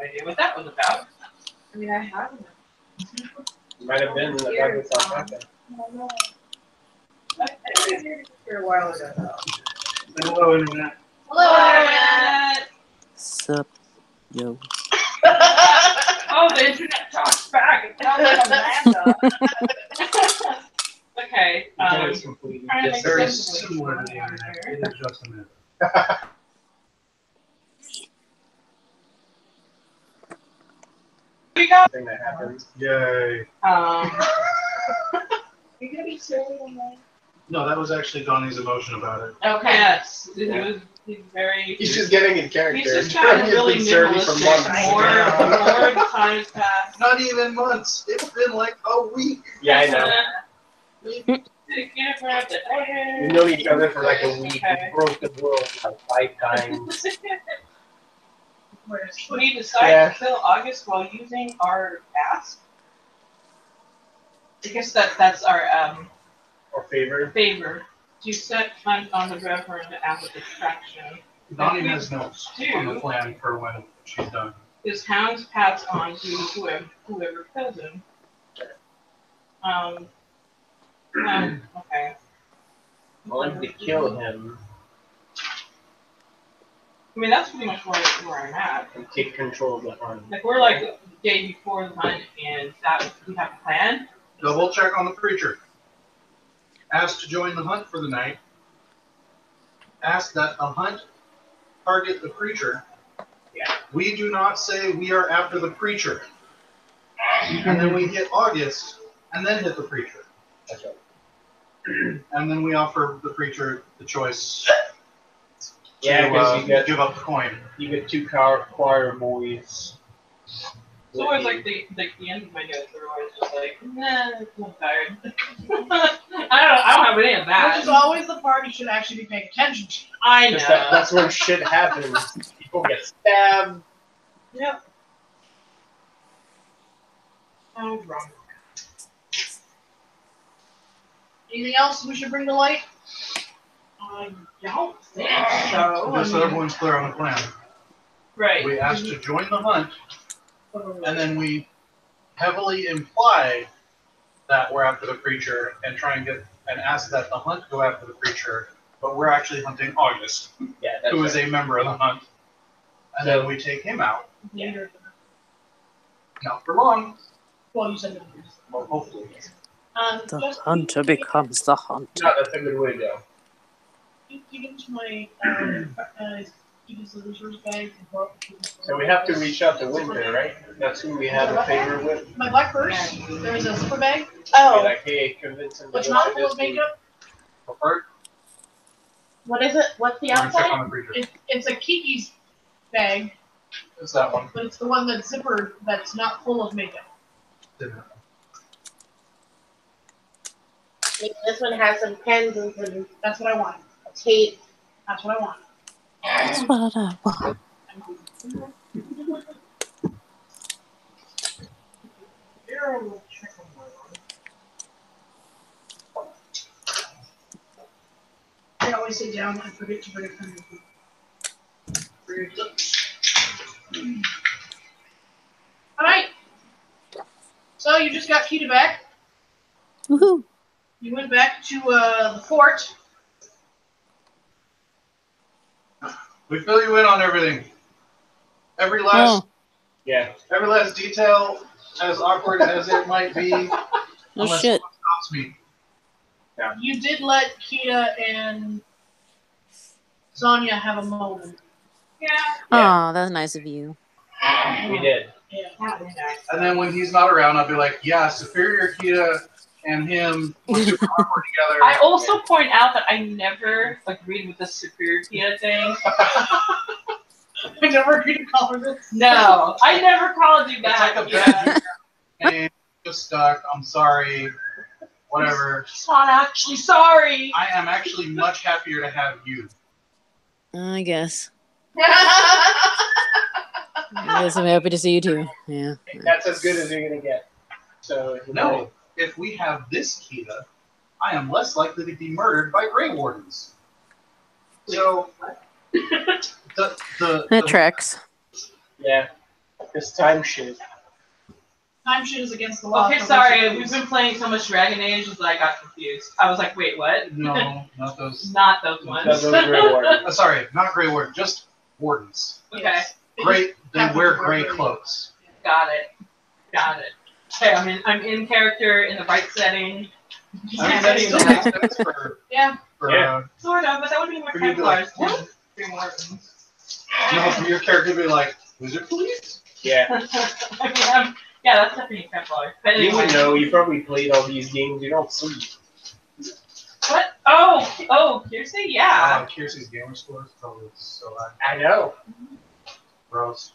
idea what that was about. I mean, I haven't. Might have been the guy with South Africa. I was here for a while ago, though. Hello, Internet. Hello, Internet! Sup, yo. Oh, the Internet talks back. It sounds like Amanda. Okay. It's completely trying to make different. Very sense of similar to what's the going on Internet. here. It is just a minute. We got. Thing that happens. Yay. You're gonna be silly on that? No, that was actually Donnie's emotion about it. Okay. Yes. He's very. He's just getting in character. He's just trying to really He's been surly for minimalistic. months. More times past. Not even months. It's been like a week. Yeah, I know. We've known each other for like a week. We broke the world like 5 times. We decided to fill August while using our ask. I guess that's our Or favor. favor to set time on the referendum as a distraction. Donnie has notes on the plan for when she's done. His hounds pass on to whoever kills him. Okay. I wanted to kill him I mean, that's pretty much where I'm at. and take control of the hunt. Like, we're like the day before the hunt, and that we have a plan. Double check on the preacher. Ask to join the hunt for the night. Ask that the hunt target the preacher. Yeah. We do not say we are after the preacher. And then we hit August, and then hit the preacher. That's right. And then we offer the preacher the choice Yeah, because you give up the coin. get 2 choir boys. It's always like the end of my notes are always just like, nah, I'm tired. I don't have any of that. Which is always the part you should actually be paying attention to. I know. That's when shit happens. People get stabbed. Yep. I was wrong. Anything else we should bring to light? I don't think so. Just so everyone's clear on the plan. Right. We ask to join the hunt, and then we heavily imply that we're after the preacher and try and ask that the hunt go after the preacher, but we're actually hunting August, Yeah, that's who is a member of the hunt. And then we take him out. Yeah. Not for long. Well, you said it. Well, hopefully. The Just hunter becomes the hunter. No, that's a good way to go. you get into my keep this resource bag. So we have to reach out to Winter, right? That's who we have a favor with. My black purse. There's a zipper bag. Be Oh, like, hey, convince him to What's go not to full this of makeup? Preferred? what is it? What's the We're gonna check outside? on the preacher. It's a Kiki's bag, It's that one. but it's the one that's zippered that's not full of makeup. This one has some pens and some That's what I want. tape. That's what I want. That's what I want. Here, we'll check on my one. I always sit down and forget to bring a pen with me. Alright. So you just got Kita back. Woohoo! You went back to the fort. We fill you in on everything. Every last detail, as awkward as it might be. Oh unless shit. someone stops me. You did let Kita and Sonya have a moment. Yeah. Oh, that's nice of you. We did. Yeah. That was nice. And then when he's not around, I'll be like, yeah, Superior Kita and him were super awkward together. I also point out that I never agreed with the superior Kia thing. I never agreed to call her this. No, I never called you It's that. like a yeah. bad name, just stuck. I'm sorry. Whatever. She's not actually sorry. I am actually much happier to have you. I guess. I guess I'm happy to see you too. Yeah. That's as good as you're gonna get. So No, if we have this Kita, I am less likely to be murdered by Grey Wardens. So, That tracks. Yeah. It's time shit. Time shit is against the law. Okay, sorry, we've been playing so much Dragon Age that I got confused. I was like, wait, what? No, not those. Not those ones. Not those Grey Wardens. Sorry, not Grey Warden, just Wardens. Okay, Gray, they Have to wear wear gray gray. cloaks. got it. Got it. Okay, I'm in character in the right setting. I mean, that still makes sense for, Yeah. Yeah. Sort of, but that would be more For you to be like, Templars what? too. Green Wardens. No, for your character to be like, wizard police? Yeah. I mean, yeah, that's definitely Templar. But You anyway. would know. You probably played all these games. You don't sleep. What? Oh, Kiersey? Yeah. Kiersey's gamer score is probably so high. I know. Gross.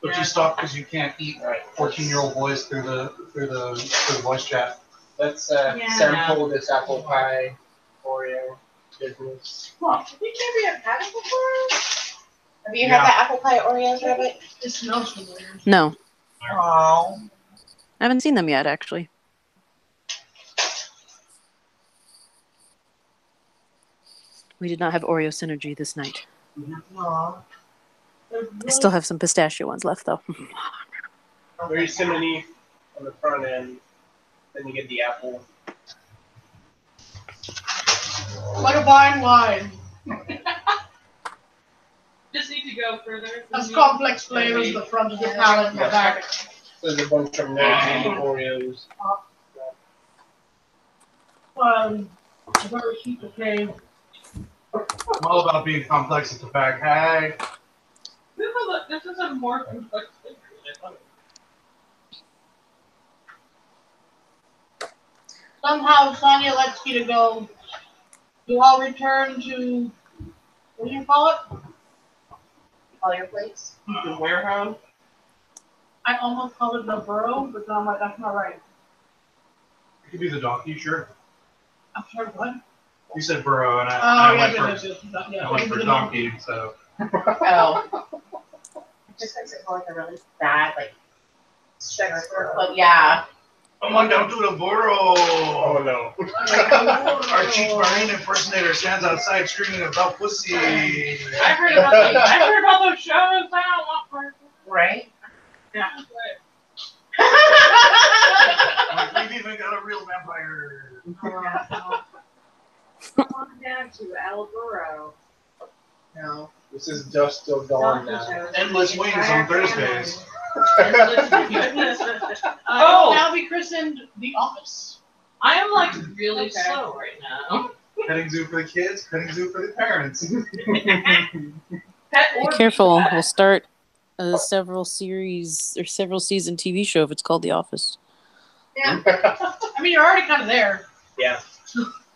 But you stop because you can't eat 14-year-old boys through the voice chat. Let's Yeah. sample this apple pie Oreo business. You never have had it before? Have you Yeah. had that apple pie Oreos, Rabbit? It smells familiar. No, Oh. I haven't seen them yet, actually. We did not have Oreo synergy this night. Aw. I still have some pistachio ones left, though. Very cinnamony on the front end. Then you get the apple. Like a fine wine. Just need to go further. Has complex flavors at the front of the palate and the back. There's a bunch of nerdy Oreos. Very sweet okay. I'm all about being complex at the back. Hey. This is a more complex flavor than I thought it was. Somehow Sonya lets Kita go. You all return to, what do you call it? All your plates? The warehouse. I almost called it the burrow, but then I'm like, that's not right. It could be the donkey, sure. I'm sorry, what? You said burrow, and Oh, I yeah, went for the donkey, so. Oh. It just makes it feel like a really bad, like, sugar. But yeah. Come on down to the burrow. Oh no. Our cheap marine impersonator stands outside screaming about pussy. I heard about those shows. I don't want part. Right? Yeah. Like, we've even got a real vampire. Come on down to Alboro. No. This is dusk till dawn now. Endless wings on Thursdays. Oh! Now we christened The Office. I am like really slow right now. Petting zoo for the kids, petting zoo for the parents. Pet Be or careful. pet. We'll start a several series or several season TV show if it's called The Office. Yeah. I mean, you're already kind of there. Yeah.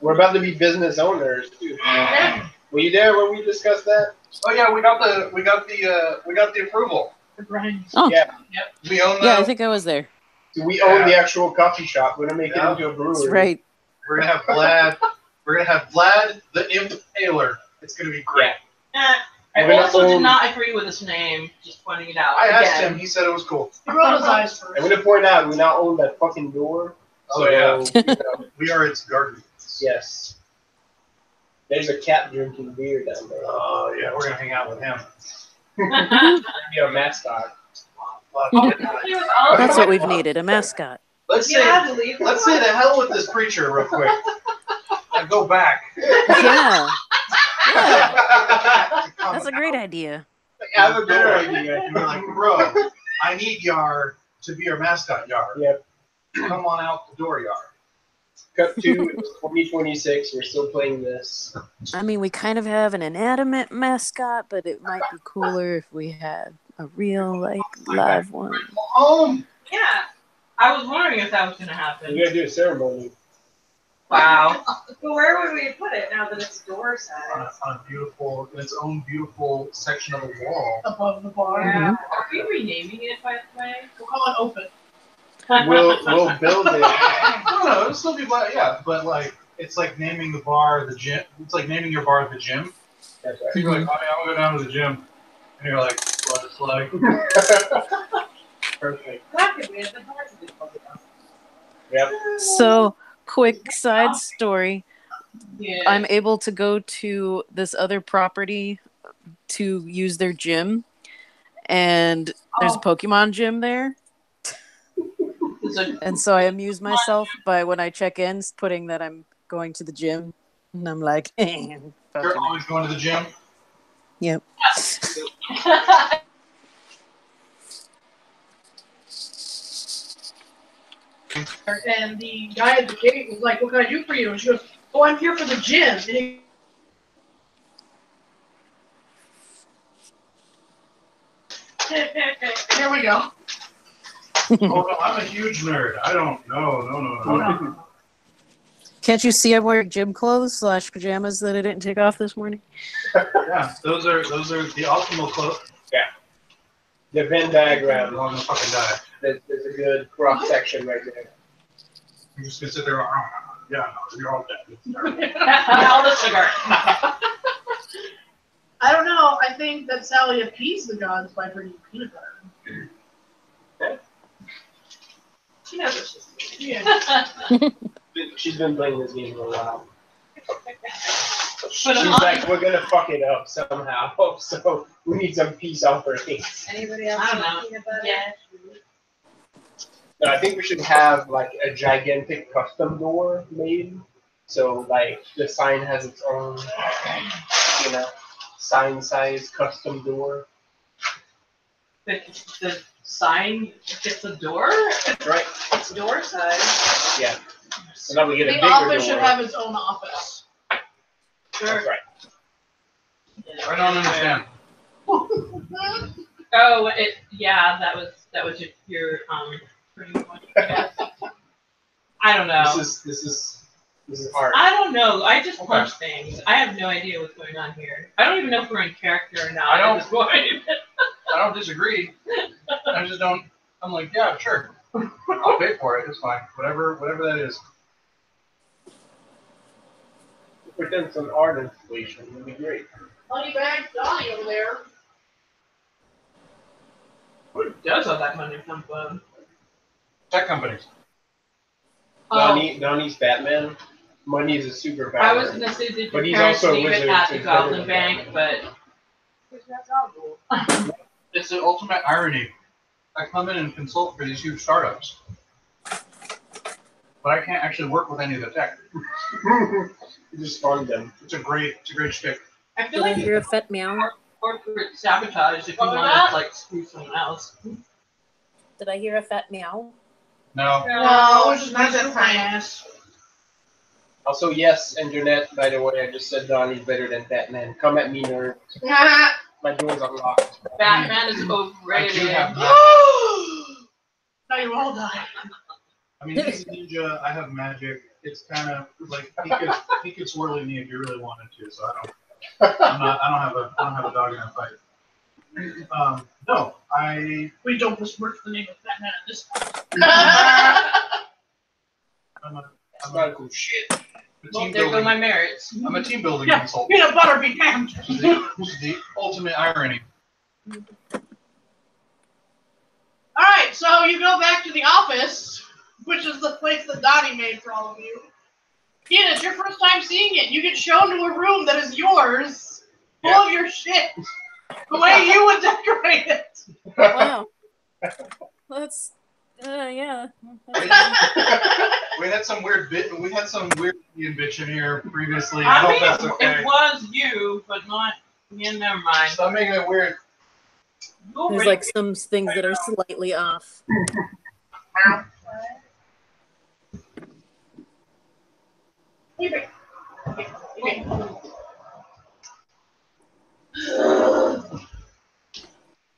We're about to be business owners too. Yeah. Were you there when we discussed that? Oh yeah, we got the approval. The grind. Oh, Yeah. We own the. yeah, I think I was there. So we own the actual coffee shop. We're gonna make Yeah. it into a brewery. That's right. We're gonna have Vlad. We're gonna have Vlad the Impaler. It's gonna be great. I We're gonna also did own- not agree with his name. Just pointing it out. I asked again. him. He said it was cool. He rolled his eyes first. I'm gonna point out we now own that fucking door. Oh, So, yeah. you know, We are its guardians. yes. There's a cat drinking beer down there. Oh yeah, we're gonna hang out with him. Be our mascot. He was all That's what we've needed, a mascot. Let's You say had to leave. let's say the hell with this preacher real quick. And go back. Yeah, That's that's a great idea. I have a better idea. And we're like, bro, I need Yar to be our mascot, Yar. Yep. Come on out the door, Yar. Cut to 2026. We're still playing this. I mean, we kind of have an inanimate mascot, but it might be cooler if we had a real, like, live one. Home. Yeah. I was wondering if that was going to happen. We gotta do a ceremony. Wow. But where would we put it now that it's door On size? a beautiful, in its own beautiful section of the wall. Above the bar. Yeah. Are we renaming it, by the way? We'll call it Open. We'll build it. No, it'll still be black, yeah, but like it's like naming the bar the gym. It's like naming your bar the gym. That's So you're like, oh, yeah, I'm gonna go down to the gym, and you're like, what it's like. right. Perfect. That could be a bit hard to do. Yep. So, quick side story. Yeah. I'm able to go to this other property to use their gym, and there's a Pokemon gym there. And so I amuse myself by when I check in, putting that I'm going to the gym, and I'm like, You're Pokemon. always going to the gym. Yep. And the guy at the gate was like, "What can I do for you?" And she goes, "Oh, I'm here for the gym." And here we go. Oh no, I'm a huge nerd. I don't. No. Can't you see I'm wearing gym clothes / pajamas that I didn't take off this morning? Yeah, those are the optimal clothes. The Venn diagram. I'm gonna fucking die. There's a good cross section right there. I'm just gonna sit there. Yeah, no, you're all dead. All the sugar. I don't know. I think that Sally appeased the gods by bringing peanut butter. She knows what she's doing. Yeah. She's been playing this game for a while. But She's like, we're gonna fuck it up somehow, so we need some peace offerings. Anybody else I don't want know. peanut butter? Yeah. No, I think we should have like a gigantic custom door made, so like the sign has its own, sign size custom door. The sign gets a door? Right? It's door size. Yeah. So now we get a The bigger office door. should have its own office. That's right. I don't understand. Oh, that was your pretty much. I don't know. This is art. I don't know. I just punch things. I have no idea what's going on here. I don't even know if we're in character or not. I don't- at this point. I don't disagree. I just don't. I'm like, yeah, sure. I'll pay for it. It's fine. Whatever that is. Pretend some art installation would be great. Money bag Donnie over there. Where does all that money come from? Tech companies. Donnie's Batman. Money is a superpower. I was gonna say that But your he's parents also a leave it wizard, at so the he's better Goblin than Bank, but It's the ultimate irony. I come in and consult for these huge startups, but I can't actually work with any of the tech. You just fund them. It's a great shtick. I feel Did I like hear a fet meow? corporate sabotage if you What was want that? to like screw someone else. Did I hear a fet meow? No. No, it's just not that my ass. Also, yes, internet, by the way, I just said Donnie's better than Batman. Come at me, nerd. My door's unlocked. Batman is I do overrated. have magic. Now you all die. I mean, he's a ninja. I have magic. It's kind of like he could swirly me if you really wanted to. So I don't have a dog in that fight. No, We don't besmirch the name of Batman at this point. I'm That's not cool shit. a Well, team there go building. my merits. I'm a team building Yeah, consultant. peanut butter be damned. This is the ultimate irony. Alright, so you go back to the office, which is the place that Donnie made for all of you. Tina, it's your first time seeing it. You get shown to a room that is yours, full of your shit. The way you would decorate it. Wow. That's yeah. We had some weird Indian bitch in here previously. I hope mean, that's okay. it was you, but not. Yeah, never mind. Stop making it weird. You'll There's rate like some things that are slightly off.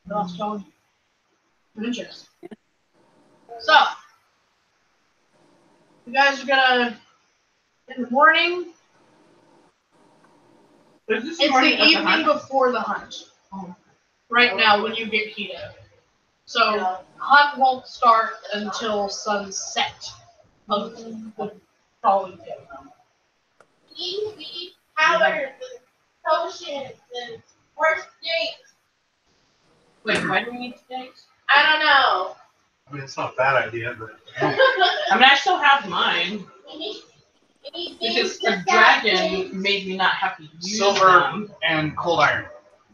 Lost tone. Ninjas. So, you guys are gonna, in the morning, Is this it's morning the of the evening hunt? before the hunt. Right now, when you get Kita. So, hunt won't start until sunset of the following day. We eat powders and potions and horse steaks. Wait, why do we need steaks? I don't know. I mean, it's not a bad idea, but I mean, I still have mine We need because things a to stop dragon things. made me not have to use silver them. and cold iron.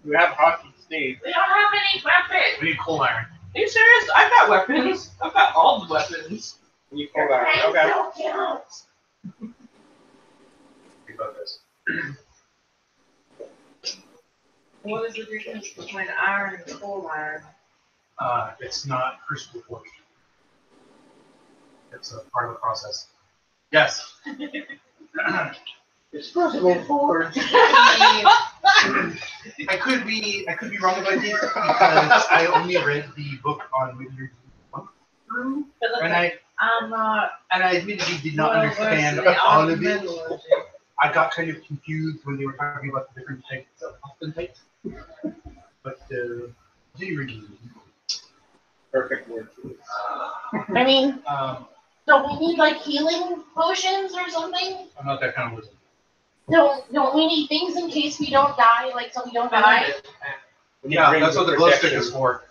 You have hockey state. We don't have any weapons. We need coal iron. Are you serious? I've got weapons. I've got all the weapons. You pull that. Okay. Think about this. What is the difference between iron and coal iron? It's not crucible forged. It's a part of the process. Yes. It's crucible forge. I could be wrong about this because I only read the book on Winter through, and I admittedly did not understand all of it. I got kind of confused when they were talking about the different types of types. But Perfect word. I mean, Don't we need like healing potions or something? I'm not that kind of wizard. Don't we need things in case we don't die, like so we don't die? Yeah, that's what the glow stick is for.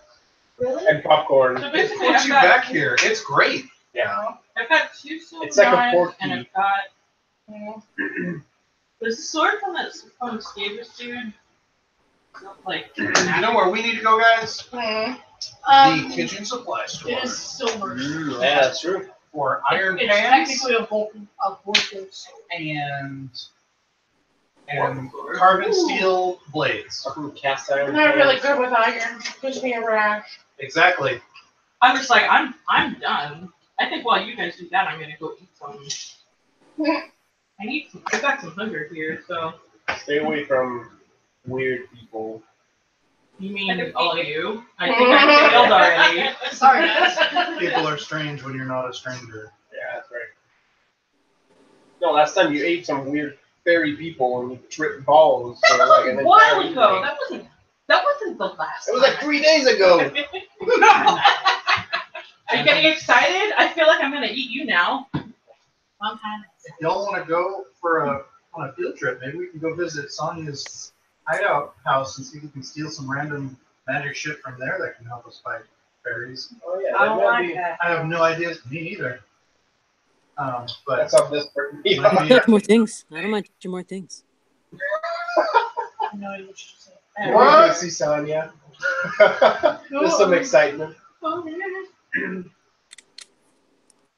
Really? And popcorn. So It basically, puts I've you got, back here. It's great. Yeah. I've got 2 silver It's like a knives, fork and key. I've got. There's a sword from Skavis, dude. Like, You know where we need to go, guys? Hmm. The kitchen supply store It is silver. Yeah, that's true. for iron It's pans technically a Vulcan. and carbon steel blades. Some cast iron. I'm not really good with iron. It gives me a rash. Exactly. I'm just like, I'm done. I think while you guys do that, I'm gonna go eat some. I've got some hunger here, so. Stay away from weird people. You mean all of you? I think I failed already. Sorry, guys. People are strange when you're not a stranger. Yeah, that's right. No, last time you ate some weird fairy people and you tripped balls. That for was like a an while entire ago. evening. That wasn't the last. It was like 3 days ago. Are you getting excited? I feel like I'm gonna eat you now. I'm kind If y'all want to go on a field trip, maybe we can go visit Sonya's hideout house and see if we can steal some random magic shit from there that can help us fight fairies. Oh yeah, I that don't might like be. that. I have no idea. Me either. But That's how this person. might be- More things. I don't mind touching more things. of no idea what you say. We're gonna see Sonya. There's some excitement. Oh, yeah. I don't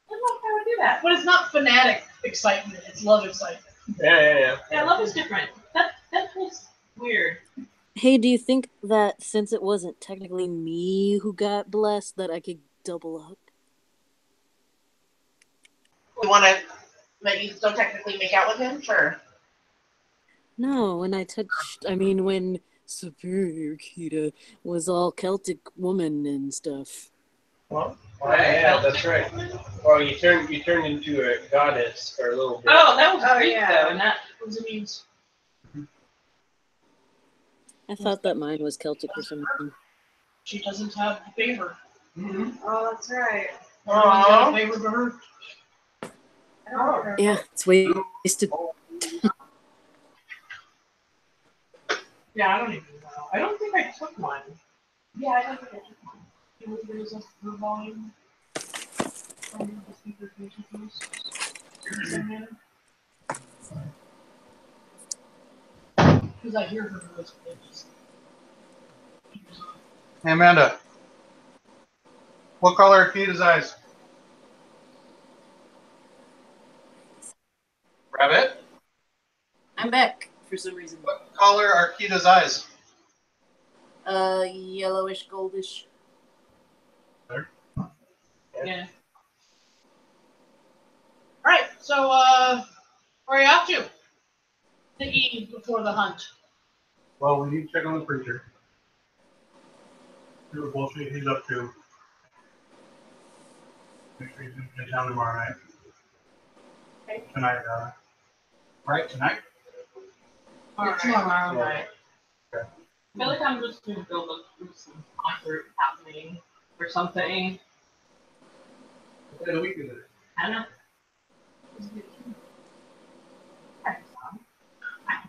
know how to do that. But it's not fanatic excitement. It's love excitement. Yeah. Yeah, love is different. That feels weird. Hey, do you think that since it wasn't technically me who got blessed, that I could double up? We want to let you still technically make out with him? Sure. No, when Superior Kita was all Celtic woman and stuff. Well, yeah, that's right. Well, you turned into a goddess for a little bit. Oh, that was great yeah. though, and that What does it mean? I thought that mine was Celtic or something. She doesn't have favor. Mm-hmm. Oh, that's right. Everyone's got a favor to her. I don't remember. Yeah, it's wasted. Yeah, I don't even know. I don't think I took one. Yeah, I don't think It was there's a volume. The speaker patient post. Because I hear her voice. Hey, Amanda. What color are Kita's eyes? Rabbit? I'm back for some reason. What color are Kita's eyes? Yellowish, goldish. Yeah. Alright, so, where are you off to? The eve before the hunt. Well, we need to check on the preacher. See what bullshit he's up to. Make sure he's in town tomorrow night. Okay. Tonight, right? Tonight? Tomorrow Yeah. night. Okay. I feel like I'm just gonna go look for some concert happening or something. What day of the week is it? I don't know.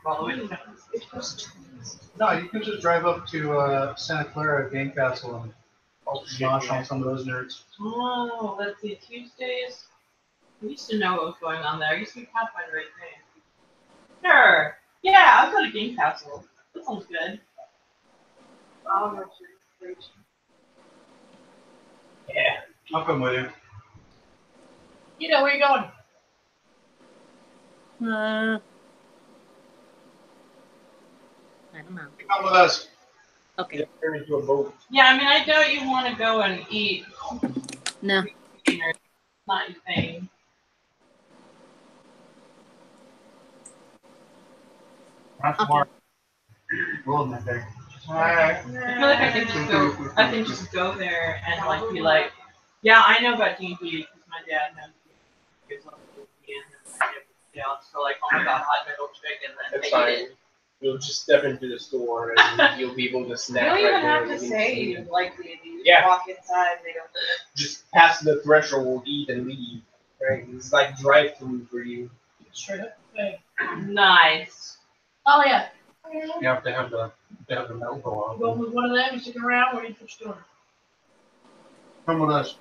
All the way to No, you can just drive up to Santa Clara Game Castle and nosh on some of those nerds. Oh, let's see, Tuesdays. I used to know what was going on there. I used to be Pathfinder right there. Sure. Yeah, I'll go to Game Castle. That sounds good. Yeah. I'll come with you. You know where you going? I don't know. Come with us. Okay. Yeah, turn into a boat. Yeah, I mean, I doubt you want to go and eat No. dinner. It's not your thing. Not tomorrow. Roll that thing. Alright. I feel like I can just go there and like be like, yeah, I know about D&D because my dad knows D&D and yeah, so like, oh my god, hot metal chicken, and then That's they fine. eat it. You'll just step into the store and you'll be able to You snap don't right even there. have to say you like D&D. You Yeah. walk inside and they go, Just pass the threshold, eat and leave. Right? It's like drive-through for you. Straight up. Hey. Nice. Oh yeah. You have to have the metal go You go off. with one of them, you stick around, what do you put your door? Come with us.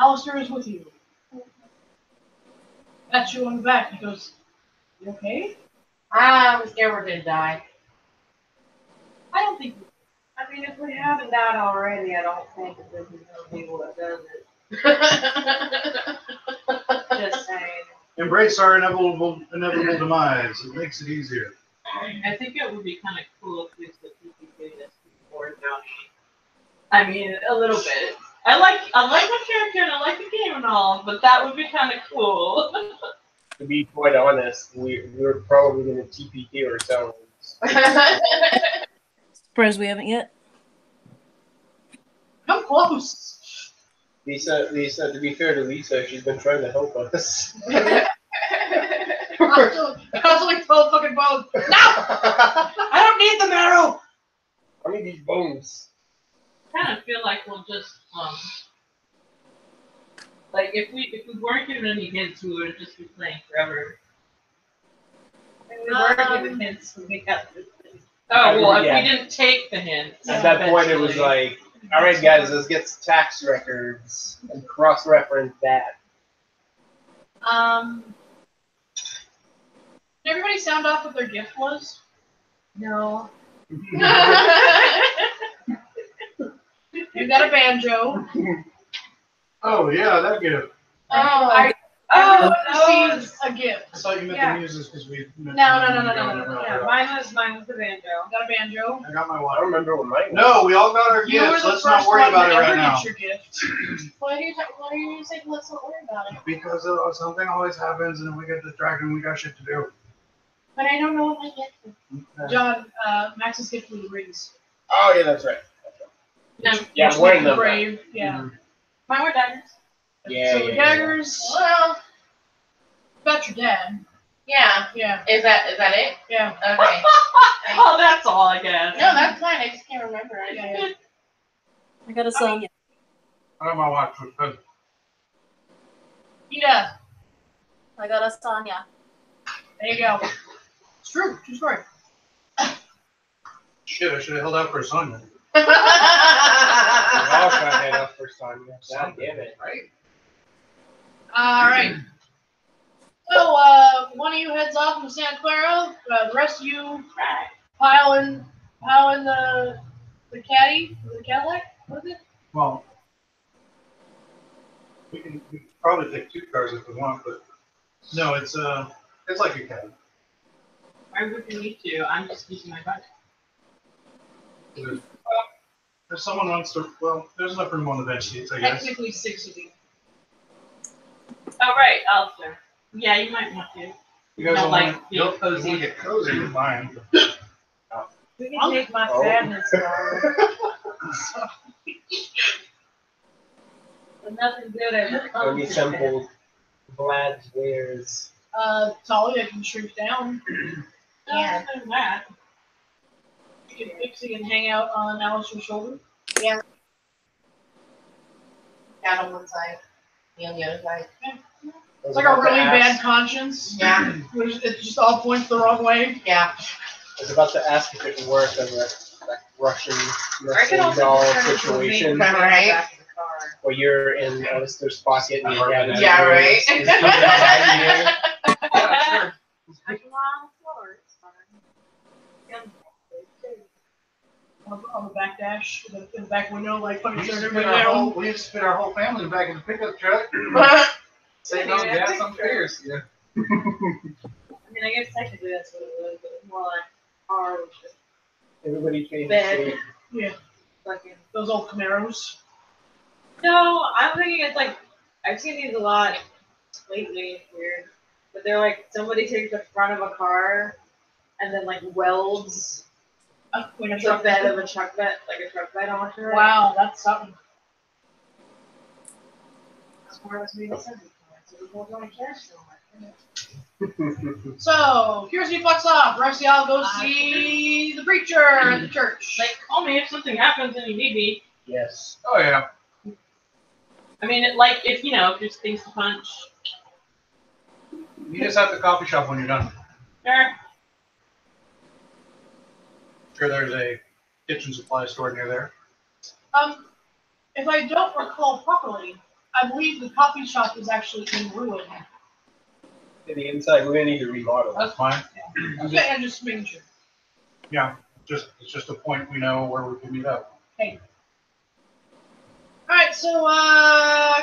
Alistair is with you. That's you on the back. He goes, you okay? I'm scared we're gonna die. I don't think I mean, if we haven't died already, I don't think that this is gonna be what does it. Just saying. Embrace our inevitable demise. It makes it easier. I think it would be kind of cool if we could do this before Downey. I mean, a little bit. I like my character and I like the game and all, but that would be kind of cool. To be quite honest, we're probably going to TPK ourselves. Surprised we haven't yet. come close. Lisa, to be fair to Lisa, she's been trying to help us. Constantly full fucking bones. No! I don't need the marrow! I need these bones. I kind of feel like we'll just like if we weren't given any hints, we would just be playing forever. We were given hints when we got this thing. Oh well, if Yeah. we didn't take the hints. At that point, it was eventually. like, all right, guys, let's get some tax records and cross-reference that. Did everybody sound off what their gift was? No. You got a banjo. Oh yeah, that gift. Oh, Oh, no. receives a gift. I thought you meant Yeah. the muses because we. No. Yeah, Mine was the banjo. Got a banjo. I got my I don't water. remember what mine was. No, we all got our You were gifts. the Let's first not worry one about to it right ever now. get your gift. Why are you saying let's not worry about it? Because something always happens, and if we get distracted, we got shit to do. But I don't know what my gift is. John, Max's gift was rings. Oh, yeah, that's right. Yeah, I'm wearing them. Brave, yeah. Mine were daggers. Yeah, So the yeah. daggers. Well, Got your dad. yeah. Yeah. Is that it? Yeah. Okay. Oh, that's all I guess. No, that's fine. I just can't remember. Yeah. I got a Sonya. I got my watch. Was good. Yeah. I got a Sonya. There you go. It's true. True story. Shit, I should have held out for a song. We all got head up for Sonya. God damn it. Right? All right. So, one of you heads off into Santa Clara. The rest of you pile in the caddy, the Cadillac. What is it? Well, we can probably take 2 cars if we want, but no, it's like a cab. Why would you need to? I'm just using my bike. If someone wants to, well, there's enough room on the bench seats, I guess. Technically 6 of you. Oh right, Alistair. Yeah, you might want to. You guys Not don't like want being to cozy. get cozy, you're fine. We can take my Oh. sadness car. But nothing good as it Let me comes. sample Vlad's wares. Talia can shrink down. Yeah. Other than that. You can fix it and hang out on Alistair's shoulder. Down on one side, me on the other side. It's like a really bad conscience. Yeah. Which it just all points the wrong way. Yeah. I was about to ask if it worked on the Russian I can wrestling also doll just turn it to a situation big camera right? Back of the car. where you're in Alistair's pocket and your dad is Yeah, yours. right. Is he behind you? Yeah, sure. I can lie on the floor. It's fine. on the back dash, in the back window, like We putting used to everybody fit our down. whole, we used to fit our whole family back in the pickup truck. Saving on Yeah, gas on fares. Yeah. I mean, I guess technically that's what it was, but it's more like car, which is Everybody changed bed. Yeah, Fucking. those old Camaros. No, I'm thinking it's like I've seen these a lot lately. It's weird, but they're like somebody takes the front of a car and then like welds Like a the truck bed of a truck bed, like a truck bed onto it. Wow, that's something. That's more or less made sense. So we won't go to cash so much. So, here's me fucks off. Rest of y'all go see the preacher at the church. Like, call me if something happens and you need me. Yes. Oh yeah. I mean, like, if, you know, if there's things to punch. You just have the coffee shop when you're done. Sure. Sure, there's a kitchen supply store near there. If I don't recall properly, I believe the coffee shop is actually in ruin. To the inside, we're gonna need to remodel. That's fine. Okay, I'm just making sure. Yeah, it's just a point we know where we can meet up. Alright, so,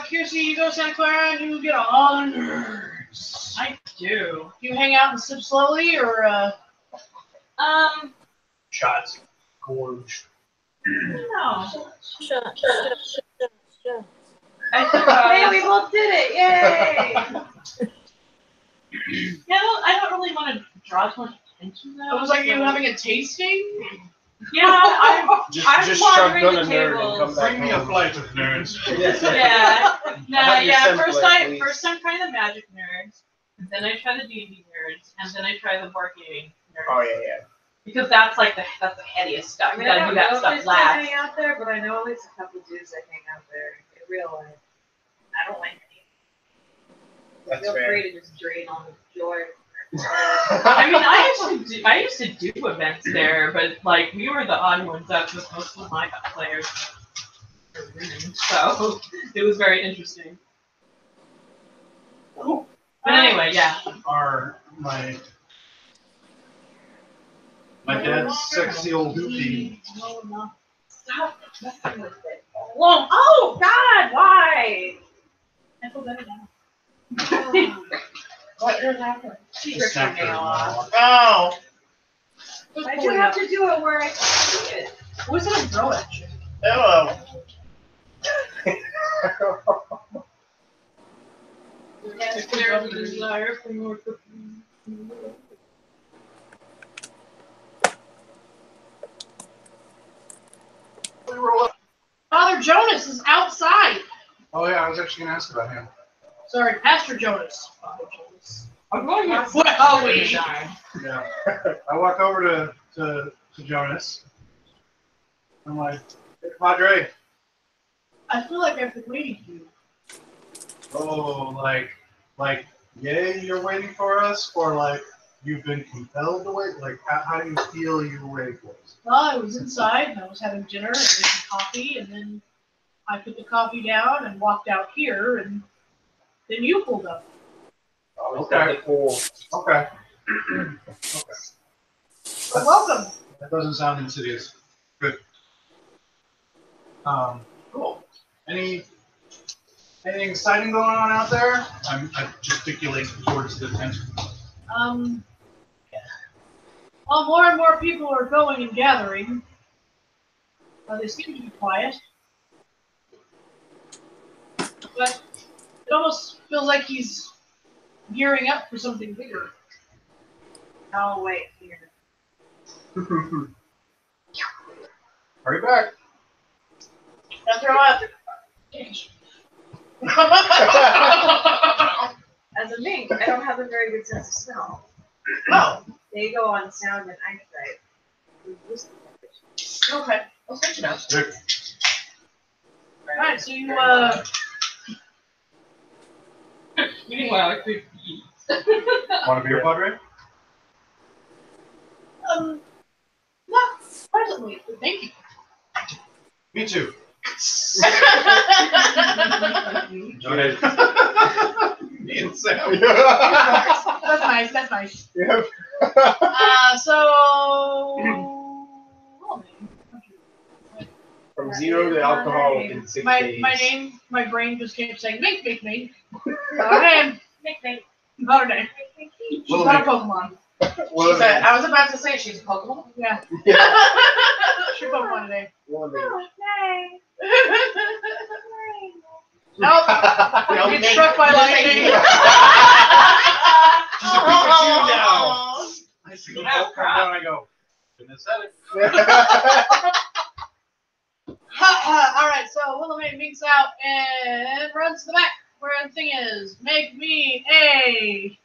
Kiersey, you go to Santa Clara and you get on nerds. I do. You hang out and sip slowly, or, Shots. Gorge. No. Shut. Hey, we both did it! Yay! Yeah, I don't really want to draw too much attention though. it was like you having a tasting? Yeah, I'm Just wandering shotgun the a nerd and come tables. back Bring me a home. flight of nerds. Yes. Yeah. No, Have your yeah. sample, please. First time trying the magic nerds, and then I try the D&D nerds, and then I try the board gaming nerds. Oh yeah. Because that's like that's the headiest stuff. I You mean, I gotta don't do know that if stuff they still last. hang out there, but I know at least a couple dudes that hang out there in real life. I don't like any. That's Feel fair. free to just drain all the joy. I mean, I used to do events there, but like we were the odd ones out because most of my players were women, so it was very interesting. Cool. But anyway, yeah. My dad's sexy old hoopty. No, no. Stop messing with it. Oh God, why? I feel better now. What just happened? She Just ripped her snapped her nail off. Oh. Why'd you have to do it where I can see it? Who's gonna throw at you? Hello. If there's a desire for more cooking. Father Jonas is outside. Oh yeah, I was actually gonna ask about him. Sorry, Pastor Jonas. Father Jonas. I'm going to What are we? Yeah. I walk over to Jonas. I'm like, hey, Padre. I feel like I've been waiting for you. Oh, like, yay, you're waiting for us, or like you've been compelled to wait? Like, how do you feel you were waiting for us? Well, I was inside and I was having dinner and drinking coffee, and then I put the coffee down and walked out here, and then you pulled up. Oh, Okay. Cool. Okay. Well, welcome. That doesn't sound insidious. Good. Cool. Anything exciting going on out there? I gesticulate towards the tent. Well, more and more people are going and gathering. They seem to be quiet. But it almost feels like he's gearing up for something bigger. Oh wait, here. Hurry back. Now throw out. As a mink, I don't have a very good sense of smell. Oh, They go on sound and eyesight. okay. Well, good to know. Good. Alright, so you, Meanwhile, I could eat. Want a beer, Padre? not presently, but thank you. Me too. Enjoy it. Me and Sam. That's nice, that's nice. Yep. So... From 0 to alcohol within 6 days. My brain just kept saying, Mink. Not her name. Mink. Not her name. She's not a Pokemon. She's a, I was about to say she's a Pokemon. Yeah. She's a Pokemon today. Nope. Get struck by lightning. She's a Pikachu now. I see the Pokemon down. I go. Goodness, that All right, so Willamette minks out and runs to the back where the thing is. Make me a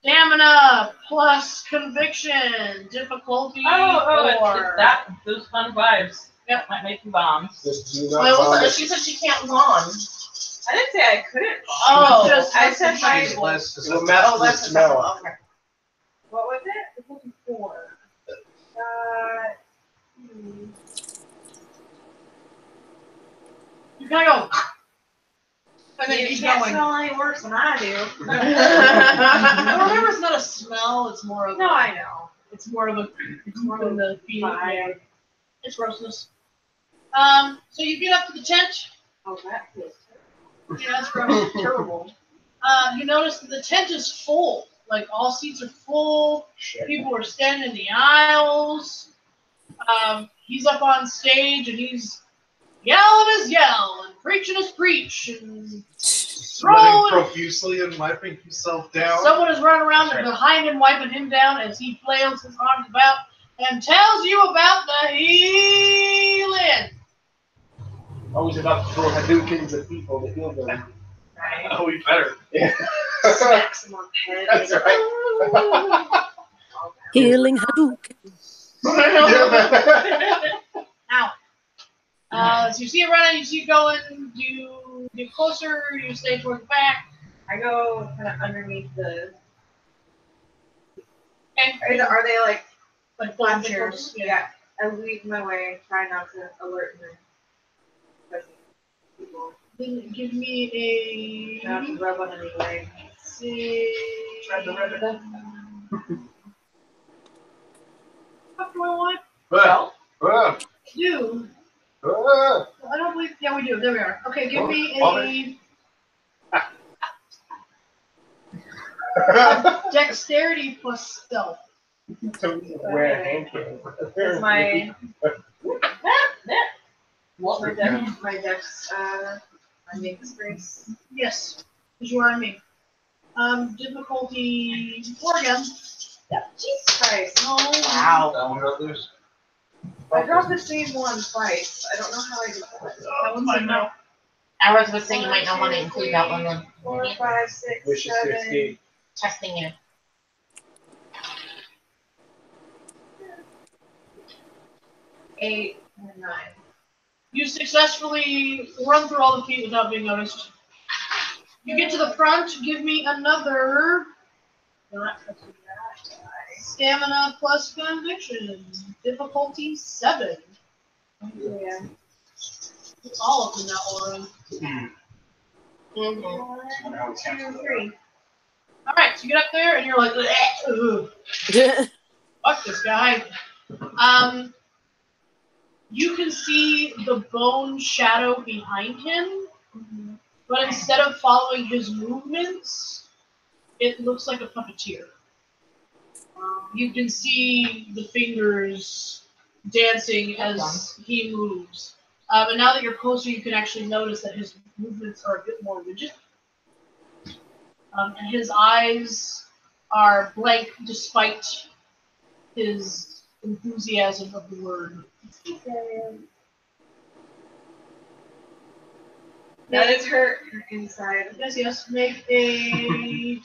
stamina plus conviction difficulty 4. Those fun vibes. Yep. Might make you bombs. Just do not Well, vomit. she said she can't lawn. I didn't say I couldn't. Oh, I said my. she's less It'll susceptible. mask Oh, the that's smell. okay. What was it? Difficulty 4. You kind of go. And then You keep can't going. smell any worse than I do. Remember, it's not a smell. It's more of. No, I know. It's more of a. It's more of the feeling. Vibe. It's grossness. So you get up to the tent. Oh, that feels Yeah, that's gross. Terrible. You notice that the tent is full. Like, all seats are full. Shit. People are standing in the aisles. He's up on stage and he's yelling his yell and preaching his preach and Sweating throwing. profusely and wiping himself down. Someone is running around behind him, wiping him down as he flails his arms about and tells you about the healing. Always about to throw Hadoukens at people to heal them. right. Oh, we better. Yeah. Smack someone's head. That's right. Healing Hadouken. Now, so you see it running, you see it going, do you get closer, you stay toward the back, I go kind of underneath the. and Are they like folding chairs? Yeah. I lead my way, try not to alert them. People. Then give me Not to rub on any leg. Try to rub it up. What do I want? Well, Do. I don't believe. Yeah, we do. There we are. Okay, give me a dexterity plus stealth. wear a hand cannon. Is my my dex my make's grace. Yes, because you are on me. Difficulty 4 again. Jesus Christ. Oh, Wow. That one got loose. I dropped the same one twice. I don't know how I did that. that one's a no. I was going to say you might not want to include that one then. 4, 5, 6, Wishes to 7, escape. Testing you. 8, and 9. You successfully run through all the feet without being noticed. You get to the front, give me another Not touching that guy. stamina plus conviction. Difficulty 7. Yeah. All up in that order. Mm-hmm. 1, 2, 3. Alright, so you get up there and you're like, ugh, fuck this guy. You can see the bone shadow behind him, but instead of following his movements, it looks like a puppeteer. You can see the fingers dancing as he moves. And now that you're closer, you can actually notice that his movements are a bit more rigid. And his eyes are blank despite his enthusiasm of the word. That is her inside. Yes, make a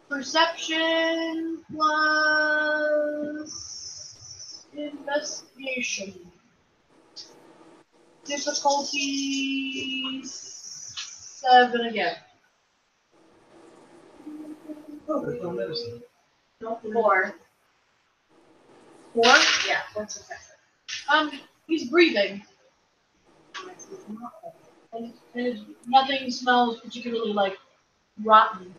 perception plus investigation. Difficulty 7 again. Oh, there's no medicine. 4. 4? Yeah, 4 success. He's breathing. And nothing smells particularly like rotten.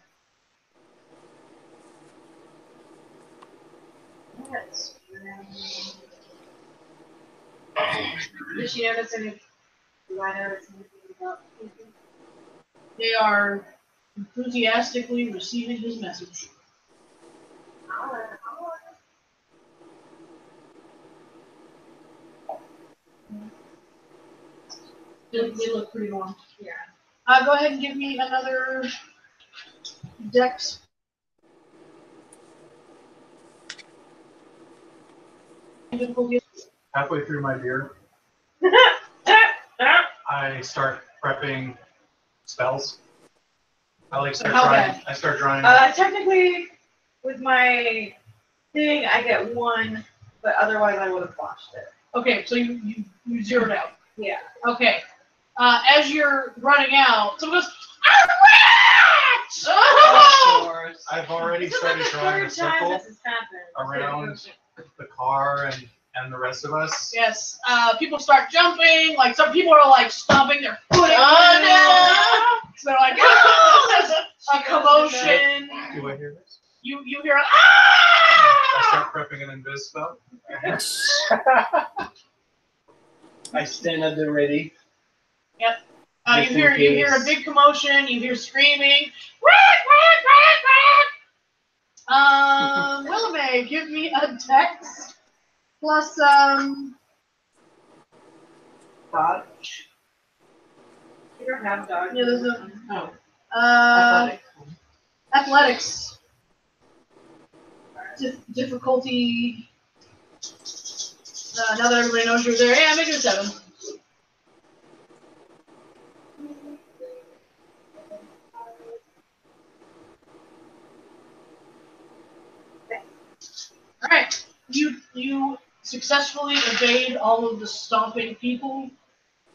Did she notice anything? Do I notice anything about people? They are enthusiastically receiving his message. They look pretty warm. Yeah. Go ahead and give me another dex. Halfway through my beer, I start prepping spells. I start drawing. Technically, with my thing, I get 1, but otherwise I would have botched it. Okay, so you zeroed out. Yeah. Okay. As you're running out, someone goes, "Rats!" Of course. I've already This is started like the drawing a 3rd time circle this has happened. around the car and the rest of us. Yes. People start jumping. Like some people are like stomping their foot. Oh, no! So they're like, a commotion. Do I hear this? You hear a I start prepping an invis spell. I stand at the ready. You Just in hear a case. big commotion. You hear screaming. Rat! Willamay, give me a dex plus Dodge. You don't have dogs. Yeah, there's a- Oh. athletics. Difficulty. Now that everybody knows you're there, yeah, make it a 7. All right, you successfully evade all of the stomping people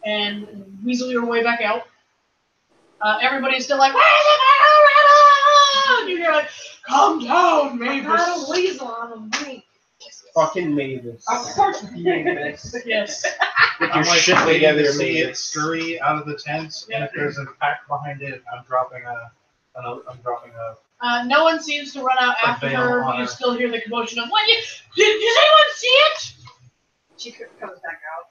and weasel your way back out. Everybody's still like, "Where's the and you're like, "Calm down, I'm Mavis." not a weasel, I'm a mink. Fucking Mavis. Of course you Mavis. Yes. Get I'm your like shit waiting together, to see it Mavis. scurry out of the tent, and if there's a pack behind it, I'm dropping a. No one seems to run out A after veil her, on but you her. still hear the commotion of, "What? Does anyone see it?" She comes back out.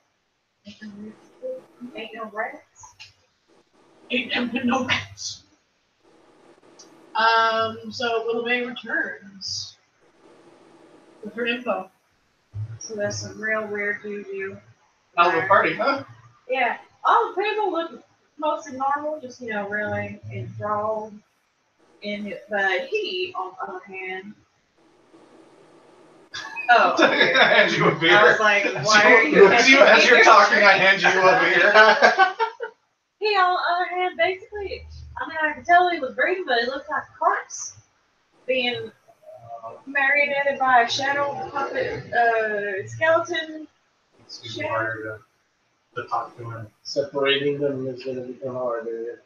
Ain't no rats. Ain't there been no rats. So Willamay returns with her info. So there's some real weird juju. Hell of a party, huh? Yeah. All the people look mostly normal, just, really enthralled in it. But he, on the other hand. Oh. I hand you a beer. I was like, why are you As you're talking, I hand you a beer. He, on the other hand, basically, I can tell he was breathing, but it looked like a corpse being marioneted by a shadow puppet skeleton. It's gonna be harder to talk to him. Separating them is gonna become harder.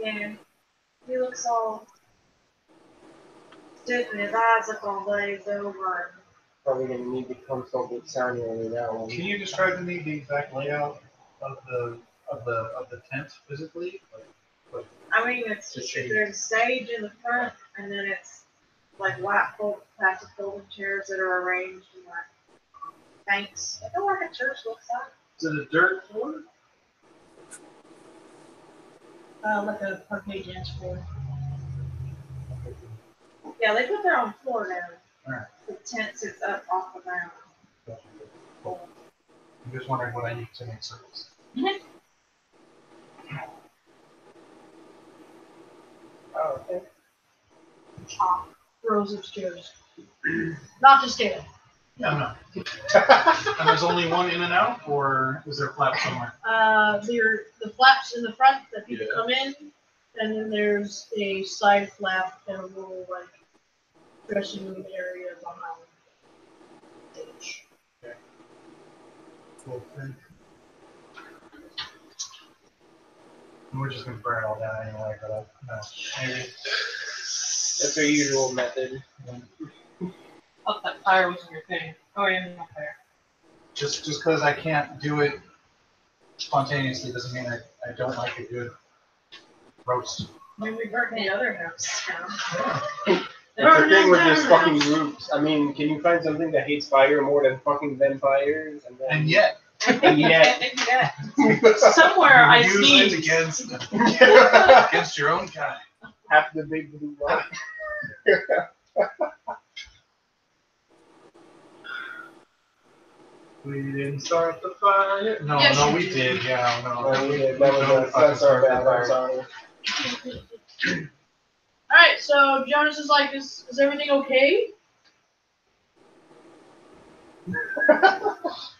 Yeah. He looks all stiff and his eyes look all glazed over. Probably gonna need to consult with Sonya on that one. Can you describe to me the exact layout of the tent physically? I mean, it's just, there's a stage in the front, and then it's like white plastic folding chairs that are arranged in like banks. I feel like a church looks like. Is it a dirt floor? Like a parquet dance floor. Yeah, they put their own floor down. Alright. The tent sits up off the ground. Cool. I'm just wondering what I need to make circles. Oh, okay. Rows of stairs. Not to stay there. No. And there's only one in and out, or is there a flap somewhere? The flaps in the front that people come in, and then there's a side flap and a little like dressing room area behind the stage. Okay. Cool thing. We're just gonna burn it all down anyway, but maybe. That's our usual method. Oh, that fire was in your thing. Oh, yeah, no fire. Just because I can't do it spontaneously doesn't mean I don't like a good roast. I mean, we burnt the other house down. That's the thing with this fucking groups. I mean, can you find something that hates fire more than fucking vampires? And yet, And yet, Somewhere I Use sneezed. it against your own kind. half the big blue light. We didn't start the fire. No, Yes, no, you we did. did. Yeah, no. That's our bad. I'm sorry. Alright, so Jonas is like, is everything okay?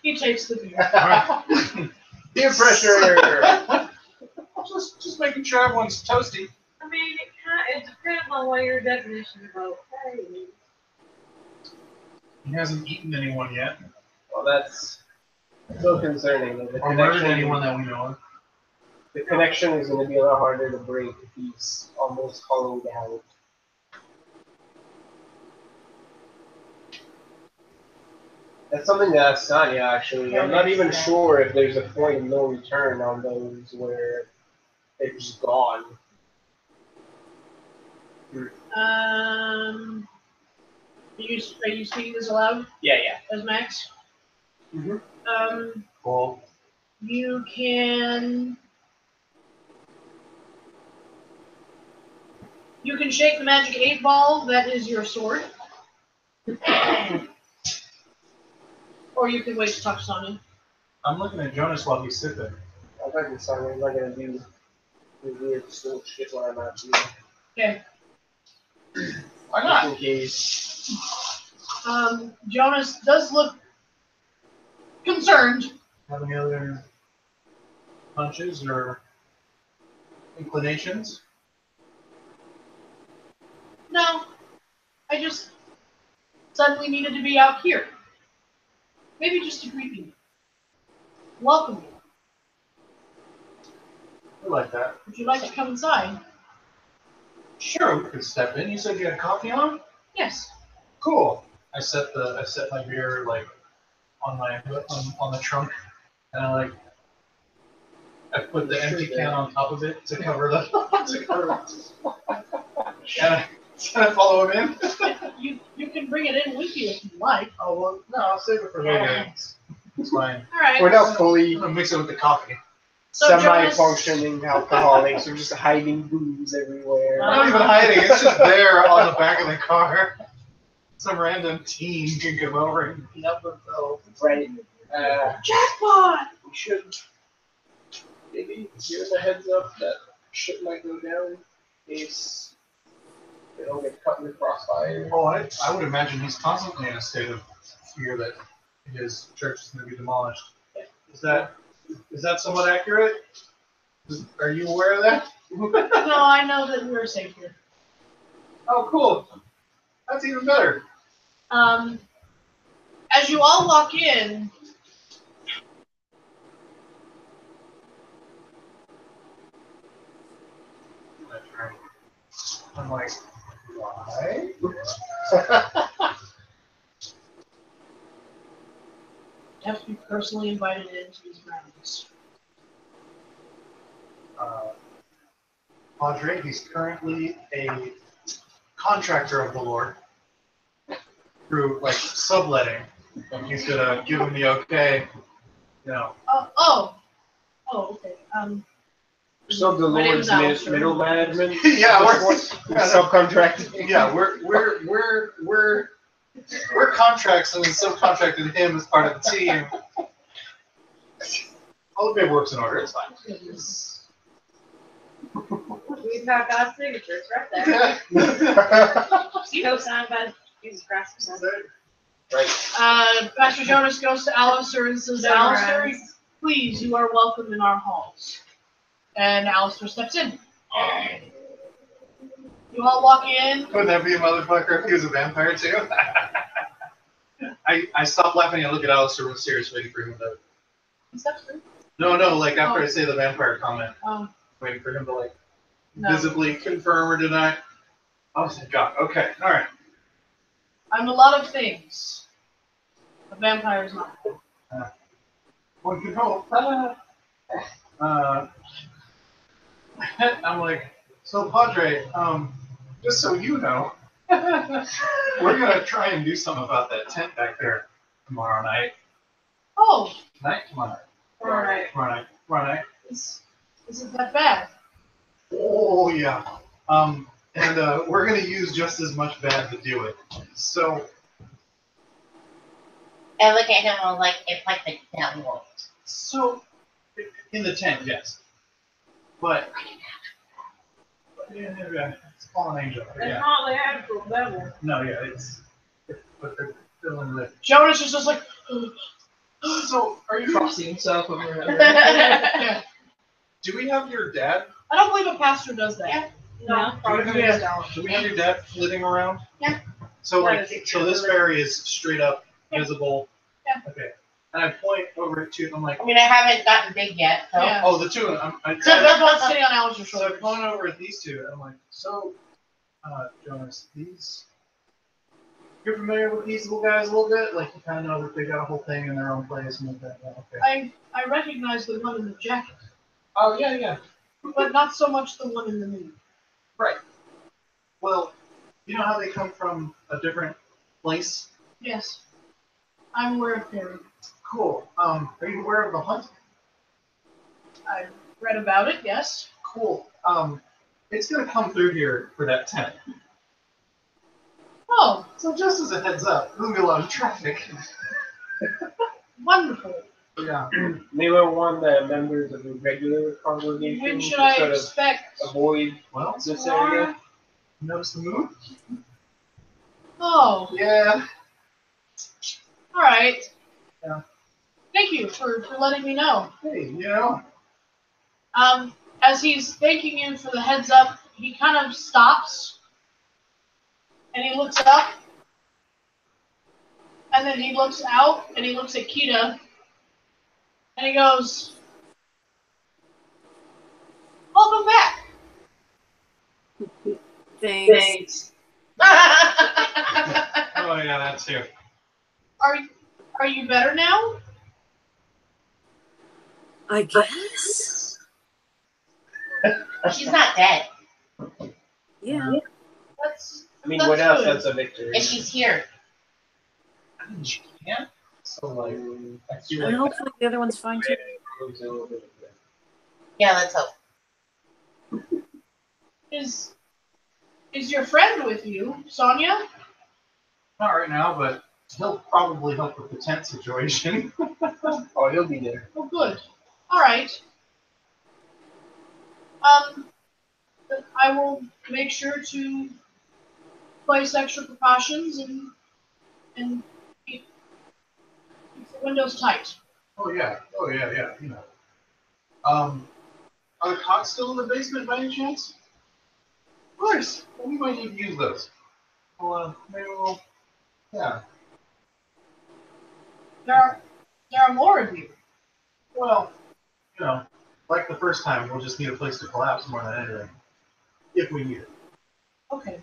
He takes the beer. Peer pressure. Just making sure everyone's toasty. I mean, it depends on what your definition of okay is. He hasn't eaten anyone yet, Well, that's so concerning. The or murdered connection, anyone that we know of. the connection is going to be a lot harder to break if he's almost hollowed out. That's something to ask Sonya, actually. I'm not even sure if there's a point of no return on those where they're just gone. Are you speaking this aloud Yeah. as Max? Mm-hmm. Cool. You can shake the magic 8-ball, that is your sword. Or you can wait to talk to Sonya. I'm looking at Jonas while he's sipping. I'm talking to Sonya. I'm not going to do the weird slow shit while I'm out here. Okay. Why Just not? in case. Jonas does look concerned. Have any other hunches or inclinations? No. I just suddenly needed to be out here. Maybe just to greet you. Welcome you. I like that. Would you like to come inside? Sure, we could step in. You said you had coffee on? Yes. Cool. I set my beer like on the trunk, and I put the empty can on top of it to cover and I follow him in. You can bring it in with you if you like. Oh well, no, I'll save it for later. It's fine. Alright. We're not fully I'm gonna mix it with the coffee. So Jonas, semi-functioning alcoholics. We're just hiding booze everywhere. I'm not even hiding. It's just there on the back of the car. Some random teen can come over and help themselves. Right. jackpot! We should maybe give us a heads up that shit might go down in case they don't get cut in the crossfire. Oh, I would imagine he's constantly in a state of fear that his church is going to be demolished. Is that somewhat accurate? Are you aware of that? No, I know that we're safe here. Oh, cool. That's even better. As you all walk in, I'm like, why? you have to be personally invited into these grounds. Padre, he's currently a contractor of the Lord through like subletting, and he's gonna give him the okay. You know. Oh, okay. So the My name Lord's is Alistair. middle management. Yeah, we're subcontracting. yeah, we're contracts and we subcontracted him as part of the team. All the paperwork's in order. It's fine. We've got God's signatures right there. Co-signed by Jesus Christ. Right. Pastor Jonas goes to Alistair and says, Alistair, please, you are welcome in our halls. And Alistair steps in. You all walk in. Wouldn't that be a motherfucker if he was a vampire too? I stop laughing and look at Alistair with serious waiting for him to. He steps in. No, like after I say the vampire comment, waiting for him to like visibly confirm or deny. Oh, thank God. Okay, all right. I'm a lot of things. A vampire is not. One can hope. I'm like, so Padre, just so you know, we're gonna try and do something about that tent back there tomorrow night. Oh, Night, tomorrow night. all right. Tomorrow night. Isn't that bad? Oh yeah. And we're gonna use just as much bad to do it. So I look at him and I'm like, it's like the devil. So in the tent, yes. But yeah, it's fallen angel. It's Yeah. not the actual devil. No, yeah, but they're filling with. Jonas is just like. So are you? Crossing himself over and over. Yeah. Do we have your dad? I don't believe a pastor does that. No. Do we have your dad flitting around? Yeah. So That like, is so this fairy is straight up Yeah. visible. Yeah. Okay. And I point over to it. I'm like, I mean, I haven't gotten big yet, so. Yeah. oh, the two of them. So they're both sitting on Alistair's So I'm shoulders. going over at these two, and I'm like, so, Jonas, these. You're familiar with these little guys a little bit? Like, you kind of know that they got a whole thing in their own place and like that. Yeah, okay. I recognize the one in the jacket, Oh, yeah, yeah. but not so much the one in the knee. Right. Well, you know how they come from a different place? Yes. I'm aware of Perry. Cool. Are you aware of the hunt? I read about it, yes. Cool. It's gonna come through here for that tent. Oh, So just as a heads up, there's gonna be a lot of traffic. wonderful. Yeah. They will want the members of the regular congregation When to should I sort of expect? avoid Well, this area. notice the moon? Oh, Yeah. all right. Yeah. Thank you for letting me know. Hey, you know. As he's thanking you for the heads up, he kind of stops and he looks up and then he looks out and he looks at Kita and he goes, "Welcome back." Thanks. Oh yeah, that's too. Are you better now? I guess. She's not dead. Yeah. That's. I mean, That's what else? good. That's a victory. And she's here. I mean, she can't. So like, I feel And like hopefully the other one's fine too. Moves a little bit. Yeah, let's hope. Is your friend with you, Sonia? not right now, but he'll probably help with the tent situation. Oh, he'll be there. Oh, good. All right. I will make sure to place extra precautions and keep the windows tight. Oh yeah, yeah. You know. Are the cots still in the basement by any chance? Of course. Well, we might need to use those. Well, maybe we'll. Yeah. There are more of you. Well, you know, like the first time, we'll just need a place to collapse more than anything, if we need it. Okay.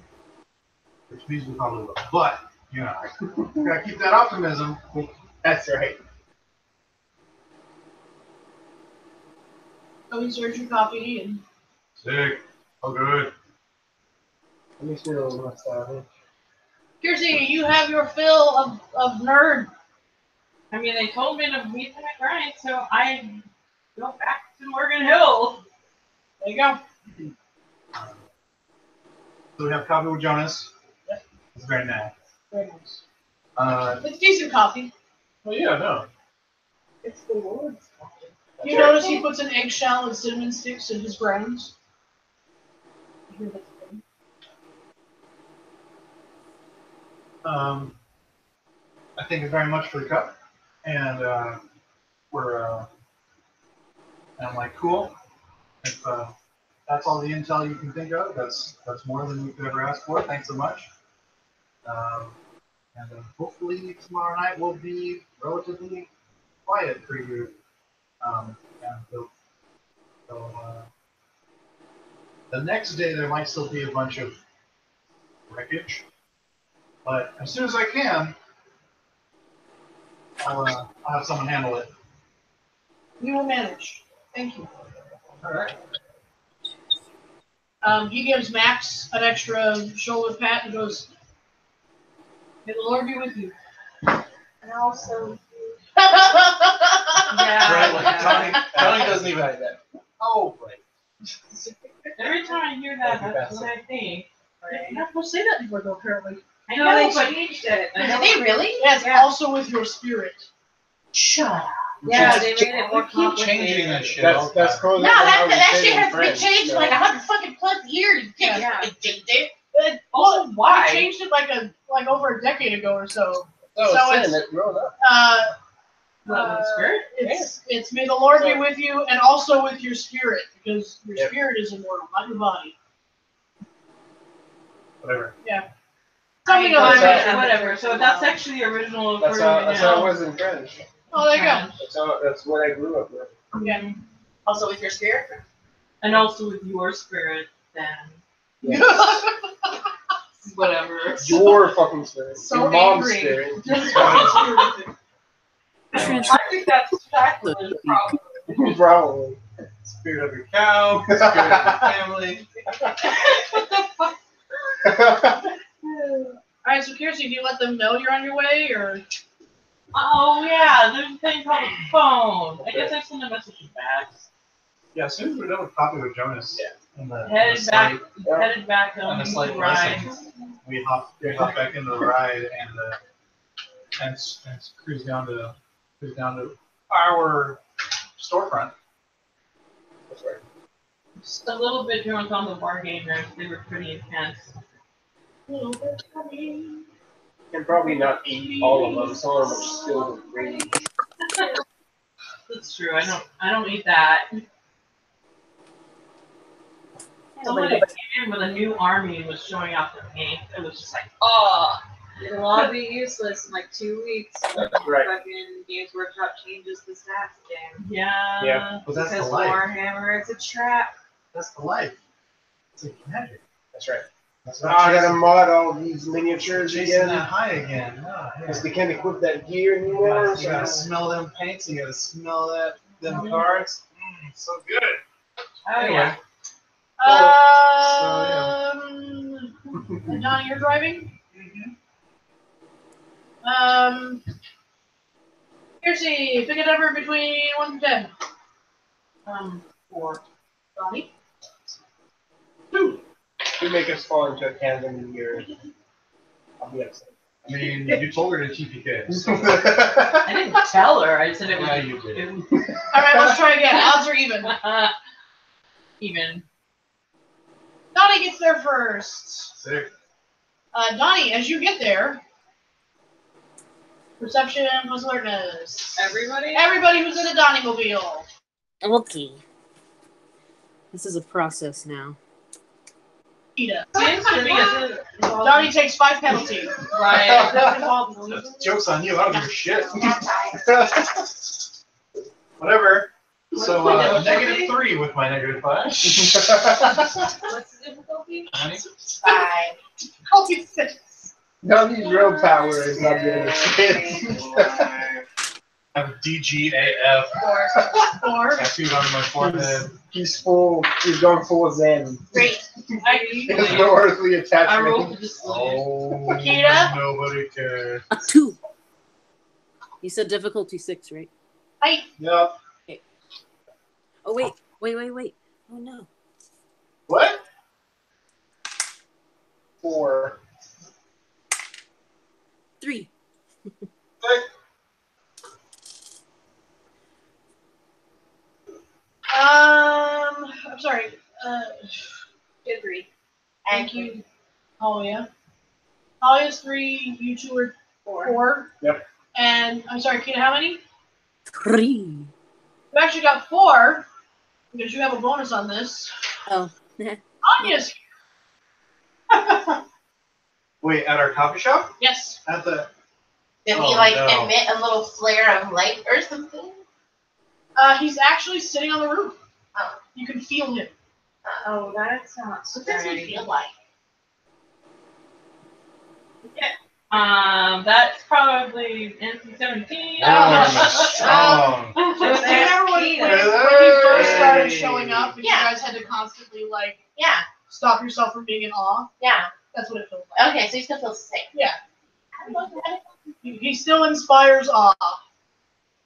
Which means we probably will. But you know, gotta keep that optimism. That's right. So he serves you coffee and. Sick. Oh, good. Let me feel a little mustache. Kiersey, you have your fill of nerd. I mean, they told me to meet them at Grind, so I go back to Morgan Hill. There you go. So we have coffee with Jonas. Yep. It's very nice. Very nice. Well, It's decent coffee. yeah, no. It's the Lord's coffee. You notice he puts an eggshell and cinnamon sticks in his grounds. I thank you very much for the cup, and I'm like, cool. If that's all the intel you can think of, that's more than we could ever ask for. Thanks so much. And hopefully tomorrow night will be relatively quiet for you. The next day there might still be a bunch of wreckage, but as soon as I can, I'll have someone handle it. You will manage. Thank you. All right. He gives Max an extra shoulder pat and goes, "May the Lord be with you." And also, Right? Like Yeah. Johnny doesn't even like that. Oh, right. Every time I hear that, that's what I think. You're not supposed to say that anymore, though, apparently. I No, know, they but changed it. Did they really? Yes, Yeah. also with your spirit. Shut up. Yeah, they made it more We keep changing complicated. that shit. all That's the time. closer No, to how that we say shit it in has been French, changed so. like 100 fucking plus years. You can't Yeah. just change it. But also why? I changed it like over a decade ago or so. No, So it's it's- saying it grown up. What, with spirit? It's may the Lord be with you and also with your spirit, because your Yep. spirit is immortal, not your body. Whatever. Something I- of that. Yeah. Whatever. So that's actually the original That's version how it now. was in French. Oh, there you go. That's what I grew up with. Yeah. Also with your spirit? And also with your spirit, then Yeah. whatever. Your fucking spirit. So Your mom's angry. spirit. I think that's sacrilege, probably. Probably. Spirit of your cow, spirit of your family. Alright, so Kirsty, do you let them know you're on your way, or? Oh yeah, there's a thing called a phone. I guess I send a message back. Yeah, as soon as we're done with Coffee with Jonas, in the Headed back, Yeah. headed back on on the the slight ride. lesson, we hop back into the ride and cruise down to our storefront. That's right. Just a little bit drunk on the war gamers. They were pretty intense. And probably not eat all of them. Some of them are still green. That's true. I don't eat that. Someone came in with a new army and was showing off their paint. It was just like, oh. It'll all be useless in like 2 weeks. That's right. Fucking Games Workshop changes the stats game. Yeah. Yeah. But that's Because the life. Warhammer, it's a trap. That's the life. It's like magic. That's right. That's Oh, I gotta mod all these miniatures chasing that again. high again. Oh, yeah. Because they can't equip that gear You anymore. gotta So. smell them paints. You gotta smell them cards. So good. Oh yeah. And Donnie, you're driving? Kirsty, pick a number between 1 to 10. 4. Donnie? 2. You make us fall into a tandem here. I'll be upset. I mean, you told her to TPK. So. I didn't tell her. I said it was. Yeah, you did. It was Alright, let's try again. Odds are even. even. Donnie gets there first. Sick. Donnie, as you get there, perception plus alertness. Everybody? Everybody who's in a Donnie mobile. Okay. This is a process now. Ida. Seems to be a Donnie takes 5 penalty. right. It doesn't involve losing. Joke's on you. I don't give a shit. Whatever. So, -3 with my -5. What's the difficulty? 5. Holy six. Donnie's real power is not giving a shit. I have DGAF 4. tattooed on my forehead. He's going full Zen. Great. He has no earthly I rolled attachment. to just leave. Oh, Akita? nobody cares. A 2. You said difficulty 6, right? Yep. Oh, wait. Oh, no. What? 4. 3. I'm sorry. Get 3. Thank you, Talia. Talia's 3, you 2 are 4. Yep. And I'm sorry, Kita, how many? 3. You actually got 4 because you have a bonus on this. Oh. Anya's Wait, at our coffee shop? yes. At the. Did Oh, he like no. emit a little flare of light or something? He's actually sitting on the roof. Oh. You can feel him. Oh, that's not What does he scary. feel like? That's probably NC-17. Strong. Do you remember when you Hey. first started showing up and Yeah. you guys had to constantly like Yeah, stop yourself from being in awe? yeah. That's what it feels like. Okay, so he still feels sick. Yeah. I don't know. He still inspires awe.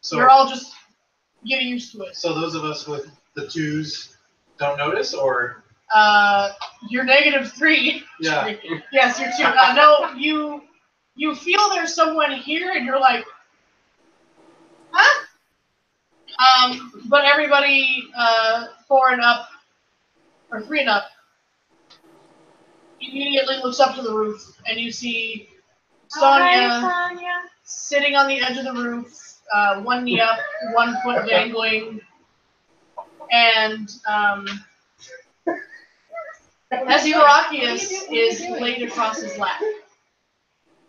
So, You're all just getting used to it. So those of us with the 2s don't notice, or You're -3. yeah. Yes, you're 2. No, you feel there's someone here, and you're like, huh? But everybody 4 and up, or 3 and up, immediately looks up to the roof, and you see Sonia sitting on the edge of the roof, one knee up, one foot dangling, and Hesiorachus is laid across his lap.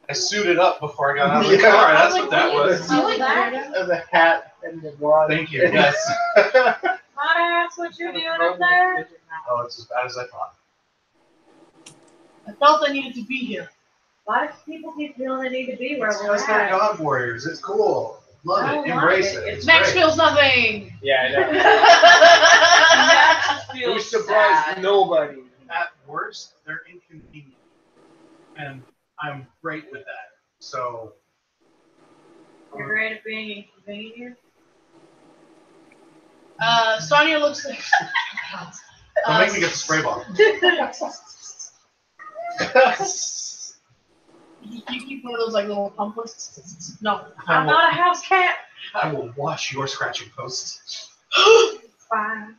I suited up before I got out of the car. That's what that was. The hat and the blonde. Thank you. Yes. My ass, what you doing up there? Oh, it's as bad as I thought. I felt I needed to be here. A lot of people keep feeling they need to be where It's we're because they're at. God warriors. It's cool. Love I it. don't Embrace like it. it. It's Max great. feels nothing. Yeah, I know. Max just feels We surprised sad. nobody. At worst, they're inconvenient, and I'm great with that. So You're great at being inconvenient. Sonia looks like. don't make me get the spray bottle. You keep one of those like little pamphlets. No. I'm not a house cat. I will wash your scratching post. Fine.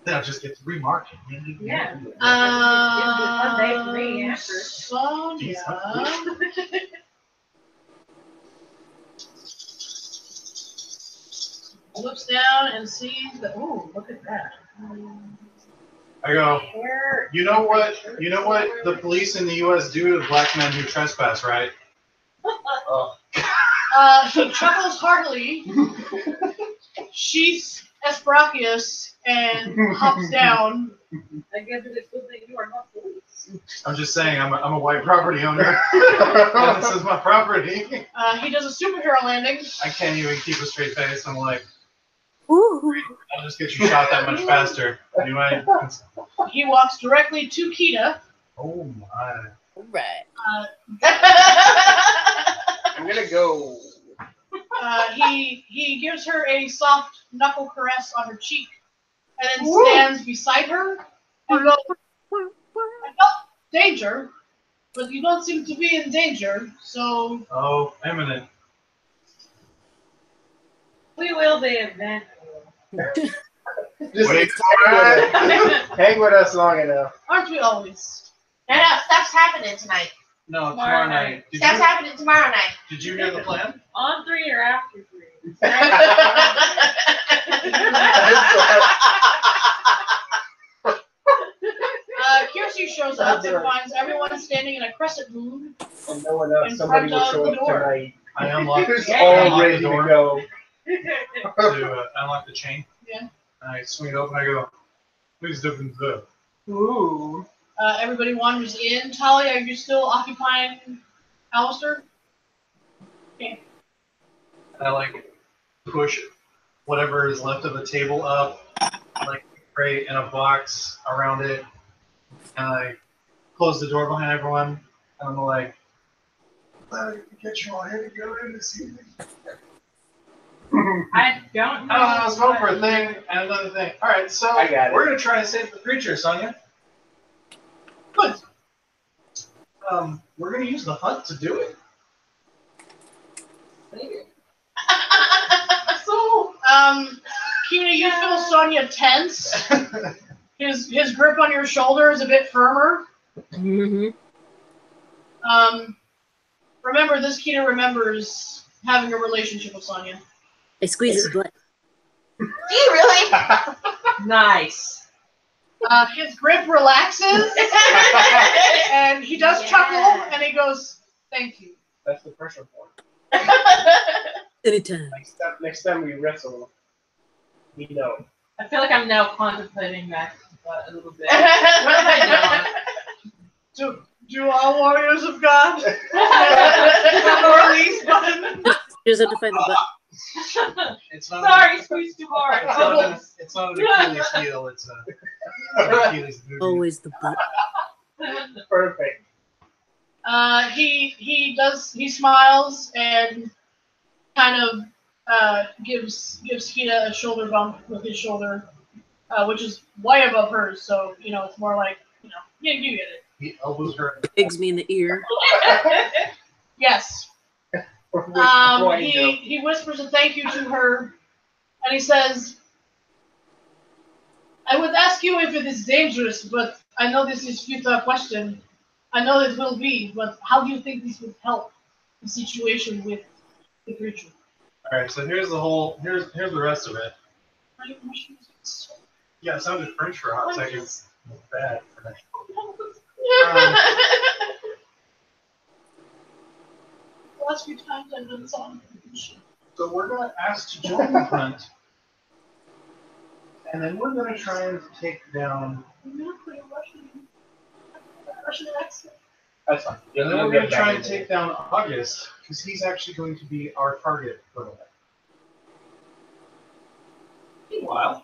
Then I'll just get remarked. Yeah. Sonia day for me after. Looks down and sees that. Ooh, look at that. I go, Hair. you know what the police in the U.S. do to black men who trespass, right? He chuckles heartily, sheaths Hesperachus, and hops down. I guess it's a good thing you are not police. I'm just saying, I'm a white property owner. And this is my property. He does a superhero landing. I can't even keep a straight face. I'm like, Ooh. I'll just get you shot that much faster. Anyway. He walks directly to Kita. Oh my. All right. I'm gonna go. He gives her a soft knuckle caress on her cheek, and then stands beside her and goes, "I felt danger, but you don't seem to be in danger, so." Oh, imminent. We will be eventually. Just Wait hang with us long enough. Aren't we always? No, stuff's happening tonight. No, tomorrow night. Stuff's happening tomorrow night. Did you hear the plan? On 3 or after 3? Kiersey shows up and finds everyone standing in a crescent moon. And no one else. In Somebody will front of show the up door. tonight. I unlocked Who's I all unlocked ready the to door go. to unlock the chain. Yeah. And I swing it open. I go, please open the door. Ooh. Everybody wanders in. Talia, are you still occupying Alistair? And I like push whatever is left of the table up, like a crate and a box around it, and I close the door behind everyone. And I'm like, glad I could get you all here together this evening. I don't know. I was hoping for a thing and another thing. All right, so I got it. we're gonna try and save the creature, Sonia. Good. We're gonna use the hunt to do it. So, Kina, you feel Sonia tense. His grip on your shoulder is a bit firmer. Mm-hmm. Remember, this Kina remembers having a relationship with Sonia. I squeeze his butt. Do you really? Nice. His grip relaxes, and he does chuckle, and he goes, "Thank you." That's the pressure point. Anytime. Next time we wrestle, we know. I feel like I'm now contemplating Max a little bit. What have I done? Do all warriors of God have a release button? You just have to find the butt. It's not. Sorry, squeezed too hard. It's not an Achilles heel. It's an Achilles boot. Always the butt. Perfect. He smiles and kind of gives Hina a shoulder bump with his shoulder, which is way above hers. So it's more like yeah, you get it. He elbows her. Pigs me in the ear. Yes. He whispers a thank you to her, and he says, "I would ask you if it is dangerous, but I know this is a futile question. I know it will be, but how do you think this would help the situation with the creature?" All right, so here's the rest of it. Yeah, it sounded French for a hot second. It's bad. The last few times I've done song. So we're gonna ask to join the hunt, and then we're gonna try and take down. Russian accent. That's fine. And then we're gonna try and take down August, because he's actually going to be our target for that. Meanwhile.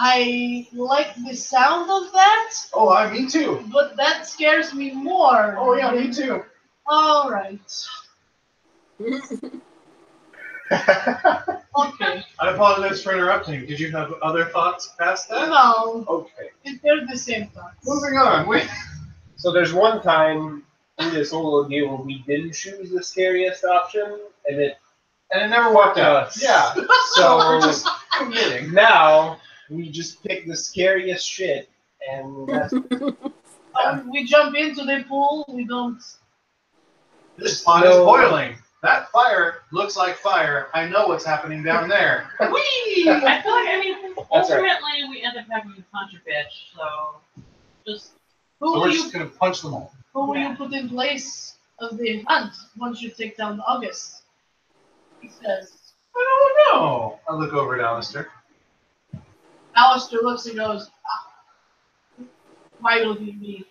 I like the sound of that. Oh, me too. But that scares me more. Oh yeah, me too. All right. Okay. I apologize for interrupting. Did you have other thoughts past that? No. Okay. They're the same thoughts. Moving on. Wait. So there's one time in this whole ordeal where we didn't choose the scariest option, and it never worked out. Yeah. So we're just committing. now we just pick the scariest shit, and that's We jump into the pool. We don't. This pot is boiling. That fire looks like fire. I know what's happening down there. Whee! I feel like That's ultimately right. we end up having to punch a bitch. So just So we're just gonna punch them all. Who will you put in place of the hunt once you take down August? He says. I don't know. I look over at Alistair. Alistair looks and goes, "Why are you looking at me?"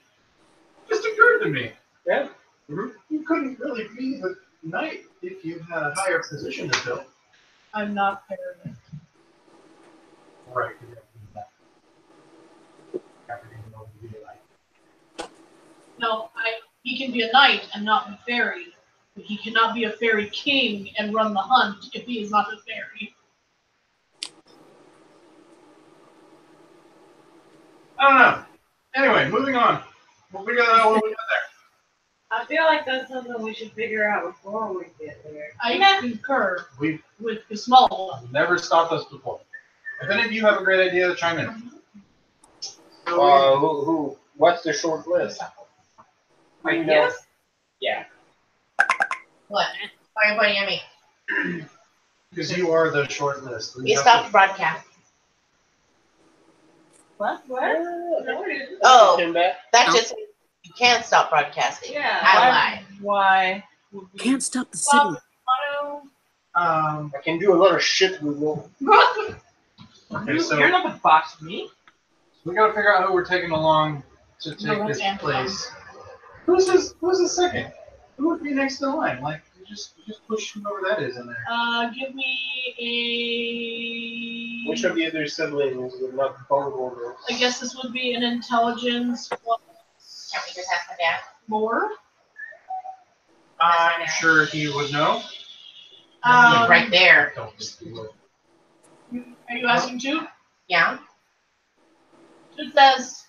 Just occurred to me. yeah. You couldn't really be the knight if you had a higher position to fill. I'm not paranoid. Right. No, he can be a knight and not a fairy. But he cannot be a fairy king and run the hunt if he is not a fairy. I don't know. Anyway, moving on. We'll figure that out when we get there. I feel like that's something we should figure out before we get there. I concur We've with the small one. never stopped us before. If any of you have a great idea, chime in. So what's the short list? right. Yes. Yeah. What? Why are you pointing at me? because you are the short list. You stopped the broadcast. What? Oh, that just means you can't stop broadcasting. Yeah. I lied. Why? Can't stop the signal. I can do a lot of shit with Google. Okay, so You're not gonna box me. we gotta figure out who we're taking along to take this place. Who's the second? Who would be next in line? Like you just push whoever that is in there. Give me a. Which of the other siblings would not bungle this? I guess this would be an intelligence plus Can't we just ask my dad? more. I'm sure he would know. Right there. Don't just do it. Are you asking too? Yeah. It says,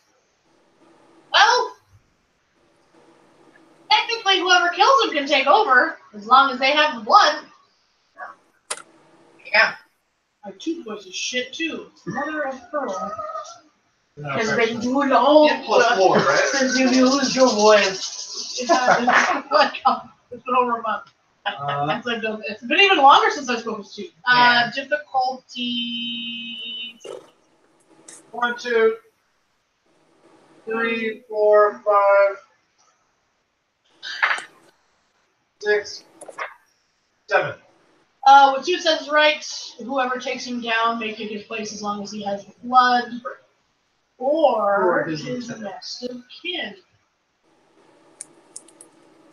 well, technically whoever kills him can take over, as long as they have the blood. Yeah. My tooth voice is shit too. Mother of pearl. No, It's correct. been too long Yeah, +4, right? since you used your voice. It's been over a month. It's been even longer since I spoke to you. Yeah. Difficulty. 1, 2, 3, 4, 5, 6, 7. What you said is right. Whoever takes him down may take his place as long as he has the blood. Or his his lieutenant. next of kin.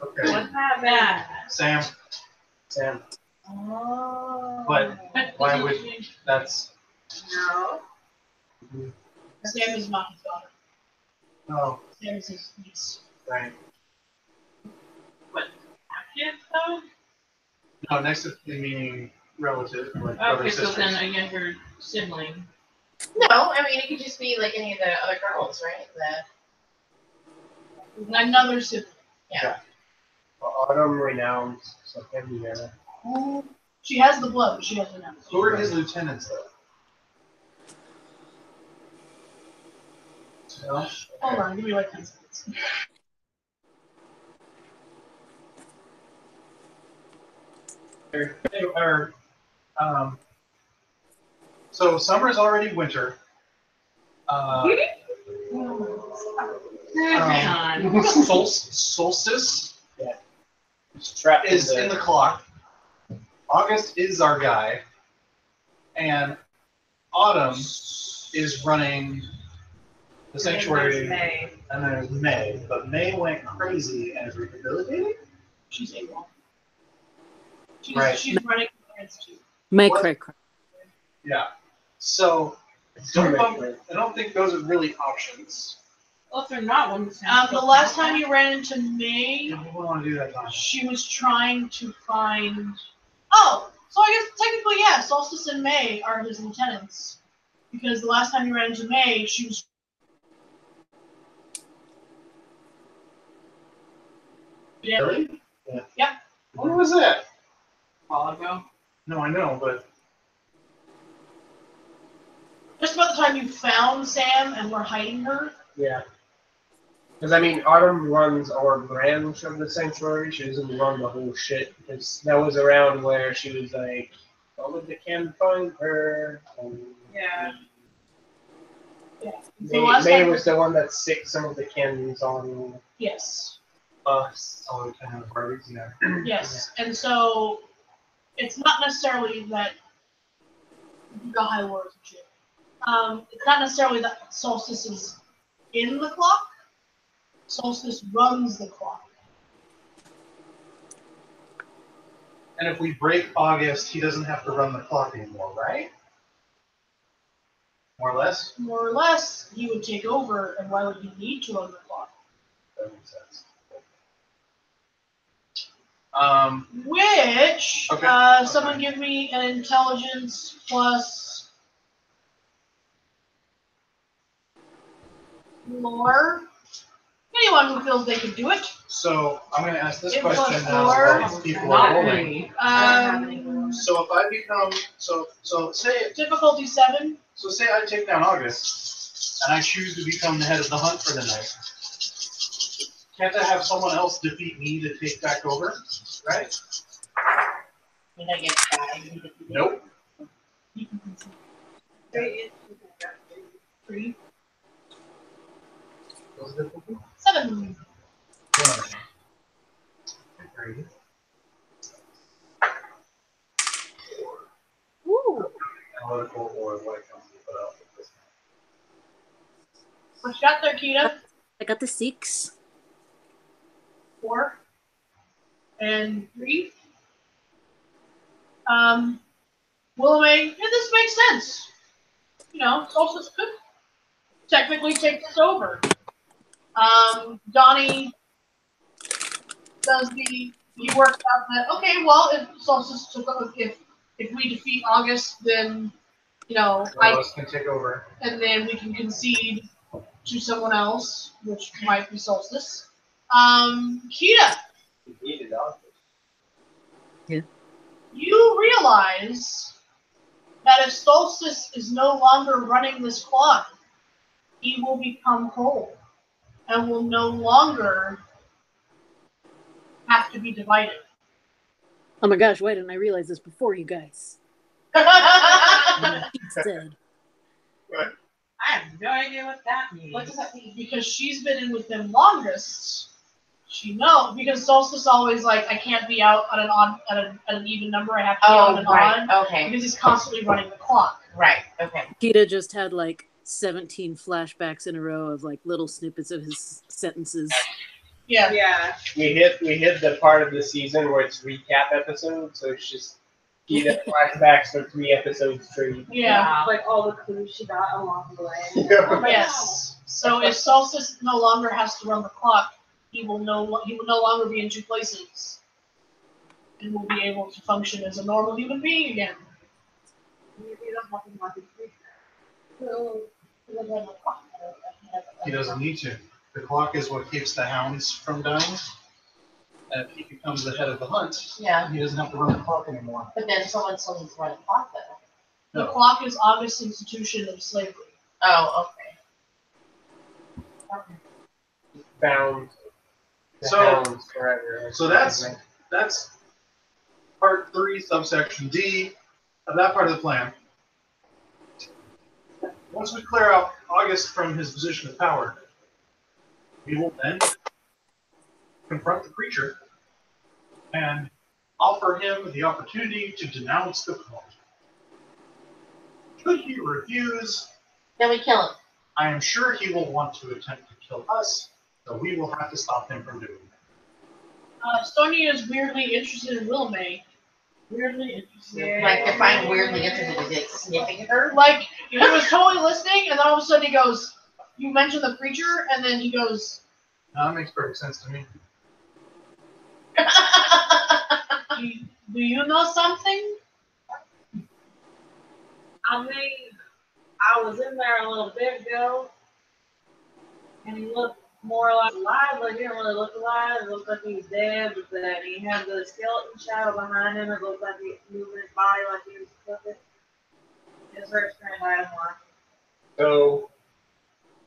Okay. What's that? Sam. Oh. But why would that's No. Sam is not his daughter. no Sam is his niece. right. Kids though? No, next of kin meaning relative, like brother Okay, so sisters. then again, your sibling. No, I mean it could just be like any of the other girls, right? Another sibling. Autumn renounce, so Henrietta. She has the blood, but she has the nose. Who are his lieutenants though? No? Hold on, give me like 10 seconds. So summer's already winter. Solstice Trapped is in the clock. August is our guy, and autumn is running the sanctuary, May. and then there's May. But May went crazy and is rehabilitated. She's able. Right. She's running against you. Make What? cray. Yeah. So I don't think those are really options. Well, if they're not, one The last time you ran into May, If we want to do that time. she was trying to find. Oh, so I guess technically, yeah, Solstice and May are his lieutenants. Because the last time you ran into May, she was. Really? Yeah. Yep. When was that? A while ago. No, I know, but Just about the time you found Sam and were hiding her. Yeah. Because, I mean, Autumn runs our branch of the sanctuary. She doesn't run the whole shit. Because that was around where she was like, oh, would the can find her? And Yeah. May was the one that sicked some of the cannons on Yes. us. oh, kind of Barbies, yeah. Yes. And so it's not necessarily that the high wars and shit. It's not necessarily that Solstice is in the clock. Solstice runs the clock. And if we break August, he doesn't have to run the clock anymore, right? More or less? More or less, he would take over, and why would he need to run the clock? That makes sense. Which, Okay. someone give me an intelligence plus lore. Anyone who feels they could do it. So I'm going to ask this It question was now for- while these people are Not rolling. me. So if I become so say Difficulty 7. so say I take down August and I choose to become the head of the hunt for the night. Can't I have someone else defeat me to take back over? Right? When I get back, Nope. 3. What's the difficulty? 7. Agreed. Woo! Analytical or what it comes to put out. What you got there, Kita? I got the 6. 4. And 3. Willamay, yeah, this makes sense. You know, Solstice could technically take this over. Donnie does he works out that, okay, well, if Solstice took over, if we defeat August, then, you know, One of us can take over. and then we can concede to someone else, which might be Solstice. Kita, Yeah. you realize that if Solstice is no longer running this clock, he will become whole and will no longer have to be divided. Oh my gosh, why didn't I realize this before you guys? He's dead. I have no idea what that means. What does that mean? Because she's been in with them longest, she knows. Because Solstice always like, I can't be out at an even number. I have to be on and on. Okay. Because he's constantly running the clock. Right. Okay. Kita just had like 17 flashbacks in a row of like little snippets of his sentences. Yeah. Yeah. We hit the part of the season where it's recap episodes, so it's just Kita flashbacks for 3 episodes straight. Yeah. Like all the clues she got along the way. Yes. So if Solstice no longer has to run the clock, he will no longer be in 2 places. and will be able to function as a normal human being again. He doesn't need to. The clock is what keeps the hounds from dying. And if he becomes the head of the hunt, Yeah. he doesn't have to run the clock anymore. But then someone still needs to run a clock though. The clock is August's institution of slavery. Oh, okay. Bound. The So- hounds forever. So that's part 3, subsection D of that part of the plan. Once we clear out August from his position of power, we will then confront the creature and offer him the opportunity to denounce the cult. Should he refuse, Then we kill him. I am sure he will want to attempt to kill us, so we will have to stop him from doing that. Sonia is weirdly interested in Wilmay. Weirdly interested. Like if I'm weirdly interested, is it sniffing at her? Like, he was totally listening, and then all of a sudden he goes, you mentioned the preacher, and then he goes, That makes perfect sense to me. do you know something? I mean, I was in there a little bit ago, and he looked more like alive, but he didn't really look alive. It looked like he was dead, but then he had the skeleton shadow behind him. It looked like he was moving his body like he was cooking. It was very strange. I didn't like it. So,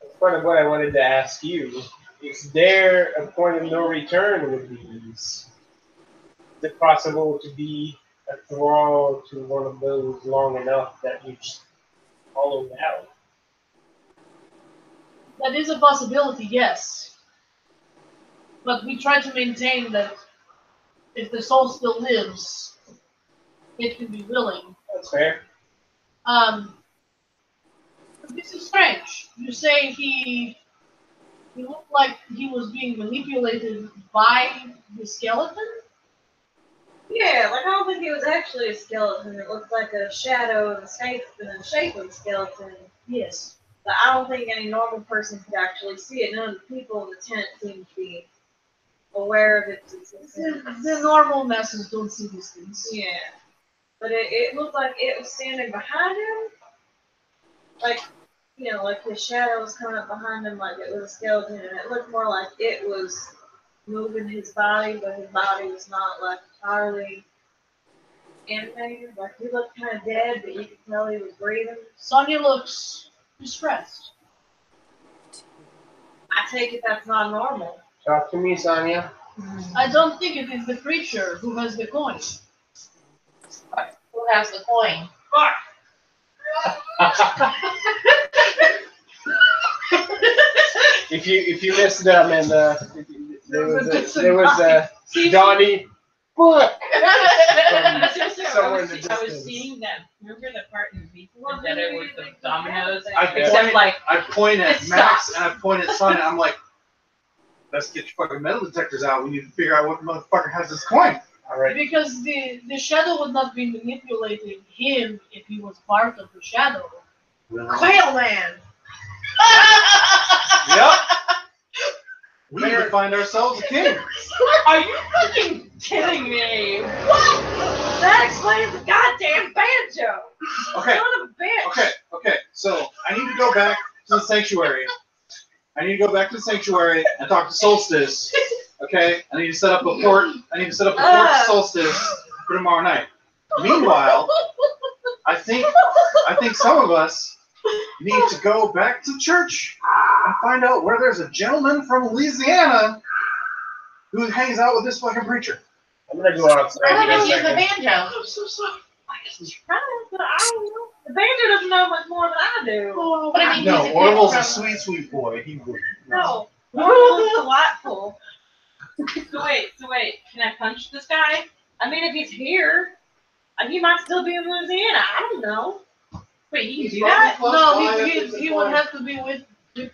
that's part of what I wanted to ask you. Is there a point of no return with these? Is it possible to be a thrall to one of those long enough that you just hollowed out? That is a possibility, yes. But we try to maintain that if the soul still lives, it can be willing. That's fair. This is strange. You say he looked like he was being manipulated by the skeleton? Yeah, like I don't think he was actually a skeleton. It looked like a shadow in the shape of a skeleton. Yes. But I don't think any normal person could actually see it. None of the people in the tent seem to be aware of its existence. The normal masses don't see these things. Yeah. But it looked like it was standing behind him. Like, you know, like his shadow was coming up behind him like it was a skeleton. And it looked more like it was moving his body, but his body was not like entirely animated. Like he looked kind of dead, but you could tell he was breathing. Sonia looks distressed. I take it that's not normal. Talk to me, Sonia. I don't think it is the creature who has the coin. Who has the coin? If you missed them and there was a Donnie book somewhere in the I was distance. seeing that. Remember the part in V that it was the dominoes? I Except like point at it Max stops. and I point at Sonia. I'm like, let's get your fucking metal detectors out. We need to figure out what motherfucker has this coin. All right. Because the shadow would not be manipulating him if he was part of the shadow. Quail man! Yep. We need to find ourselves a king. Are you fucking kidding me? What? That explains the goddamn banjo! Okay. Son of a bitch! Okay. So I need to go back to the sanctuary. And talk to Solstice. Okay. I need to set up a port. To Solstice for tomorrow night. Meanwhile, I think some of us need to go back to church and find out where there's a gentleman from Louisiana who hangs out with this fucking preacher. I'm gonna go outside. I for a think he's the second. banjo. I'm so sorry. But I don't know. The banjo doesn't know much more than I do. Oh, But I mean, No, he's Orville's a from- sweet boy. He would. No. It's delightful. So wait. Can I punch this guy? I mean, if he's here, he might still be in Louisiana. I don't know. Wait, he can do that? No, he would have to be with no,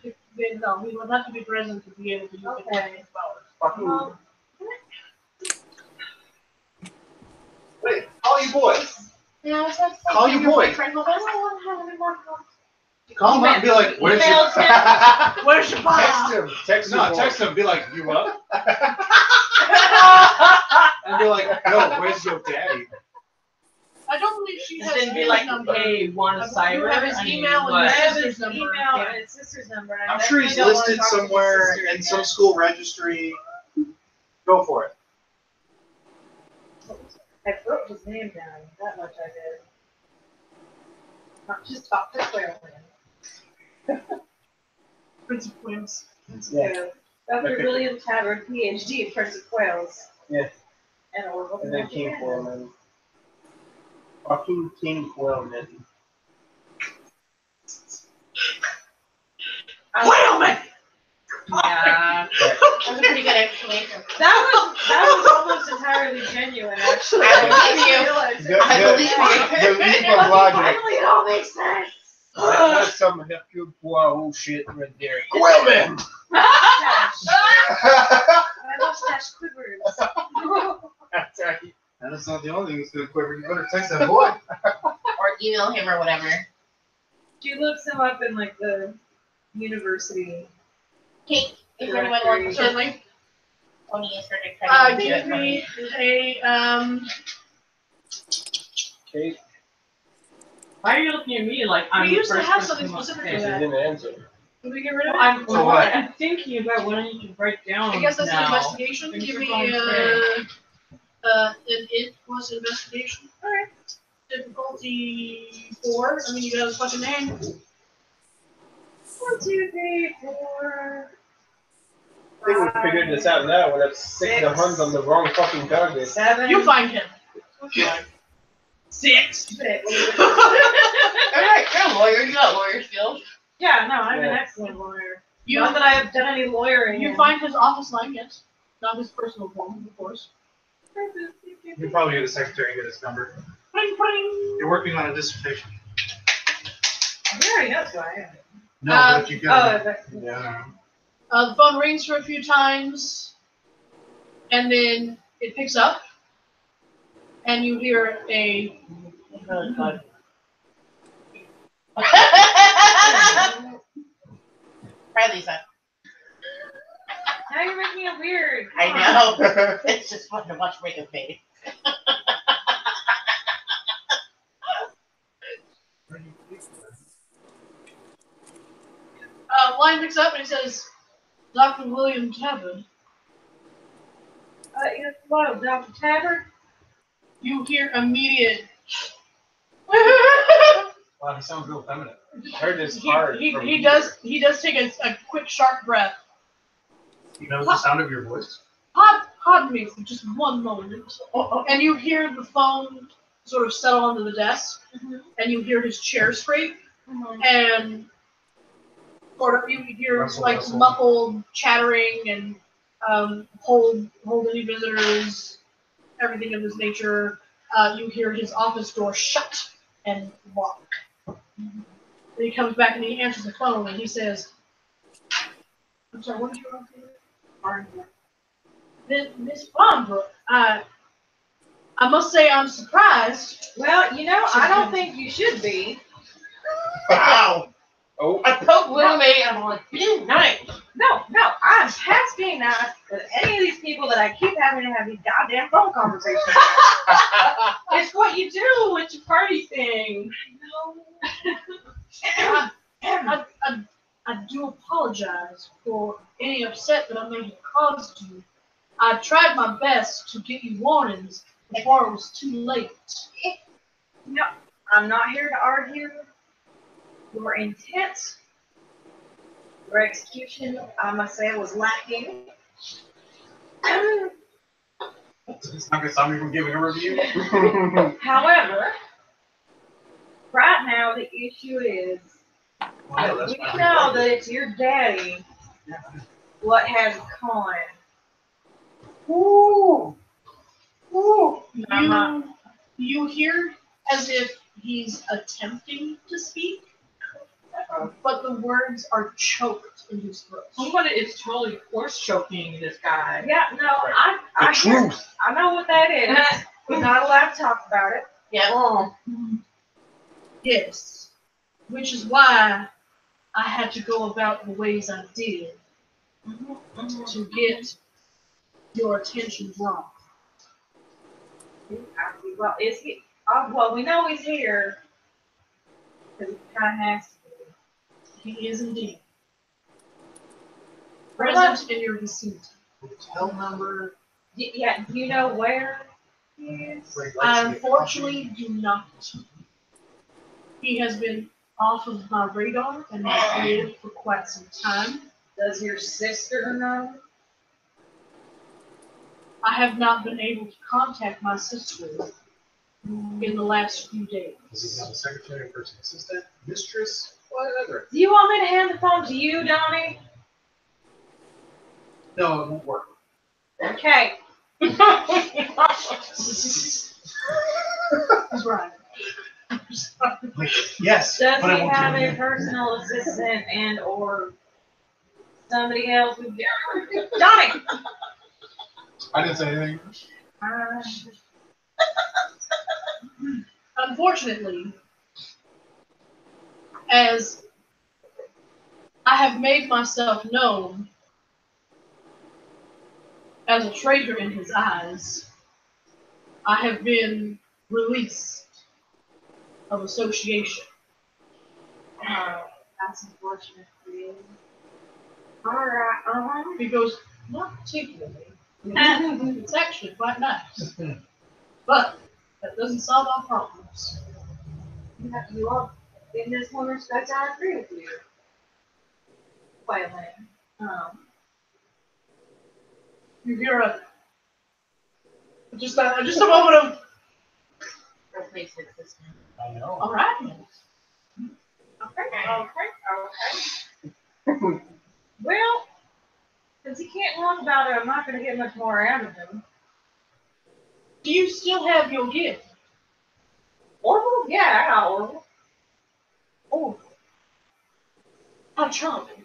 he would have to be present to be able to use the coin's powers. Well, Wait, call you boys. Yeah, that's Call you boy. I don't have any more cards. Call him up and be like, where's your... Emails Where's your Text him. Text him. No, text him. Be like, you up? I'd be like, no, where's your daddy? I don't believe she It has didn't be his like, number. hey, want I a believe you cyber? have his I mean, email and what? I his have sister's his number. email Yeah. and his sister's number. And I I'm sure he's definitely don't wanna listed talk to his somewhere sister in some again. school registry. Go for it. I wrote his name down. That much I did. Not just Dr. Quailman. Prince of Queens. Yeah. Dr. Okay. William Tabard, PhD, Prince of Wales. Yeah. And Oracle. And then King Quillman. Fucking King Quillman. Whaleman! Yeah. That was a pretty good explanation. That was almost entirely genuine, actually. I believe you. I believe you. The leap of logic. Finally, it all makes sense. That's some Hercule Poirot shit right there. Quillman! Mustache. My mustache quivers. That's right. And it's not the only thing that's going to quiver. You better text that boy. Or email him or whatever. She looks him up in like the university. Kate, if anyone wants to Certainly. Tony is for the Give me a Kate, Why are you looking at me like I'm We the used to first have person something who wants to specific say for it? she that. didn't answer. Did we get rid of it? So what? I'm thinking about what I need to write down I guess that's an now. investigation. Things Give are me going it was investigation. Alright. Difficulty 4. I mean, you got his fucking name. 1, 2, 3, 4. I think we figured this out now. We're not sticking the hunt on the wrong fucking target. 7. You find him. 6. Alright, you're a lawyer. You got lawyer skills. Yeah, no, I'm an Yeah. excellent lawyer. You Not that I have done any lawyering. you in. find his office line, yes. Not his personal phone, of course. You can probably get a secretary and get his number. Pring, pring. You're working on a dissertation. He already knows who I am. No, but if you Oh, get that's yeah. The phone rings for a few times, and then it picks up, and you hear a Hi, Lisa. Now you're making it weird. I know. It's just fun to watch make a face. line picks up and it says, Dr. William Tabard. Yes, hello, Dr. Tabard. You hear immediate. Wow, he sounds real feminine. I heard this hard. He does take a quick sharp breath. You know the sound of your voice? Pardon me for just one moment. And you hear the phone sort of settle onto the desk, and you hear his chair scrape, and sort of you hear Rustle, like rustle. muffled chattering and hold any visitors, everything of this nature. You hear his office door shut and lock. Then he comes back and he answers the phone and he says, "I'm sorry, what did you want to say? Miss Farnbrook, I must say I'm surprised." Well, you know, I don't think you should be. Wow. Oh, I poked Little May and I'm like, be nice. No, I'm past being nice with any of these people that I keep having to have these goddamn phone conversations with. It's what you do. It's a party thing. I do apologize for any upset that I may have caused you. I tried my best to get you warnings before it was too late. No, I'm not here to argue. Your intent, your execution, I must say, was lacking. It's not going to stop me from giving a review. However, right now the issue is Wow, that's we fine. know that it's your daddy what has con. Ooh. Uh-huh. You hear as if he's attempting to speak, but the words are choked in his throat. Somebody is totally force choking this guy. Yeah, no, I truth. I know what that is. We're not allowed to talk about it. Yeah. Yes. Which is why I had to go about the ways I did to get your attention drawn. Well, is he? Well, we know he's here. Because he kind of has to be. He is indeed. What about- Present in your vicinity. Hotel number. Yeah, do you know where he is? I unfortunately do not. He has been off of my radar and has lived for quite some time. Does your sister know? I have not been able to contact my sister in the last few days. Does he have a secretary, personal assistant, mistress, whatever? Do you want me to hand the phone to you, Donnie? No, it won't work. Okay. He's right. Yes, Does but I he won't have do a it. personal assistant and or somebody else who Donnie! I didn't say anything. Unfortunately, as I have made myself known as a traitor in his eyes, I have been released of association. That's unfortunate for you. Alright, Because, not particularly. It's actually quite nice. But, that doesn't solve our problems. You are, in this one respect, I agree with you. Waylon. You're just a moment of, I know. alright. Okay. Well, since he can't talk about it, I'm not going to get much more out of him. Do you still have your gift? Orville? Yeah, I got Orville. Oh. How charming.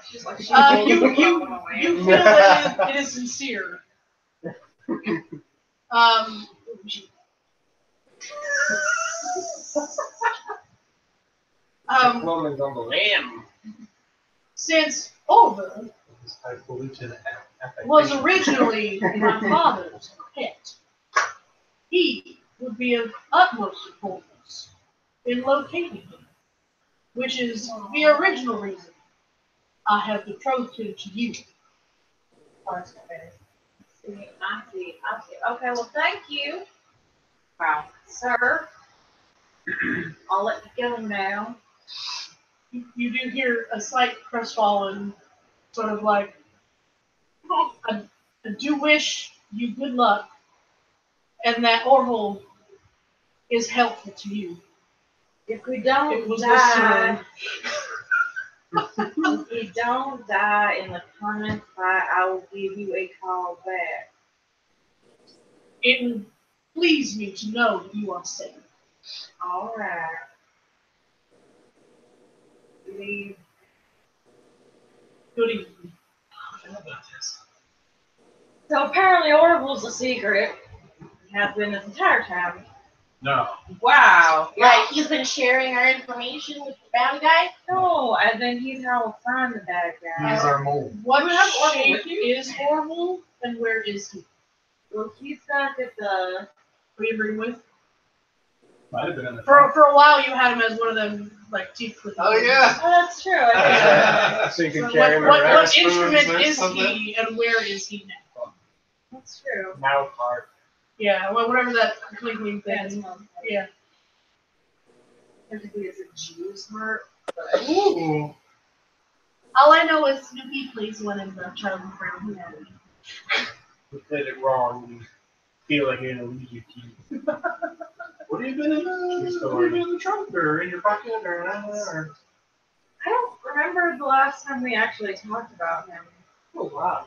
She's like, You feel that it is sincere. Woman's on the lamb. Since Orville I believe in was originally my father's pet, he would be of utmost importance in locating him, which is the original reason I have betrothed him to you. I see. Okay, well, thank you. Wow. Sir, I'll let you go now. You do hear a slight crestfallen, sort of like, I do wish you good luck, and that Orville is helpful to you. If we don't It was die, if we don't die in the current fight, I will give you a call back. It would please me to know that you are safe. All right. Leave. Good evening. So apparently Orville's a secret. He has been this entire time. No. Wow. Like, he's been sharing our information with the bad guy? No, and then he's how we'll find the bad guy. He's our mole. What Do you have Orville shape with you? is Orville, and where is he? Well, he's back at the. Who you bring with? Might have been in the For a while, you had him as one of them, like, teeth clippers. Oh, yeah. Oh, that's true. I So you can So carry him what around. instrument spoons or is something? he, and where is he now? That's true. Mouth part. Yeah, well, whatever that clinking That's thing. one. Yeah. Technically, it's a Jew's heart. Ooh. All I know is Snoopy plays one in the Child and Brown movie. You played it wrong. You feel like you're gonna lose your teeth. What have you been in the trunk or in your pocket or I don't remember the last time we actually talked about him. Oh wow.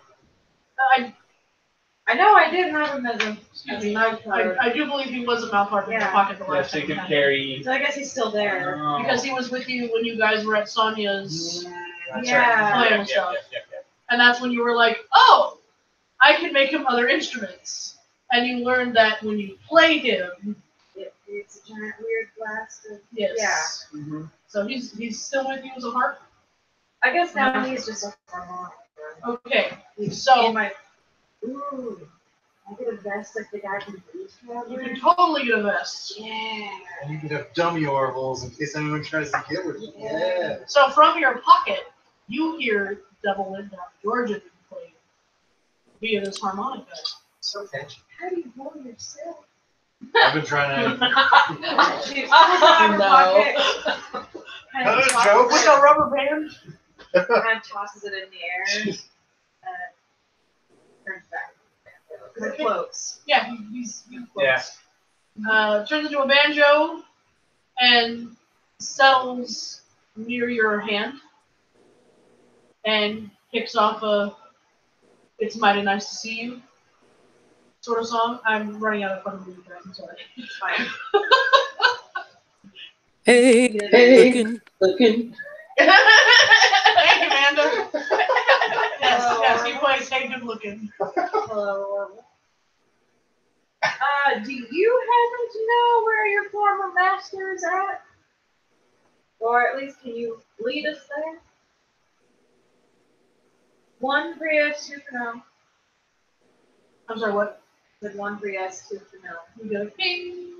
I know I did have him as a mouth part. I do believe he was a mouth part in the Yeah. pocket the Yeah, last so time. you we could had him. carry. So I guess he's still there. Because he was with you when you guys were at Sonia's, That's Yeah. right. Playing stuff. and that's when you were like, oh, I can make him other instruments. And you learned that when you play him, It's a giant weird blaster. yes. Yeah. Mm-hmm. So he's still with you as a harp? I guess now he's just a harmonic. Okay. He's So- in my Ooh. I get a vest like the guy from Blues You Traveler. can totally get a vest. Yeah. And you can have dummy oracles in case anyone tries to get with you. Yeah. So from your pocket, you hear Double Lid Down Georgia playing via this harmonica. So catchy. How do you blow yourself? I've been trying to. She's No. Joke With a rubber band. Kind of tosses it in the air. Turns back. Because it floats. Yeah, he's Yeah. turns into a banjo and settles near your hand and kicks off a "It's mighty nice to see you" sort of song. I'm running out of fucking movie time. I'm sorry. It's fine. Hey, looking. Hey, Amanda. Yes, he plays Hey Good Looking. Hello. Do you happen to know where your former master is at? Or at least can you lead us there? 1 for yes, 2 for no. I'm sorry, what? With 1 for yes, 2 for no. You go, ding.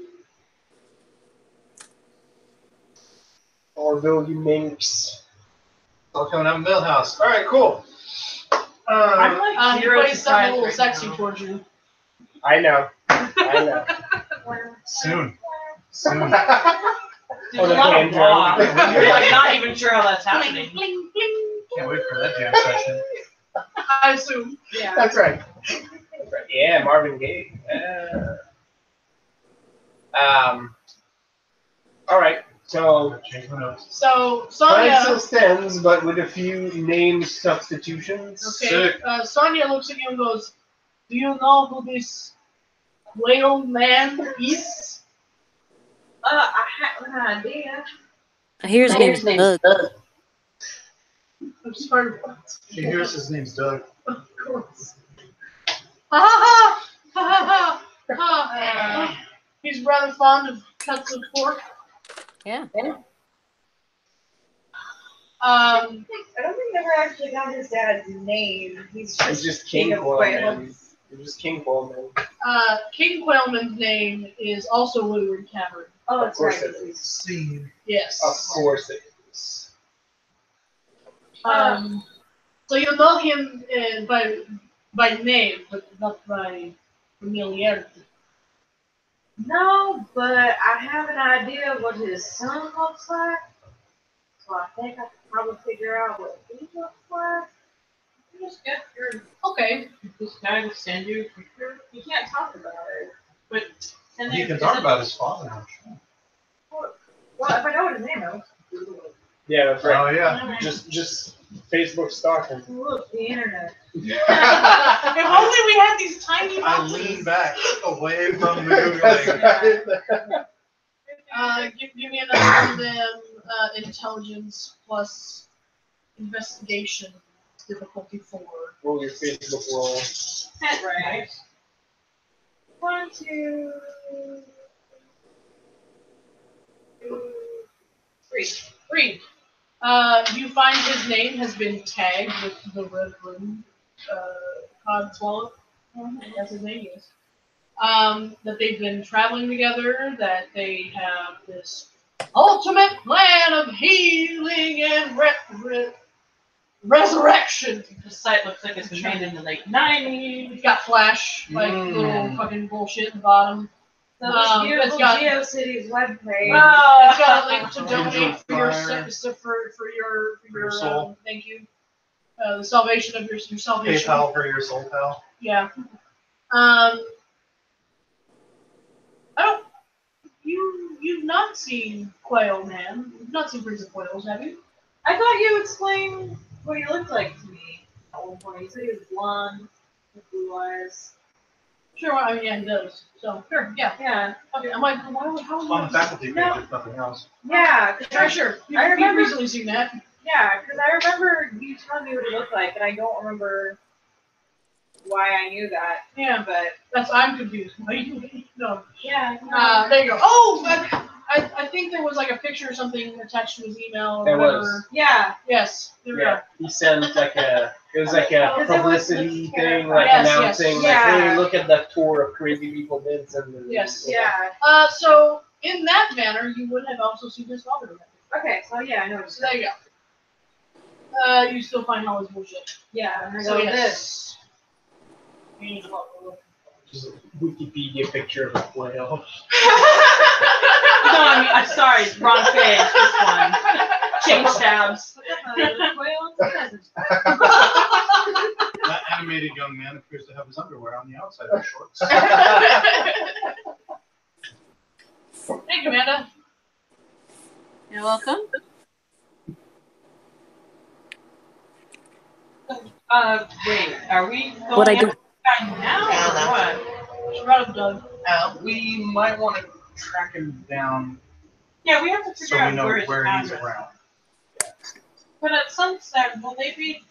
Orville, you minx. All coming out of Millhouse. All right, cool. I'm like He zero plays something a little surprised sexy right now. towards you. I know. I know. Soon. Soon. There's Oh, a the lot of banjo. raw. You're like not even sure how that's happening. Bling, bling. Can't wait for that jam session. I assume. Yeah. That's right. That's right. Yeah, Marvin Gaye. All right. So Change my notes. So, plan Sonia. still stands, but with a few name substitutions. Okay, Sonia looks at you and goes, "Do you know who this whale man is?" I have an idea. I hear his name's Doug. I'm sorry, what? She hears his name's Doug. Of course. Ha ha ha ha ha. He's rather fond of cuts of pork. Yeah. I don't think I ever actually got his dad's name. He's It's just King King of Coleman. It's just King Coleman. King Quailman's name is also Woodward Cavern. Oh, Of that's course right. it is. Scene. Yes. Of course it is. So you know him by name, but not by familiarity. No, but I have an idea of what his son looks like. So I think I could probably figure out what he looks like. Just get your Okay. this guy to send you a picture. You can't talk about it. But send You it- can is talk it- about his father, I'm sure. Well, if I know what his name is. Yeah, that's right. Oh, yeah. Just Facebook stalking. Look, the internet. If only we had these tiny I boxes. lean back away from the That's Googling. right. Give me another one of them. Intelligence plus investigation difficulty 4. Roll your Facebook roll. That's right. 1, 2, 3. 3. You find his name has been tagged with the red room. Codswallop. That's his name is. That they've been traveling together, that they have this ultimate plan of healing and resurrection. The site looks like it's been made in the late 90s. It's got flash, like little fucking bullshit at the bottom. So this beautiful it's got- GeoCities webpage. It's got a link to donate for your Fire. for your soul. thank you. The salvation of your salvation. PayPal for your soul pal. Yeah. I don't. You've not seen Quail Man. You've not seen Prince of Quails, have you? I thought you explained what he looked like to me at one point. You said he was blonde with blue eyes. Sure. I mean, yeah, he does. So sure. Yeah. Yeah. Okay. I'm like, how On the faculty page, No. if nothing else. Yeah. Sure. I remember- You've recently seen that. Yeah, because I remember you telling me what he looked like, and I don't remember why I knew that. Yeah. But I'm confused. Why you no? yeah. There you go. Oh, I think there was like a picture or something attached to his email or There whatever. was. Yeah. Yes. There we Yeah, go. he sent like a. It was like a Because it was publicity thing, terrifying. like Yes, announcing, yes. like, Yeah. hey, look at that tour of crazy people did. Yes. Yeah. So in that manner, you would have also seen his father. Okay, so yeah, I know what So you're there you go. You still find all his bullshit. Yeah, and I So go yes. this. Just a Wikipedia picture of a whale. No, I'm sorry, wrong page. This one. Change tabs. That animated young man appears to have his underwear on the outside of his shorts. Thank you, Amanda. You're welcome. Wait, are we going What I do? after the guy now or what? She brought up Doug. We might want to track him down Yeah, we have to figure so we out know where where he's address. around. But at sunset, will they be,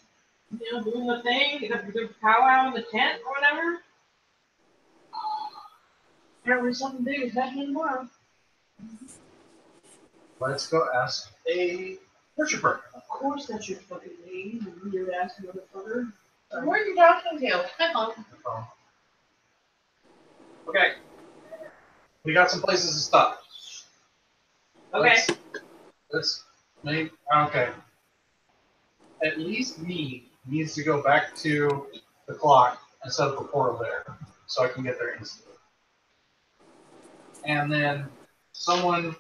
doing the thing, the powwow in the tent or whatever? Apparently something big is happening tomorrow. Let's go ask a worshiper. Of course that's your fucking name, you weird ass motherfucker. Who are you talking to? Hi, Mom. Okay. We got some places to stop. Okay. Let's make okay. At least me needs to go back to the clock and set up a portal there, so I can get there instantly. And then someone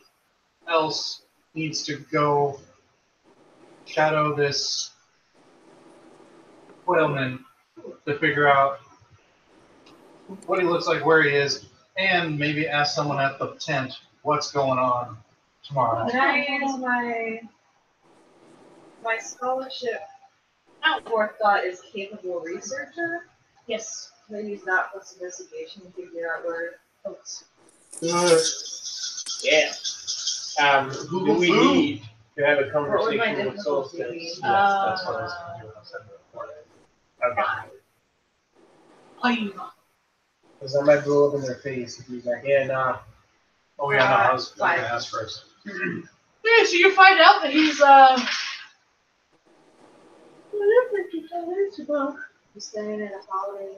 else needs to go shadow this whaleman to figure out what he looks like, where he is, and maybe ask someone at the tent what's going on tomorrow. Can I use my scholarship forethought is capable researcher? Yes. Can I use that plus investigation to figure out where folks? Yeah. Who do we need to have a What would my conversation with difficulty Solstice? be? Yes, that's what I was going to do. I said before. Okay. Because I might blow up in their face if he's like, yeah, nah. Oh yeah, no, I was going Fine. to ask first. Yeah, so you find out that he's You staying in a holiday?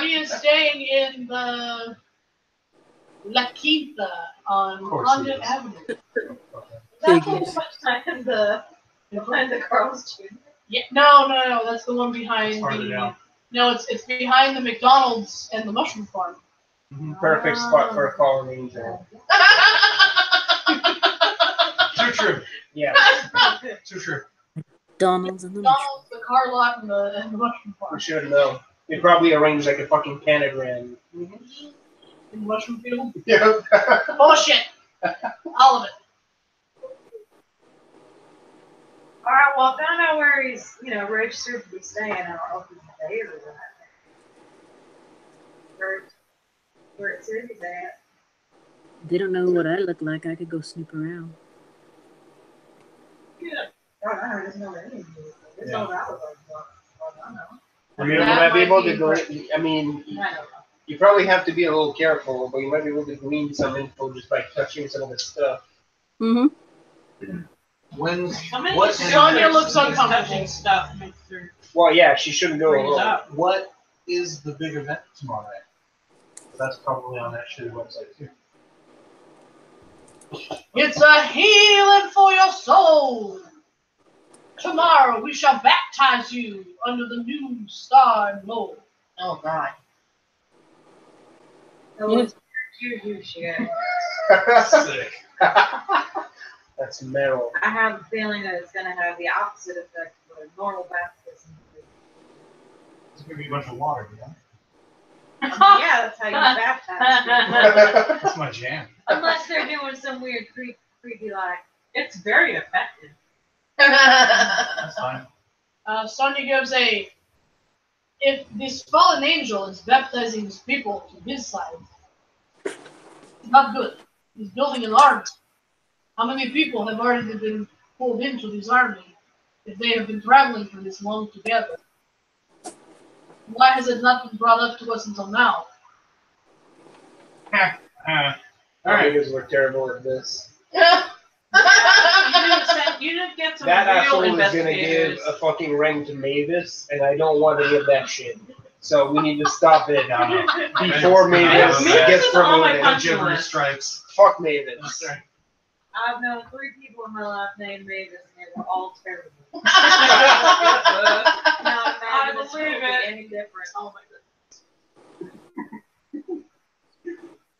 he is staying in the La Quinta on Of course he Condon is. Avenue. That's Figures. behind the Carl's Jr. Yeah, no, that's the one behind Farther the. down. No, it's behind the McDonald's and the mushroom farm. Perfect spot for a fallen angel. Too true. Yeah. Too true. Donald's and the mushroom. McDonald's, the car lot, and the mushroom farm. We should know. They probably arranged like a fucking pentagram. In the mushroom field. Yeah. Bullshit. All of it. Alright, well, if I know where he's, registered to be staying, I'll open the day or that. Where it says he's at. They don't know what I look like. I could go snoop around. God, I don't know where anything is. There's no I look like. I don't know. I mean, That you might be might able be to go. I mean, you probably have to be a little careful, but you might be able to glean some info just by touching some of the stuff. Mm-hmm. When Somebody what needs to Sonya go looks touching uncomfortable. stuff makes her Well, yeah, she shouldn't go freeze alone. up. what is the big event tomorrow night? That's probably on that shitty website too. It's a healing for your soul. Tomorrow we shall baptize you under the new star and mold. Oh God. Sick. That's metal. I have a feeling that it's going to have the opposite effect of a normal baptism. It's gonna be a bunch of water, you know? Yeah, that's how you baptize That's my jam. people. Unless they're doing some weird creepy like. It's very effective. That's fine. Sonya gives if this fallen angel is baptizing his people to his side, it's not good. He's building an army. How many people have already been pulled into this army if they have been traveling for this long together? Why has it not been brought up to us until now? I All Our right. niggas were terrible at this. You didn't get some That real asshole is gonna give investigators. a fucking ring to Mavis, and I don't want to give that shit. So we need to stop it before Mavis Mavis gets is on my promoted. punch Gibberish list. stripes. Fuck Mavis. Okay. I've known 3 people in my life named Mavis, and they were all terrible. Not I imagine this believe would be it. any different. Oh my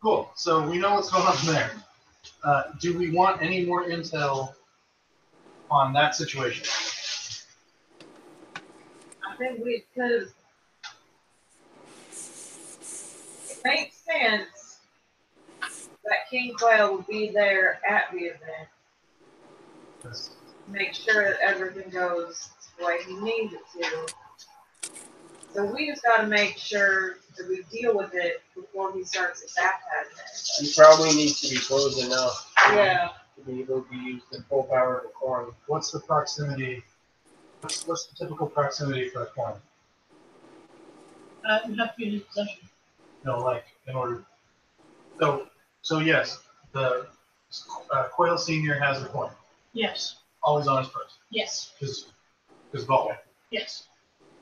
Cool. So we know what's going on there. Do we want any more intel on that situation? I think because it makes sense that King Quail will be there at the event. Yes. Make sure that everything goes the way he needs it to. So we just got to make sure that we deal with it before he starts baptizing. He probably needs to be close enough Yeah. to be able to use the full power of the corn. What's the proximity? What's the typical proximity for a coin? You have to be in his possession. No, like in order. So yes, the Quail Senior has a coin, Yes. always on his purse. Yes. His ball. Yes.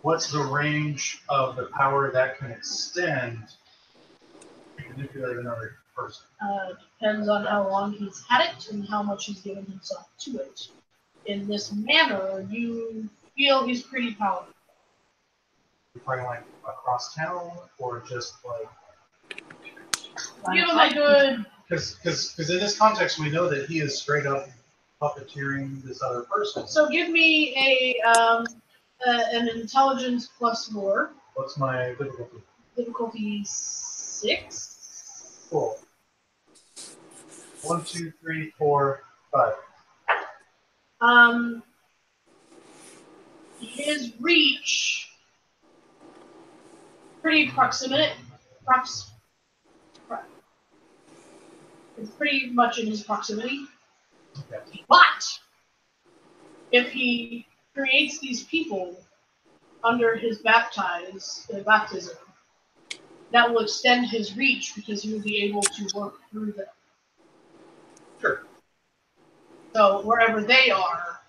What's the range of the power that can extend to manipulate another person? Depends on how long he's had it and how much he's given himself to it. In this manner, you feel he's pretty powerful. You're talking like across town, or just like Give him a good. because in this context we know that he is straight up puppeteering this other person. So give me an intelligence plus lore. What's my difficulty? Difficulty 6. Cool. 1, 2, 3, 4, 5. His reach, pretty proximate. It's pretty much in his proximity. Okay. But if he creates these people under his baptism, that will extend his reach because he will be able to work through them. Sure. So wherever they are,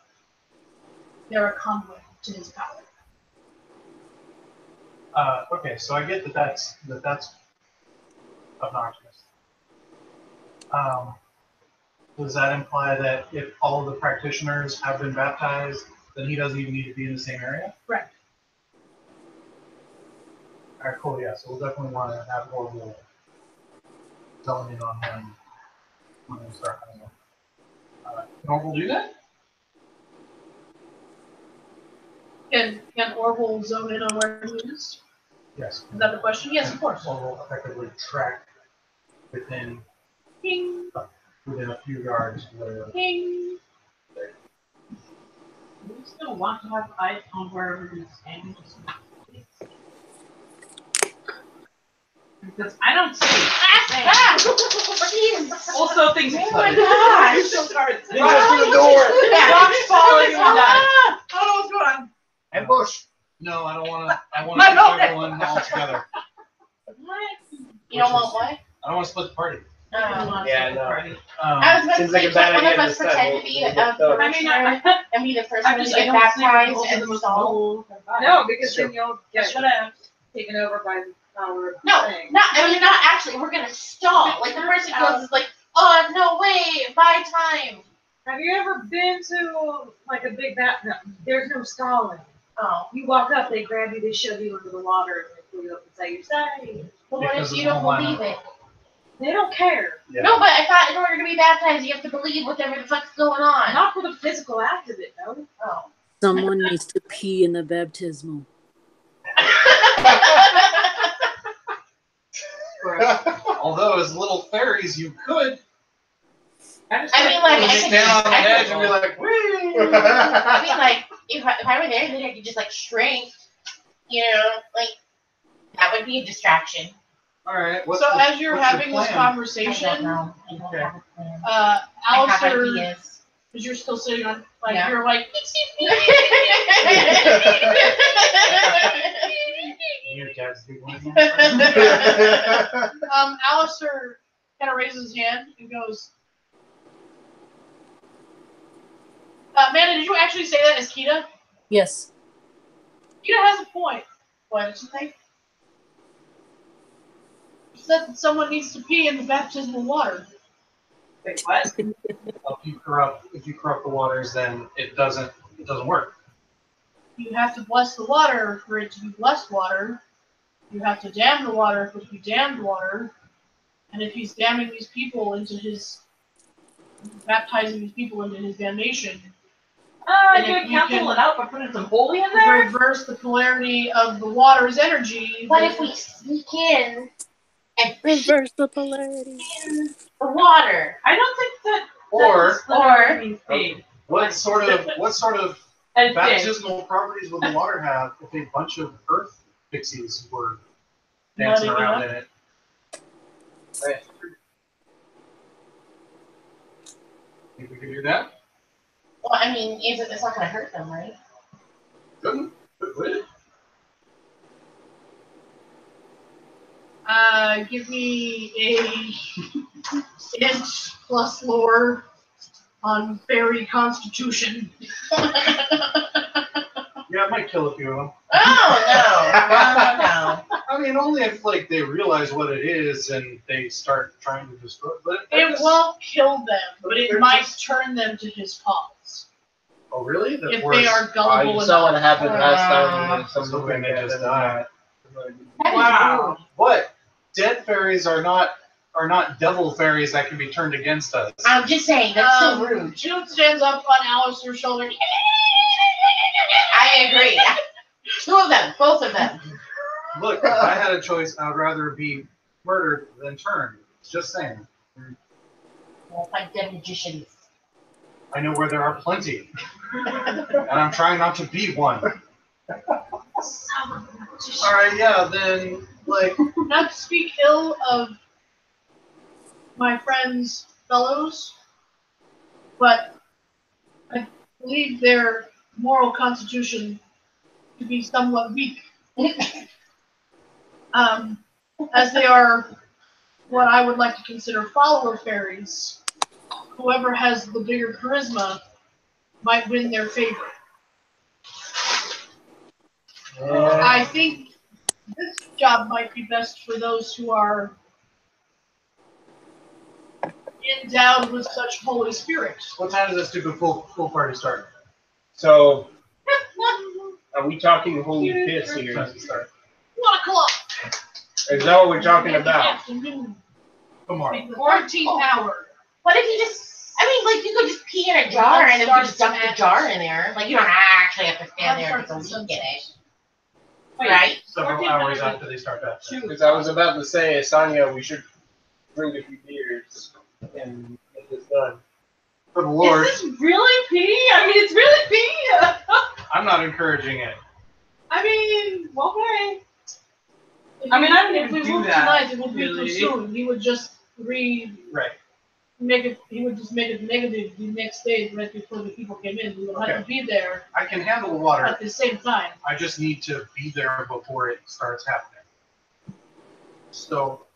they're a conduit to his power. Okay, so I get that's obnoxious. Does that imply that if all of the practitioners have been baptized, then he doesn't even need to be in the same area? Correct. All right, cool. Yeah, so we'll definitely want to have Orville telling in on him when we start having him. Can Orville do that? Can Orville zone in on where he is? Yes. Is that the question? Yes, of course. Orville effectively track within Ping, a few yards where. ping. We still want to have eyes on wherever he's standing. Because I don't see. Also, things Oh my gosh! Right to the door! Rocks falling and dying. I don't know what's going on. Ambush! No, I don't want to. I want to keep everyone all together. You don't want what? I don't want to split the party. Yeah, no. I was about to Seems like say, a bad one of idea us this time. pretend to be We'll a get the- parishioner and be the first one to get baptized and stall. No, because Sure. then you'll get taken over by the power of the No, thing. not actually. We're gonna stall. Like the person goes is like, oh no way, buy time. Have you ever been to like a big no, there's no stalling. Oh, You walk up, they grab you, they shove you into the water, and they pull you up and say you're saved. but what Because if of you the don't whole believe lineup. it? They don't care. Yeah. No, but I thought in order to be baptized, you have to believe whatever the fuck's going on. Not for the physical act of it, though. Oh. Someone needs to pee in the baptismal. Although as little fairies, you could I mean, like, I could, stand on the I could- edge and be like, whee! I mean, like, if I were there, then I could just like shrink. You know, like that would be a distraction. All right. So as you're having this I conversation, don't know. I don't Okay. have a plan. uh, I have Alistair, ideas. because you're still sitting on, like, Yeah. you're like, You guys do one. Alistair kind of raises his hand and goes, Amanda, did you actually say that as Kita? Yes. Kita has a point. What did you say? She said that someone needs to pee in the baptismal water. Wait, what? If you corrupt the waters, then it doesn't work. You have to bless the water for it to be blessed water. You have to damn the water for it to be damned water. And if he's damning these people into baptizing these people into his damnation, You could cancel it out by putting some holy in there? reverse the polarity of the water's energy. What if we sneak in and Reverse the polarity. in the water? I don't think that. Or- means paid. What sort of And baptismal properties would the water have if a bunch of earth pixies were dancing Nutting around up. in it? Right. Think we can do that? Well, I mean, it's not going to hurt them, right? Couldn't? Would it? Give me a int plus lore on fairy constitution. Yeah, it might kill a few of them. Oh, no. I mean, only if like they realize what it is and they start trying to destroy it. But It won't kill them, but it might turn them to his cause. Oh, really? If they are You gullible saw what enough. happened last time. I was hoping they just died. That is Wow. rude. What? Dead fairies are not devil fairies that can be turned against us. I'm just saying, that's so rude. June stands up on Alistair's shoulder. I agree. Two of them, both of them. Look, if I had a choice, I would rather be murdered than turned. Just saying. Well, like dead magicians. I know where there are plenty. And I'm trying not to be one. Alright, yeah, then, like, Not to speak ill of my friends' fellows, but I believe their moral constitution to be somewhat weak. As they are what I would like to consider follower fairies. Whoever has the bigger charisma might win their favor. I think this job might be best for those who are endowed with such Holy Spirit. what time does this stupid pool party start? So, are we talking holy piss here? Time to start. 1 o'clock. Is that what we're talking In the about? afternoon. Tomorrow. The 13th hour. What if you just, I mean, like, you could just pee in a jar and then you just dump the jar in there. Like, you don't actually have to stand there and take a leak in it. Right? Several 14 hours minutes. after they start that. Because I was about to say, Sonia, we should drink a few beers and get this done. For the Lord, Is this really pee? I mean, it's really pee. I'm not encouraging it. I mean, okay. If I mean, I if didn't we even do move that, tonight, it would be really. too soon. He would just Right. He would just make it negative the next day, right before the people came in. We would have to be there I can handle the water. at the same time. I just need to be there before it starts happening. So,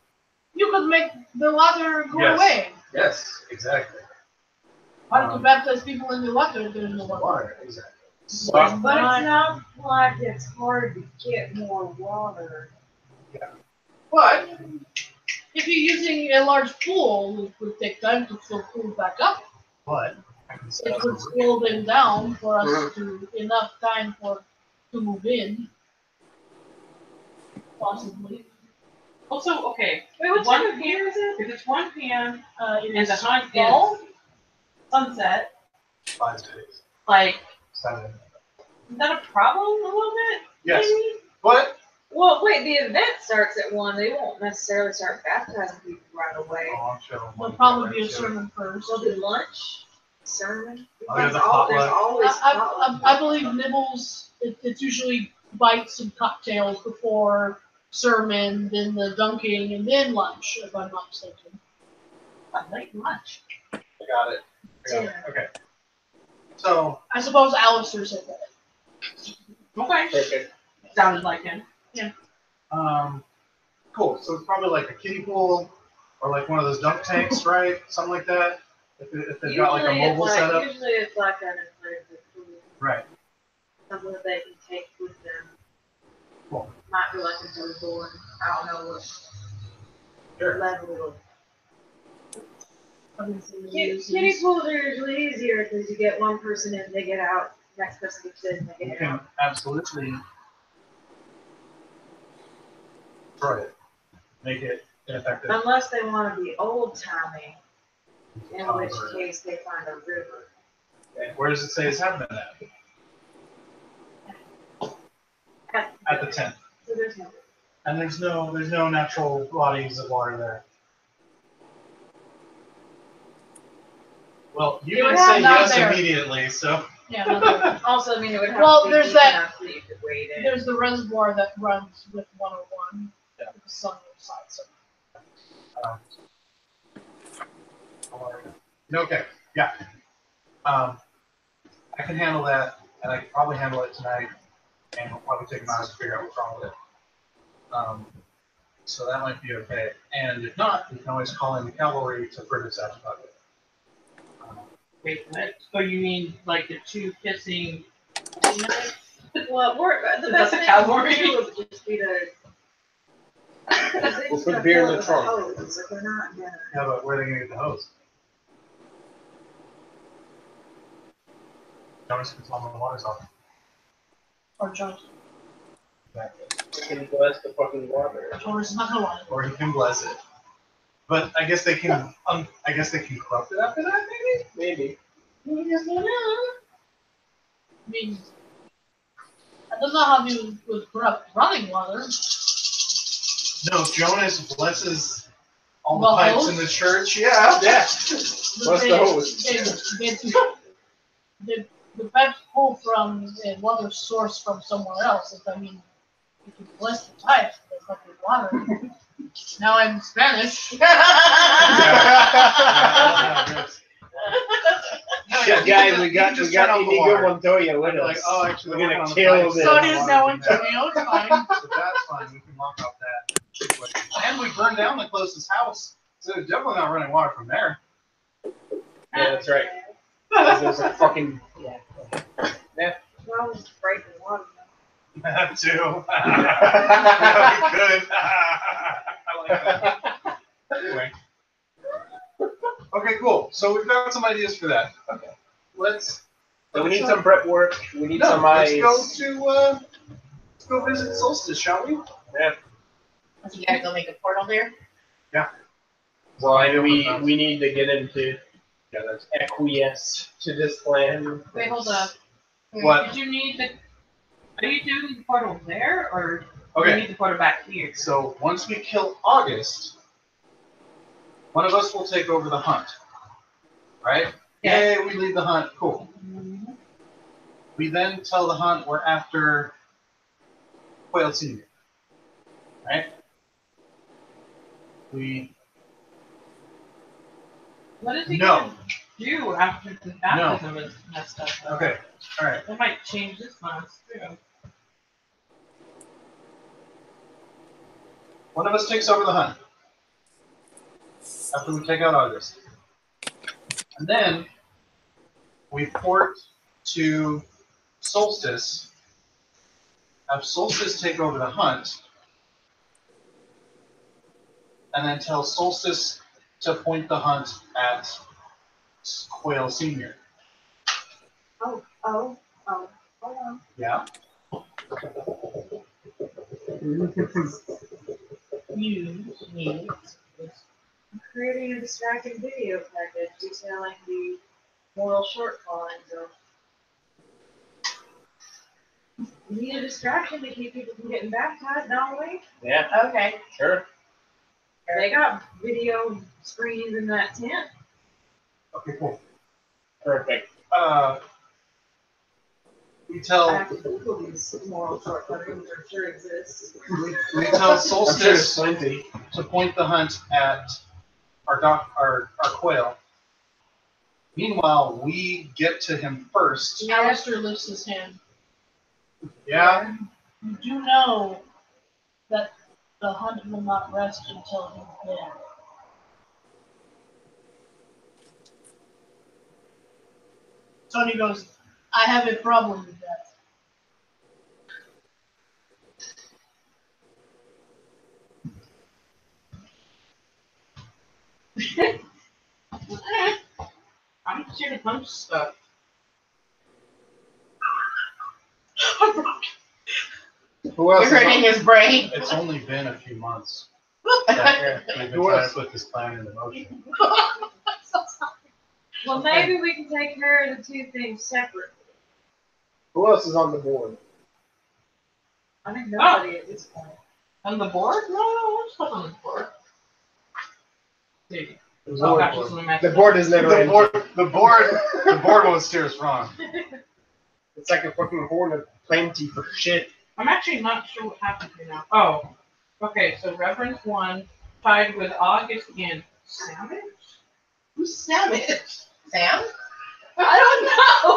You could make the water go Yes. away. yes, exactly. Why to baptize people in the water if there's no water? Water, exactly. But it's not like it's hard to get more water. But If you're using a large pool, it would take time to fill pool back up. I can set It up would a slow them down for us to enough time to move in. Possibly. Also, okay. Wait, what 1 time of year is it? If it's 1 p.m. It and the is hunt fall. is sunset, 5 days. like, 7. is that a problem a little bit? Yes. Maybe? But Well, wait, the event starts at 1. They won't necessarily start baptizing people right away. I'm sure There'll probably be a sermon first. They'll do lunch, sermon. Oh, yeah, There's the there's potluck. always I believe nibbles. It's usually bites and cocktails before sermon, then the dunking, and then lunch. If I'm not mistaken. A late lunch. I got it. Okay. So, I suppose Alistair said that. Okay. perfect. Sounded like him. cool. So it's probably like a kiddie pool, or like one of those dunk tanks, right? Something like that. If they've got like a mobile setup. Usually it's like an inflatable pool. Right. Something that they can take with them. Cool. Might be like a board. I don't know what level. Kiddie pools are usually easier because you get one person in, they get out, next person gets in, they You get can out. absolutely destroy it. Make it ineffective. Unless they want to be old timey, in which case they find a river. Okay. Where does it say it's happening at? At the tent. So there's no river. And there's no natural bodies of water there. Well, you didn't say not yes there. immediately, so. Yeah, not there. Also, I mean, it would have Well, to be there's deep that- enough that you could wade in. There's the reservoir that runs with 101. Yeah. The southern side. So. Okay, yeah. I can handle that, and I can probably handle it tonight, and we'll probably take 'em out to figure out what's wrong with it. So that might be okay. And if not, we can always call in the cavalry to further sabotage it. Wait, what? So you mean like the two kissing teammates? Well, the That's best a thing cavalry. to do would just be to. We'll put beer in the trunk. Like they're not gonna. Yeah, but where are they going to get the hose? Jonas can tell them the water's off. Or Jonas. Exactly. Can bless the fucking water. Jonas is not gonna want it. Or he can bless it. But I guess they can. I guess they can corrupt it after that, maybe. Maybe. You just don't know. I mean, I don't know how he would corrupt running water. No, Jonas blesses all The the pipes hose? in the church. Yeah. Yeah. But Bless the hose. The pipes pull from a water source from somewhere else. I mean, if you bless the pipes, that's not good water. Now I'm Spanish. Shit, guys, we got Inigo Montoya with Like, us. oh, actually, We're working gonna on the kill pipes. this. So does now Antonio. It's fine. So that's fine. We can lock off that situation. And we burned down the closest house, so they're definitely not running water from there. Yeah, that's right. There's a fucking Well, it's breaking water. That too. That'd be good. I like that. Anyway. Okay, cool. So we've got some ideas for that. Okay. So we need some prep work. We need some eyes. Let's go visit Solstice, shall we? Yeah. So you gotta go make a portal there? Well, I mean, we need to get into acquiesce to this plan. Wait, hold up. What? Did you need the? Are you doing the portal there, or do you Okay. need the portal back here? So once we kill August, one of us will take over the hunt. Right? Yeah. Yay, we lead the hunt. Cool. We then tell the hunt we're after Quail Senior. Right? What is he No. gonna do after the baptism is messed up? though? Okay. All right. That might change this month too. One of us takes over the hunt after we take out August. And then we port to Solstice, have Solstice take over the hunt, and then tell Solstice to point the hunt at Quail Senior. Hold on. Yeah? I'm creating a distracting video package detailing the moral shortfallings of. You need a distraction to keep people from getting baptized, don't we? Yeah, Okay. sure. They got video screens in that tent. Okay, cool. Perfect. We I tell have to Google these moral shortcomings, I'm sure exists. we tell I'm sure there's Solstice plenty. to point the hunt at our quail. Meanwhile, we get to him first. Alistair lifts his hand. Yeah? You do know that the hunt will not rest until he's dead. Tony goes, I have a problem with that. I'm just here to punch stuff. Who else? You're hurting his brain. It's only been a few months Yeah. that we've been Who trying else? to put this plan into motion. Well, maybe we can take care of the two things separately. Who else is on the board? I think nobody at this point. On the board? No, there's stuff on the board. Maybe. The Oh, board, gosh, this is my the board is never ending. The board won't steer us wrong. It's like a fucking horn of plenty for shit. I'm actually not sure what happened here now. Oh, okay. So Reverence 1 tied with August and Savage. Who's Savage? Sam? I don't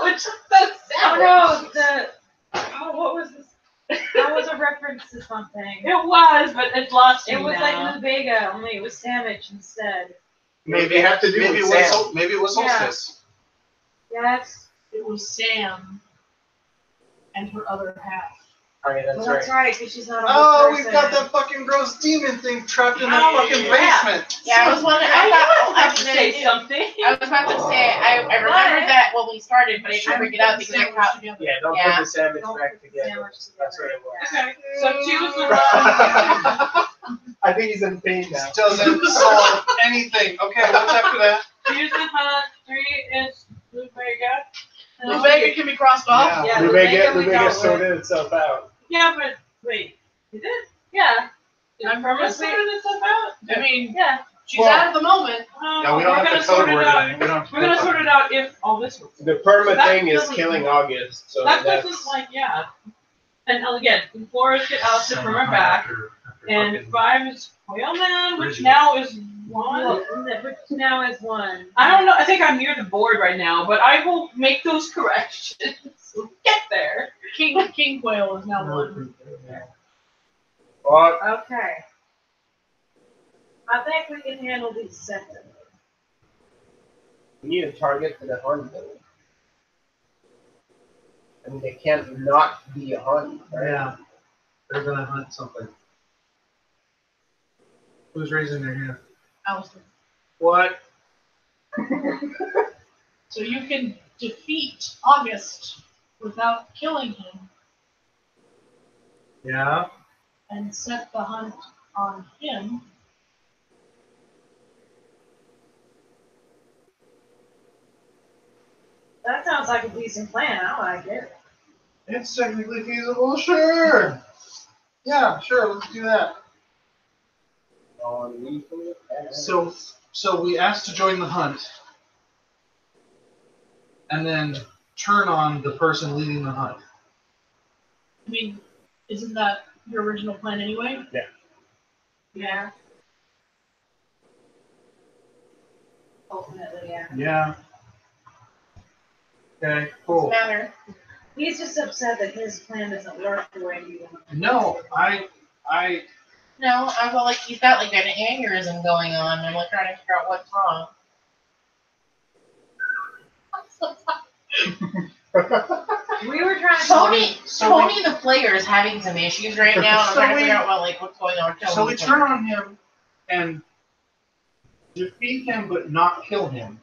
know. It just says Oh Savage. no, what was this? That was a reference to something. It was, but it's lost. It was now. like Lou Bega, only it was Sandwich instead. Maybe it have to do Maybe with it Sam. was maybe it was Yeah. Solstice. Yes. It was Sam and her other half. Alright, that's Well, right. that's right, because she's not a Oh, whole we've person. got that fucking gross demon thing trapped in that Oh, fucking yeah. basement. Yeah, I was wondering. I I knew thought I had to say I something. was about to say I remembered that when we started, but I didn't bring it up because I caught. Yeah, don't Yeah. put the sandwich Don't back put the together. sandwich together. That's what it was. Okay. So choose the one. I think he's in pain now. Doesn't solve anything. Okay, what's after that? Choose the hunt. 3 is Lou Bega. The Vega can be crossed off. Yeah. Lou Lou Bega Bega we dealt with. sorted itself out. Yeah, but wait. Is it? Yeah, Did Perma sort this stuff out? I mean, yeah. she's out at the moment. Yeah, we don't we're have gonna to sort code it word out. it. We don't have to We're gonna code sort it. it out if all this works. The perma That thing is doesn't- killing August, so That that's puts us like, yeah. And again, 4 is get Alice from her back, After and fucking- 5 is Whaleman, which Rigid. now is 1. Well, which now is one. I don't know. I think I'm near the board right now, but I will make those corrections. We'll get there. King Quail is now one. fuck. Okay. I think we can handle these separately. We need a target for the hunt, though. I mean, they can't not be a hunt, right? Yeah. They're gonna hunt something. Who's raising their hand? Alistair. What? So you can defeat August without killing him Yeah. and set the hunt on him. That sounds like a decent plan. I like it. It's technically feasible, sure. Yeah, sure, let's do that. So we asked to join the hunt, and then turn on the person leading the hunt. I mean, isn't that your original plan anyway? Yeah. Ultimately, yeah. Yeah. Okay, Doesn't cool. matter. He's just upset that his plan doesn't work the way he wants. No, I No, I feel like he's got like an aneurysm going on. I'm like trying to figure out what's wrong. We were trying to. Tony the player is having some issues right now. And I'm So trying to we- figure out what's going on. with so we Tony. turn on him and defeat him but not kill him.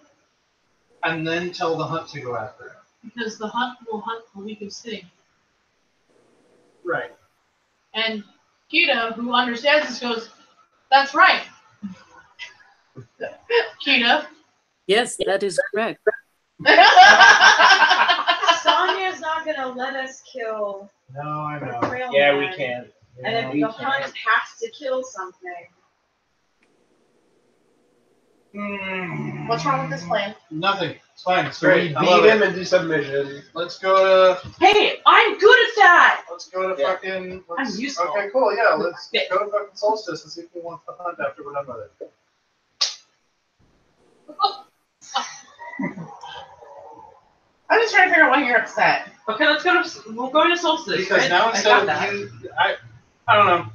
And then tell the hunt to go after him. Because the hunt will hunt the weakest thing. Right. And Kita, who understands this, goes, "That's right." Kita. Yes, that is correct. Sonya's not gonna let us kill No, I the know. trail Yeah, we man. can. And if we the can. hunt has to kill something. What's wrong with this plan? Nothing. It's fine. It's So we great. I love beat him it. and do submission. Let's go to Hey, I'm good at that. fucking. I'm useful. Okay, cool. Yeah, let's go to fucking Solstice and see if he wants to hunt after we're done with it. I'm just trying to figure out why you're upset. Okay, let's go to. We're going to Solstice. Because right? now I instead got of that. you, I don't know.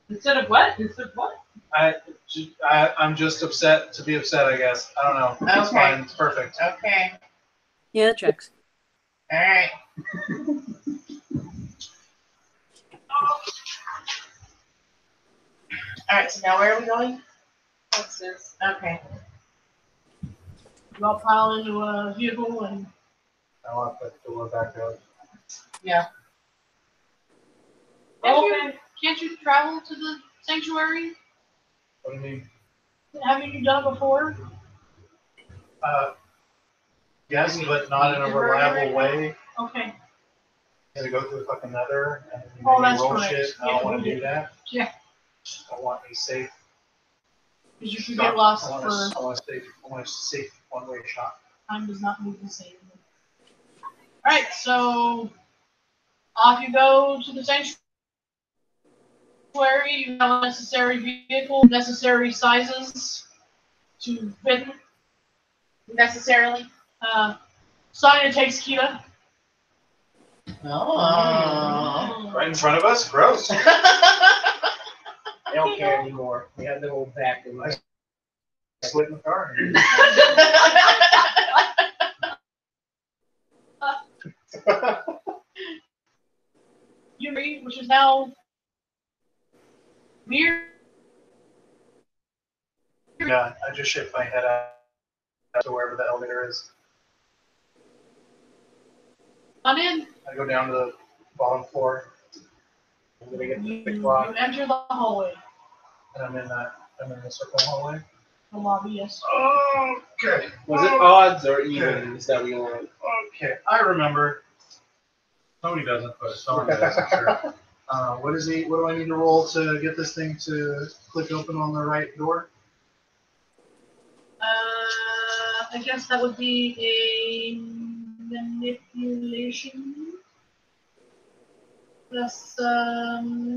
Instead of what? Instead of what? I'm just upset to be upset. I guess I don't know. It's Okay. fine. It's perfect. Okay. Yeah, that checks. Alright. Alright, so now where are we going? Upstairs. Okay. You all pile into a vehicle and I want that door back up. Yeah. can't you travel to the sanctuary? What do you mean? Haven't you done it before? Yes, but not in a reliable way. Okay. You gotta go through the fucking nether and then Oh, maybe that's roll correct. shit. I Yeah, don't want we to do did. that. Yeah. I want a safe. Because you could get lost I for want a safe one-way shot. time does not move the same. Alright, so off you go to the sanctuary. You have a necessary vehicle, necessary sizes to fit. Necessarily. Sonya takes Kita. Oh. Right in front of us? Gross. They don't care anymore. They have their whole back in my. Split in the car. Yuri, which is now weird. Yeah, I just shift my head out to wherever the elevator is. Come in. I go down to the bottom floor. I'm gonna get You, the you clock, enter the hallway, and I'm in the circle hallway. the lobby. Yes. Okay. Was it odds or evens that we want? Okay, I remember. Tony doesn't, but Tony doesn't. Sure. What do I need to roll to get this thing to click open on the right door? I guess that would be a manipulation. Plus, I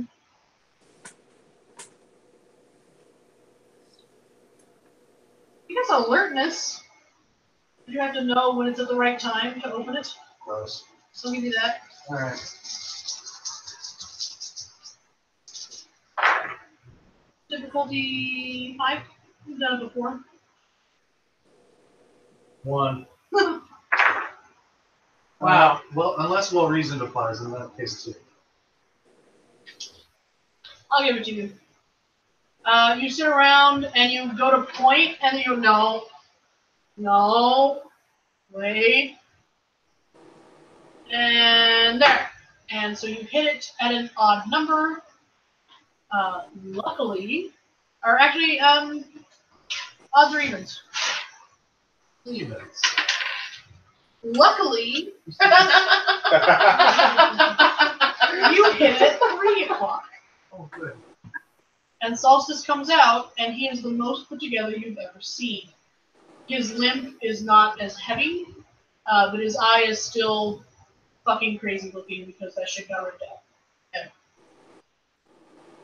guess alertness. You have to know when it's at the right time to open it. Gross. So I'll give you that. All right. Difficulty 5. You've done it before. 1. Wow. Well, unless well reasoned applies, in that case 2. I'll give it to you. You sit around and you go to point and you no, wait, and there. And so you hit it at an odd number. Luckily, or actually, odds or evens. Evens. Luckily, you hit it at 3 o'clock. Oh, good. And Solstice comes out, and he is the most put together you've ever seen. His limp is not as heavy, but his eye is still fucking crazy looking because that shit got ripped out.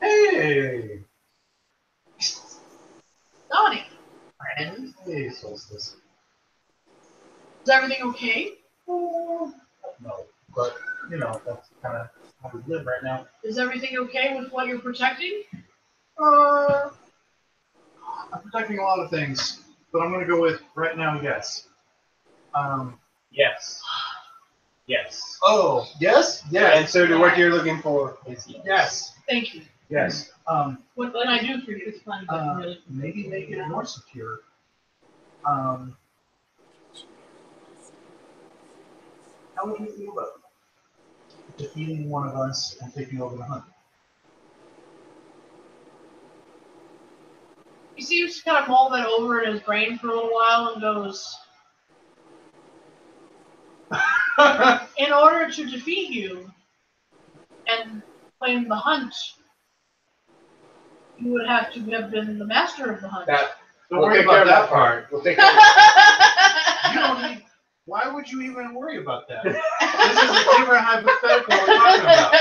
Hey! Donnie, Friends. Hey, Solstice. is everything okay? No, but, you know, that's kind of how we live right now. Is everything okay with what you're protecting? I'm protecting a lot of things, but I'm going to go with right now, yes. Yes. Yes. Oh, yes? And Yes. so what you're looking for is Yes. Thank you. Yes. What can I do for you? It's fun, but really. Maybe make it more secure. How would you feel about defeating one of us and taking over the hunt? He seems to kind of mull that over in his brain for a little while and goes, in order to defeat you and claim the hunt, you would have to have been the master of the hunt. Don't We'll worry take care about of that part. We'll take care of You don't need. Why would you even worry about that? This is a different hypothetical we're talking about.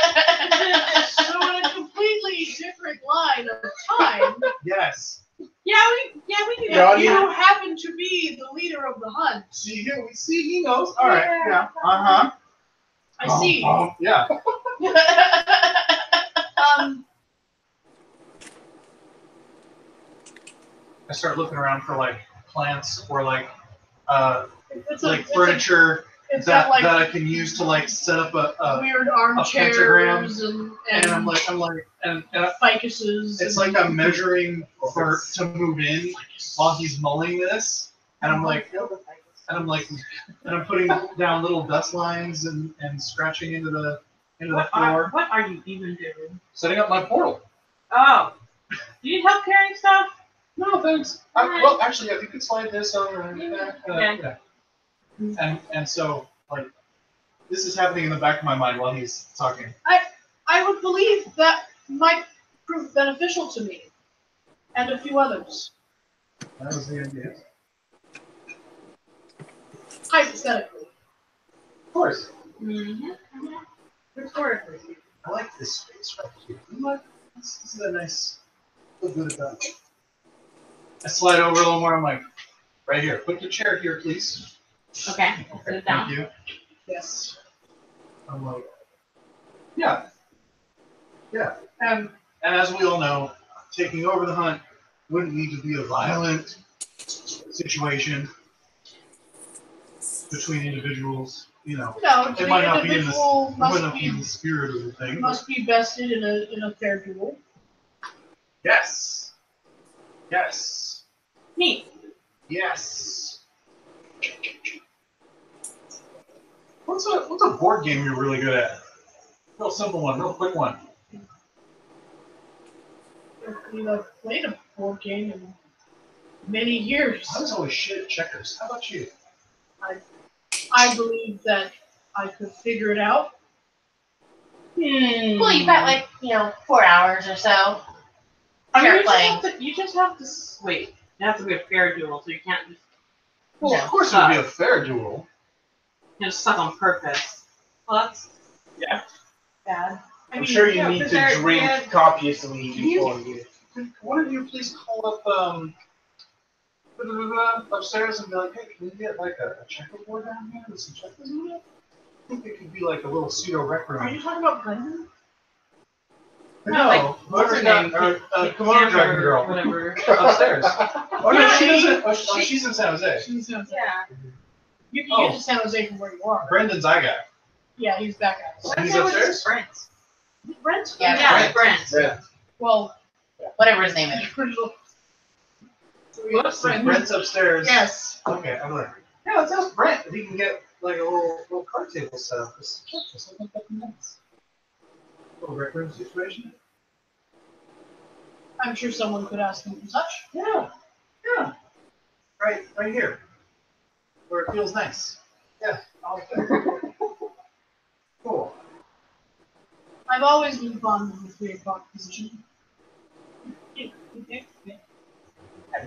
So in a completely different line of time, Yes. yeah, we can. Yeah, You yeah. happen to be the leader of the hunt. See, he knows. All right. Yeah. Uh-huh. I see. Yeah. I start looking around for like plants or like furniture It's that got like I can use to like set up a weird armchairs pentagram, and I'm like and ficuses. it's like I'm measuring to move in while he's mulling this, and I'm putting down little dust lines and scratching into the floor. What are you even doing? Setting up my portal. Oh. Do you need help carrying stuff? No, thanks. Well, actually, yeah, you could slide this over and back. Okay. Yeah. And so, like, this is happening in the back of my mind while he's talking. I would believe that might prove beneficial to me and a few others. That was the idea. Hypothetically. Of course. Mm-hmm. Rhetorically. I like this space right here. You know what? This is a nice. Feel good about it. I slide over a little more. I'm like, right here. Put the chair here, please. Okay. Sit it down. Thank you. Yes. I'm like, yeah. And as we all know, taking over the hunt wouldn't need to be a violent situation between individuals. You know, No, it might not the be in individual the spirit of the thing. must be vested in a fair duel. Yes. Yes. Neat. Yes. What's a board game you're really good at? Real simple one, real quick one. I've played a board game in many years. I was always shit at checkers. How about you? I believe that I could figure it out. Well, you've got like 4 hours or so. I mean, Start you just have to wait. It has to be a fair duel, so you can't just Well, of course it would be a fair duel. suck on purpose. Well, that's Bad. I'm sure you need to drink copiously before you. Could one of you please call up upstairs and be like, hey, can we get like a checkerboard down here with some checkers in it? I think it could be like a little pseudo rec room. Are you talking about Brendan? No, what's her name? Kimono Dragon Girl. Whatever. Upstairs. Oh no, she doesn't. Oh, she's in San Jose. She's in San Jose. Yeah. You can get to San Jose from where you are. Brendan's eye guy. Yeah, he's back at And he's upstairs. Brent. Brent? Yeah, Brent. Well, Whatever his name is. Whoops. Brent's upstairs. Yes. Okay, I'm like, yeah, let's ask Brent if he can get like a little card table set up. Little rec room situation. I'm sure someone could ask him to touch. Yeah. Right here, where it feels nice. Yeah. Cool. I've always been fond of the 3 o'clock position.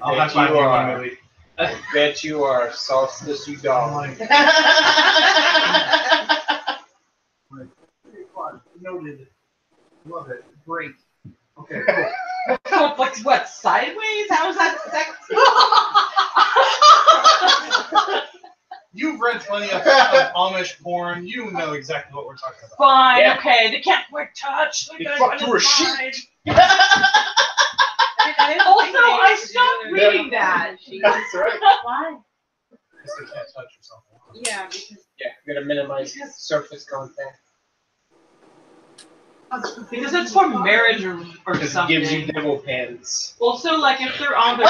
I'll high five you one movie. I bet you are solstice you dog. Like, 3 o'clock. Noted. Love it. Great. Okay, cool. What, sideways? How is that? You've read plenty of Amish porn. You know exactly what we're talking about. Fine, Yeah. okay. They can't wear touch. They fuck through a sheet. Also, I stopped reading that. That's right. Why? Because they can't touch yourself. Yeah, because Yeah, you gotta minimize surface contact. Because it's for marriage or Because it something. gives you devil pants. Also, like if they're on the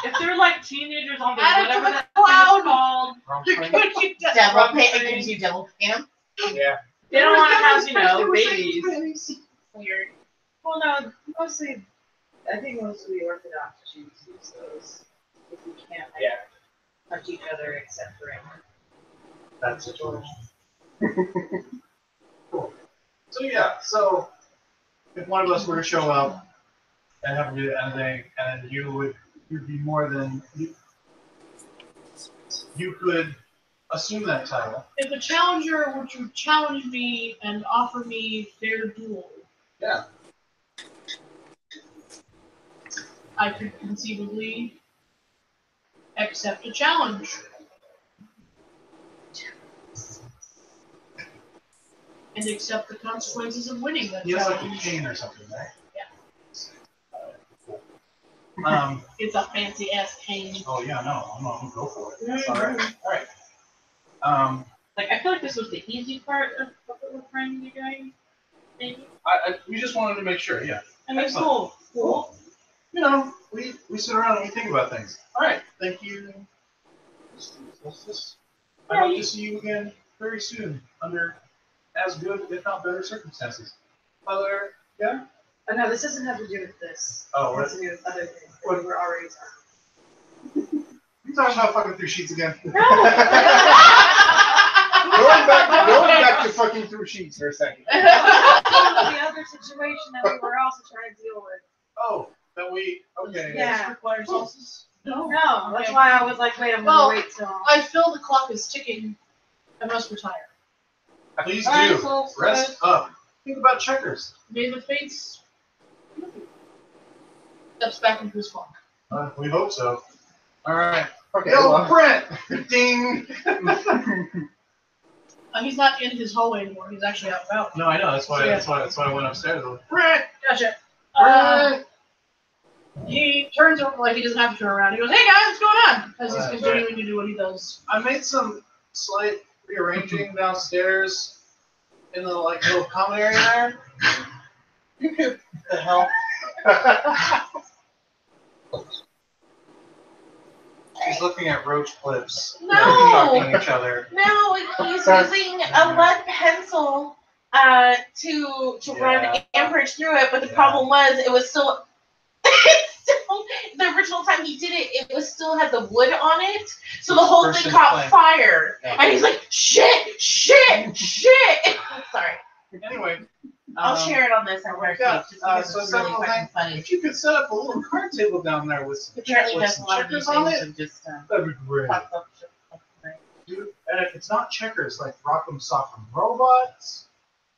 if they're like teenagers on the Add it to whatever the that thing cloud. is called, Wrong You're frame. going to get Devil pay. It gives you devil pam. Yeah. they don't want to have babies. weird. Well, no, mostly, I think most of the Orthodox Jews use those. If you can't touch each other except for him. That situation. Cool. So yeah, so if one of us were to show up and have to do anything, and you'd be more than you could assume that title. If a challenger were to challenge me and offer me fair duel, Yeah. I could conceivably accept a challenge. And accept the consequences of winning that He has like a challenge. cane or something, right? Yeah. It's a fancy ass cane. Oh yeah, no, I'm gonna go for it. That's all right. All right. Like, I feel like this was the easy part of what we're trying to be doing. Maybe. We just wanted to make sure. Yeah. I mean, Excellent. cool. You know, we sit around and we think about things. All right. Thank you. What's this? I hope to see you again very soon under as good, if not better, circumstances. Other, yeah. Oh, no, this doesn't have to do with this. Oh, It has to do with other things that we were already talking. You talking about fucking through sheets again? No. Going back to fucking through sheets for a second. The other situation that we were also trying to deal with. Oh, that we okay. Yeah. Require sauces? No, that's why I was like, wait, I'm Well, gonna wait till. I feel the clock is ticking. I must retire. Please Alright, do. so- Rest up. Think about checkers. May the fates. Steps back into his funk. We hope so. All right. Okay, Yo, well, Brent. Ding. He's not in his hallway anymore. He's actually out and about. No, I know. That's why. That's why I went upstairs. Brent, gotcha. Brent. He turns over like he doesn't have to turn around. He goes, "Hey guys, what's going on?" As he's Right, continuing to do what he does. I made some slight rearranging downstairs in the little common area there. You could the hell. She's looking at roach clips. No. Talking to each other. No, he's using a lead pencil to run amperage through it, but the problem was it was still the original time he did it, it was still had the wood on it, so the whole thing caught fire. Yeah. And he's like, shit. Sorry. Anyway. I'll share it on this at work. Yeah, It's really fucking funny. If you could set up a little card table down there with some, Apparently there's a lot of these checkers on things it, and just that'd be great. pops up. Dude, and if it's not checkers, like Rock'em Sock'em Robots,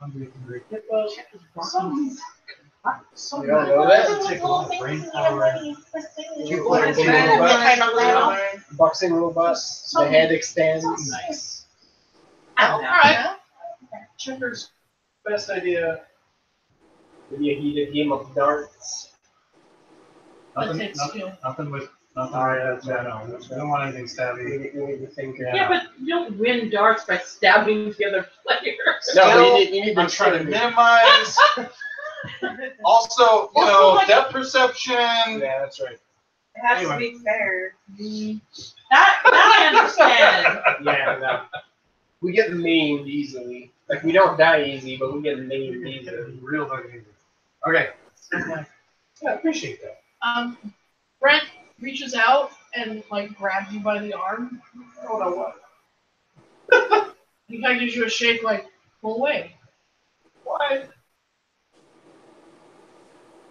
Hungry Hungry Hippos, some You don't know that? take a lot of brain power. Boxing robots, the head extends. Nice. Alright. Checkers, best idea. Maybe a heated game of darts. Nothing with. Alright, no. We don't want anything stabby. We need to think. Yeah, but you don't win darts by stabbing the other player. No, but you need to I'm trying to minimize. Also, depth perception. Yeah, that's right. It has to be fair. That I understand. Yeah, no. We get maimed easily. Like, we don't die easy, but we get maimed easily. Real fucking easy. Okay. Yeah, I appreciate that. Brent reaches out and like grabs you by the arm. Oh no, what? He kind of gives you a shake, like pull away. Why?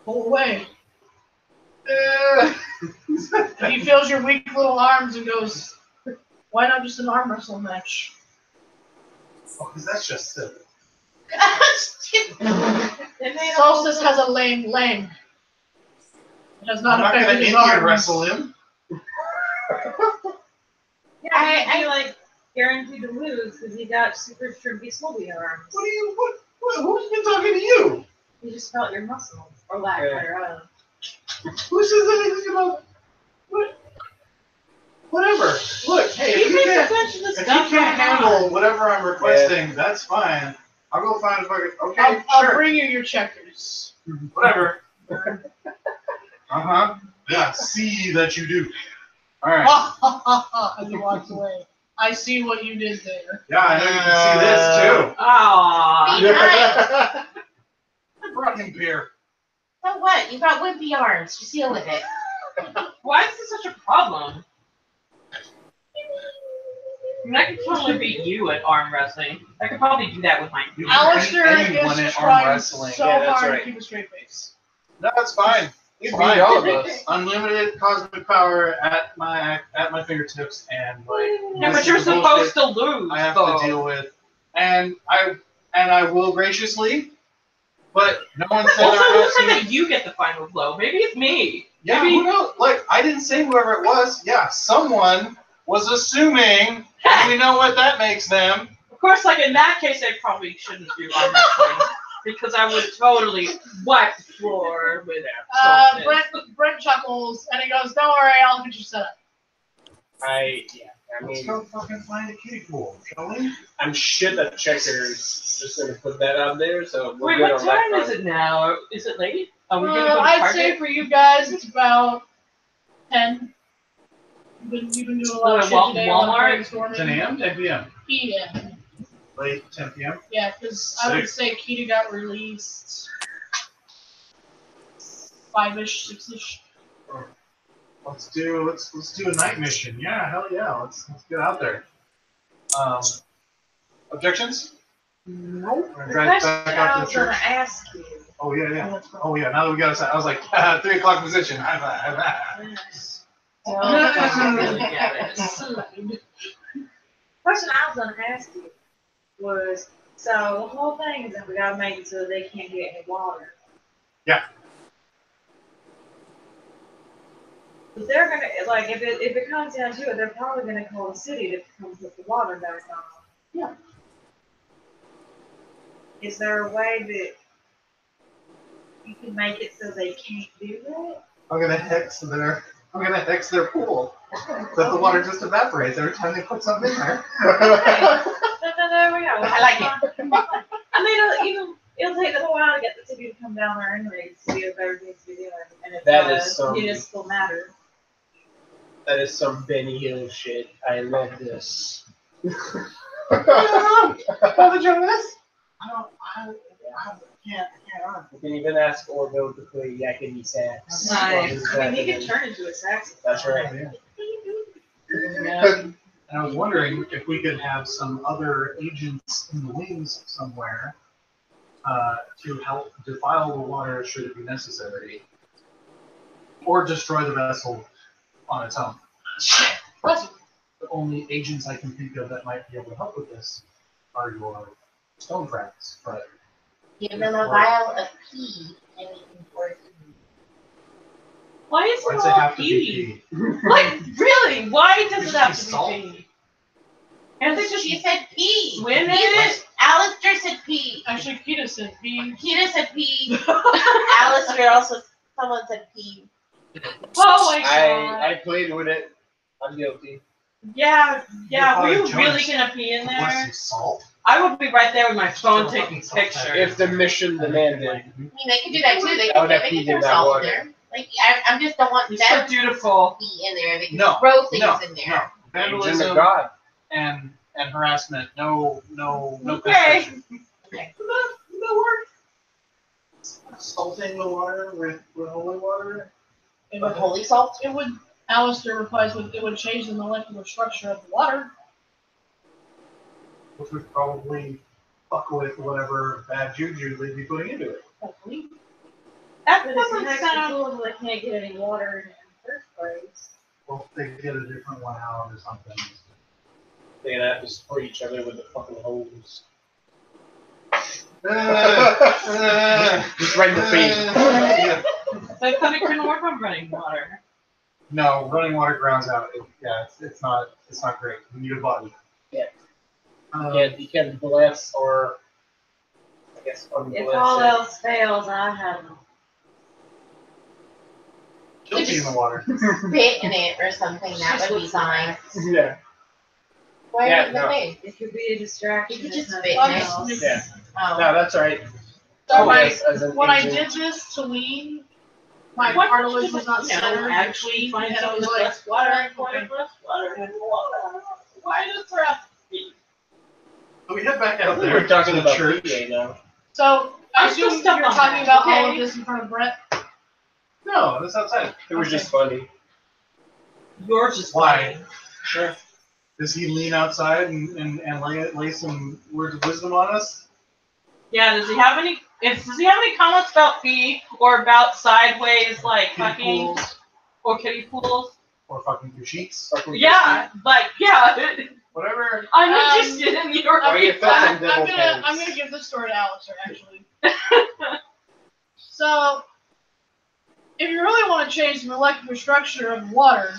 Pull away. He feels your weak little arms and goes, "Why not just an arm wrestle match?" Oh, because that's just silly. Solstice has a lame leg. It has not I'm not going affected to his Indian arms. wrestle him. Yeah, I like guaranteed to lose because he got super shrimpy smoothie arms. Who's been talking to you? You just felt your muscles or lack thereof. Who says anything about whatever? Look, hey, if you can't handle whatever I'm requesting, that's fine. I'll go find a fucking. Okay, I'll bring you your checkers. Whatever. Yeah, see that you do. All right. As he walks away. I see what you did there. Yeah, I know you can see this too. Aww. Be nice. I brought him beer. So what? You got wimpy arms. Just deal with it. Why is this such a problem? I mean, I could totally beat you at arm wrestling. I could probably do that with my dude. Alistair anyone is at arm trying wrestling. so Yeah, that's hard right. to keep a straight face. No, it's fine. You It's beat fine. all of us. Unlimited cosmic power at my fingertips, and Yeah, but this you're is the supposed bullshit to lose. I have though. to deal with, and I will graciously, but no one said Also, I who was said that you get the final blow? Maybe it's me. Yeah, Maybe. who knows? Like, I didn't say whoever it was. Yeah, someone was assuming, and we know what that makes them. Of course, like in that case, I probably shouldn't do arm wrestling because I would totally wipe the floor with Brent of chuckles, and he goes, "Don't worry, I'll get you set up." I Let's mean, go fucking find a kiddie pool, shall we? I'm shit at checkers. Just gonna put that out there. So we're Wait, good what on that time is front. it now? Is it late? Are we gonna go to I'd Target? say for you guys, it's about 10. You've been doing a lot of shit today. Walmart? 10 a.m., 10 p.m. Yeah. Late 10 p.m. Yeah, because I would say Kita got released 5-ish, 6-ish. Let's do a night mission. Yeah, hell yeah. Let's get out there. Objections? Nope. We're The gonna drive question back I out to was the going church. to ask you. Oh yeah. Oh yeah. Now that we got us, I was like 3 o'clock position. High five. High five. Question I was going to ask you was, so the whole thing is that we got to make it so they can't get any water. Yeah. But they're going to, like, if it comes down to it, they're probably going to call the city to come put the water back on. Yeah. Is there a way that you can make it so they can't do that? I'm gonna hex their pool. So the water just evaporates every time they put something in there. No, there we go. I like it. I mean, it'll take a little while to get the city to come down there anyway to do whatever needs to be doing. And it's That a is some- municipal matter. That is some Benny Hill shit. I love this. What did you miss? I can't. You can even ask Orville to play yakety sax. Nice. I mean, he could turn into a saxophone. That's right. Yeah. And I was wondering if we could have some other agents in the wings somewhere to help defile the water should it be necessary, or destroy the vessel on its own. But the only agents I can think of that might be able to help with this are your stone friends. But Give them a vial of pee and we can pour it in. Why is why it does it all have to be pee? pee? Like, really? Why does it have to Salt? be pee? And they just She said pee. swim in He it? said- Alistair said pee. Actually, Kita said pee. Kita said pee. Alistair also, someone said pee. Oh my god. I played with it. I'm guilty. Yeah, Your were you father really Jonas gonna pee in Bless there? some salt. I would be right there with my phone Still taking fucking salt. pictures. If the mission demanded. I mean, they could do that too. They I would could have peed throw in that salt in water. there. Like, I just don't want You're so them beautiful. to be in there. They can No, throw things no, in no. there. Agent of Vandalism God. and harassment. No Okay. penetration. Okay. That works. Salting the water with holy water. It With would, holy salt. Alistair replies with, it would change the molecular structure of the water. Which would probably fuck with whatever bad juju they'd be putting into it. Hopefully. That But it's doesn't next sound. to pool, they can't get any water in the first place. Well, if they get a different one out or something. They're gonna have to spray each other with the fucking hose. Just right in the face. Yeah. I thought it couldn't work on running water. No, running water grounds out. It's not great. You need a body. Yeah. Um, You can't bless or I guess If all unbless it. else fails, I have them. guilty in the water. Spit in it or something. That would be fine. Yeah. Why Yeah, would the no. thing? It could be a distraction. You could if just nothing spit in it. else. Yeah. Oh. No, that's right. So Yes, as an when I agent. did this to lean, my What cartilage was not No, centered. actually find and I something was with like, less water, less water, and water. Why does there have to be? So we head back I out think there we're talking to the about church. PA now. So I I'm still assume stuck you're on talking that, about all okay? of this in front of Brett. No, that's outside. It was just funny. Yours is Why? fine. Sure. Does he lean outside and lay some words of wisdom on us? Yeah, does he have any comments about pee or about sideways like Kiddie fucking pools or kiddie pools? or fucking through sheets? Fucking Yeah, like yeah. Whatever. I'm interested in your Why you felt some I'm devil gonna pants. give this story to Alistair actually. So if you really want to change the molecular structure of water,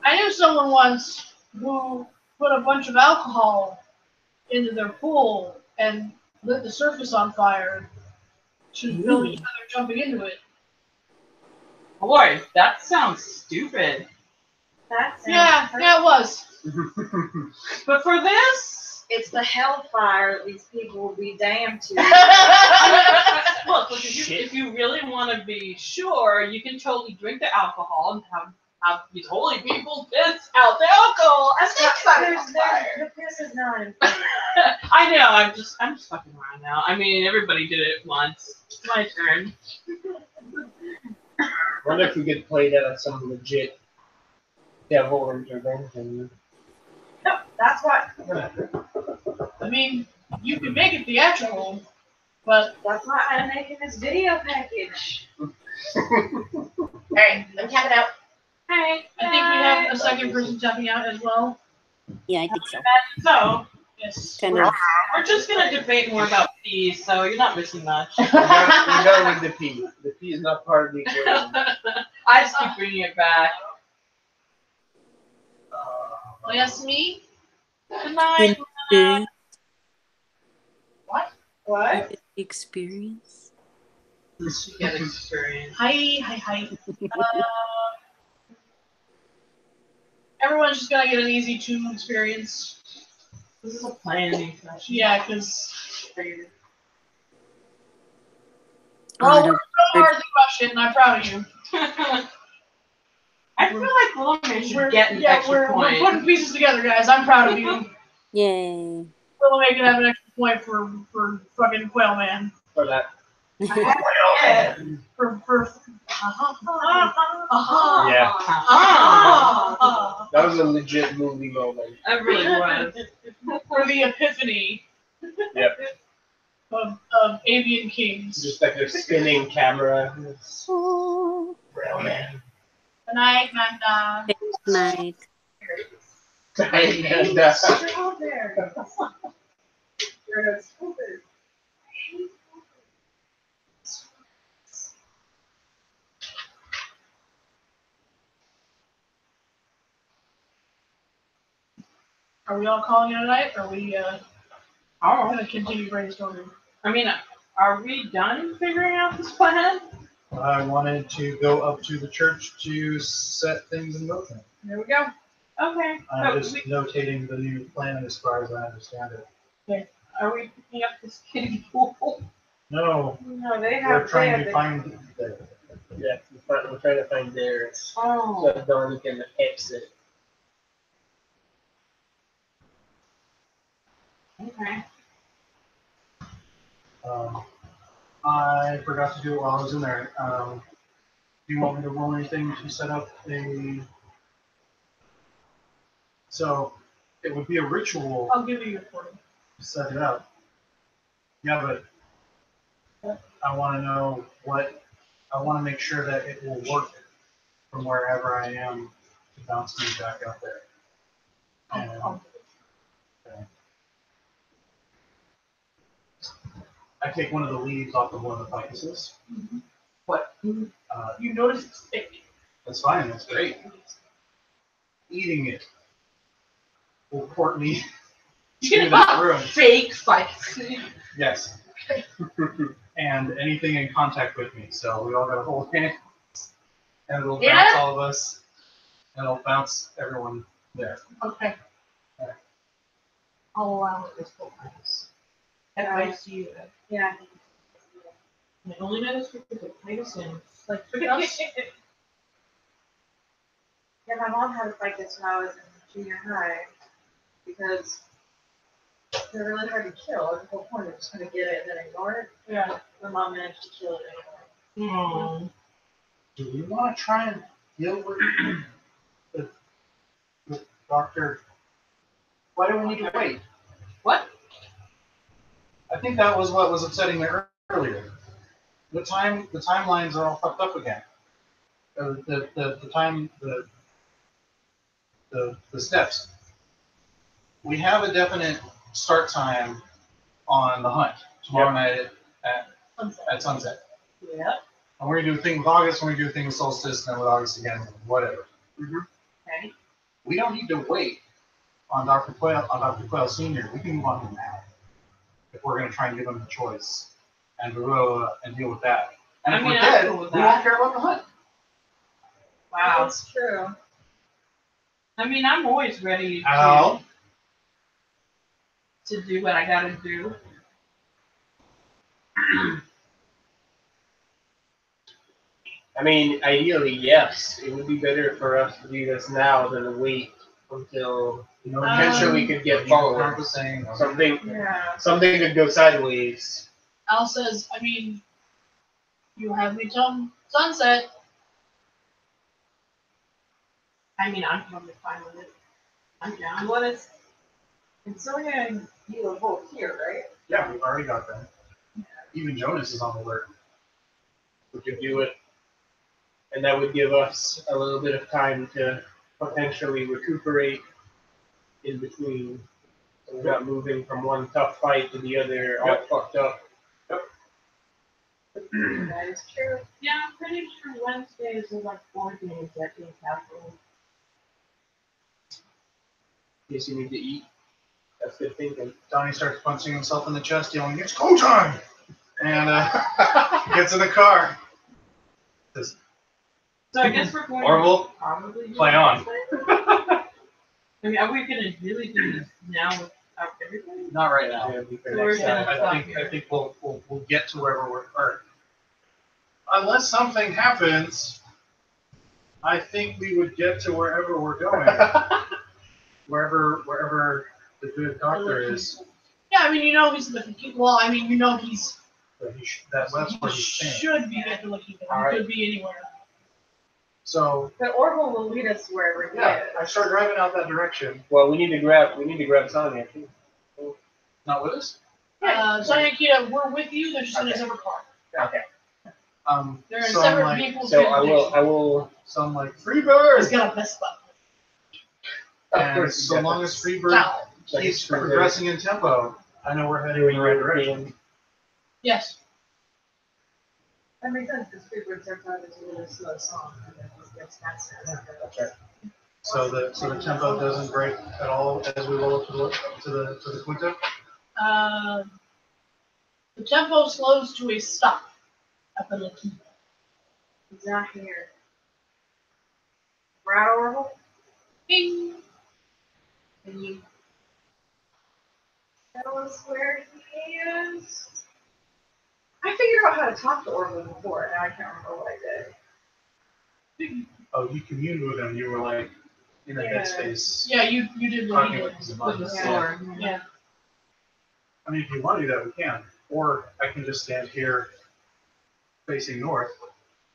I knew someone once who put a bunch of alcohol into their pool and lit the surface on fire to kill each other jumping into it. Boy, that sounds stupid. Yeah, it was. But for this, It's the hellfire that these people will be damned to. look, if you really want to be sure, you can totally drink the alcohol and have these holy people piss out the alcohol. The piss is not important. I know. I'm just fucking around now. I mean, everybody did it once. It's my turn. I wonder if we could play that on some legit devil intervention. That's what. I mean, you can make it theatrical, but That's why I'm making this video package. Alright, I'm tapping out. Hey, I think we have a second person tapping out as well. Yeah, I think so. So Yes. Kind of. we're just gonna debate more about peas. So you're not missing much. We're done with the P. The P is not part of the equation. I just keep bringing it back. Well, yes, me. Good night. Experience. what? Experience. You get experience. Hi. Everyone's just gonna get an easy 2 experience. This is a planning session. Yeah, because I well, don't- we're so hard to question, and I'm proud of you. I feel like Willamette should get an extra we're point. putting pieces together, guys. I'm proud of you. Yay. Willamette can have an extra point for fucking Quail Man. For that. For Yeah. That was a legit movie moment. I really was. For the epiphany Yep. of Avian Kings. Just like a spinning camera. Oh, Real man. Good night, Manda. good night. And, Strawberry. You're stupid. Are we all calling it a night? Or are we going to continue brainstorming? I mean, are we done figuring out this plan? I wanted to go up to the church to set things in motion. There we go. Okay. I'm So just notating the new plan as far as I understand it. are we picking up this kiddie pool? No, No, they we're have. trying to find the yeah, we're trying to find theirs. Oh. So Dawn can exit. Okay. I forgot to do it while I was in there. Do you want me to roll anything to set up a... So, it would be a ritual I'll give you your 40. to set it up. Yeah, but I want to know I want to make sure that it will work from wherever I am to bounce me back out there. And, okay. I take one of the leaves off of one of the ficuses. What? You notice it's thick. That's fine, that's great. Eating it will port me to that room. Fake spikes. Yes. And anything in contact with me. So we all got to hold hands, and it'll bounce all of us, and it'll bounce everyone there. Okay. Alright. I'll allow it this whole place. And I see you. Yeah. My only notice was the latest in. Like, Yeah, my mom had a fight this when I was in junior high because they're really hard to kill. At the whole point, they're just going to get it and then ignore it. yeah. My mom managed to kill it anyway. Hmm. Do we want to try and deal with the doctor? Why do we need to wait? What? I think that was what was upsetting me earlier. The timelines are all fucked up again. The steps. We have a definite start time on the hunt tomorrow night at sunset. Yeah. And we're gonna do a thing with August, we're gonna do a thing with Solstice, and then with August again, whatever. Okay. We don't need to wait on Dr. Quayle Sr. We can move on him now. If we're gonna try and give him the choice and deal with that. And if I mean, we're I'm dead, cool with we that. won't care about the hunt. That's true. I mean, I'm always ready Ow. to do what I gotta do. I mean, ideally, yes. It would be better for us to do this now than wait until potentially we could get followers. Something could go sideways. Al says, I mean, you have me till sunset. I mean, I'm totally fine with it. I'm down. What is? And Sonia and you are both here, right? Yeah, we've already got that. Even Jonas is on alert. We could do it. And that would give us a little bit of time to potentially recuperate in between. So we're not moving from one tough fight to the other all fucked up. That is true. Yeah, I'm pretty sure Wednesdays are like 4 days at the capital. In case you need to eat. That's good thinking. Donnie starts punching himself in the chest, yelling, "It's go time!" And gets in the car. Says, So I guess we're going Orville, to probably do play on. Wednesday. I mean, are we gonna really do this now without everybody? Not right now. Yeah, be for So we're next time. gonna- I think we'll get to wherever we're or unless something happens, I think we would get to wherever we're going. wherever the good doctor is. Yeah, I mean, you know he's looking. Well, I mean, you know he's. That's where He he's staying. should be at the looking. He All right. could be anywhere. So But Orville will lead us wherever he yeah, is. I start driving out that direction. Well, we need to grab Sonya too. Not with us. Sonia and Kita, we're with you. They're just in a separate car. Okay. They're in So I'm separate like, vehicles. So I will. so I'm like, Freebird. He's got a Vespa. Of And course, so long as Freebird Ciao. keeps progressing in tempo, I know we're heading in the right direction. Yes. That makes sense because Freebird starts out as a really slow song and then it gets faster. That's right. So the tempo doesn't break at all as we roll up to the quinta. The tempo slows to a stop at the La Quinta. Exactly here. We're at Orville. Bing. Can you tell us where he is? I figured out how to talk to Orville before, and now I can't remember what I did. Oh, you communed with him. You were like in the Yeah. headspace. Yeah, you did what Talking he with did. his With the buttons. sword. Yeah. I mean, if you want to do that, we can. Or I can just stand here facing north,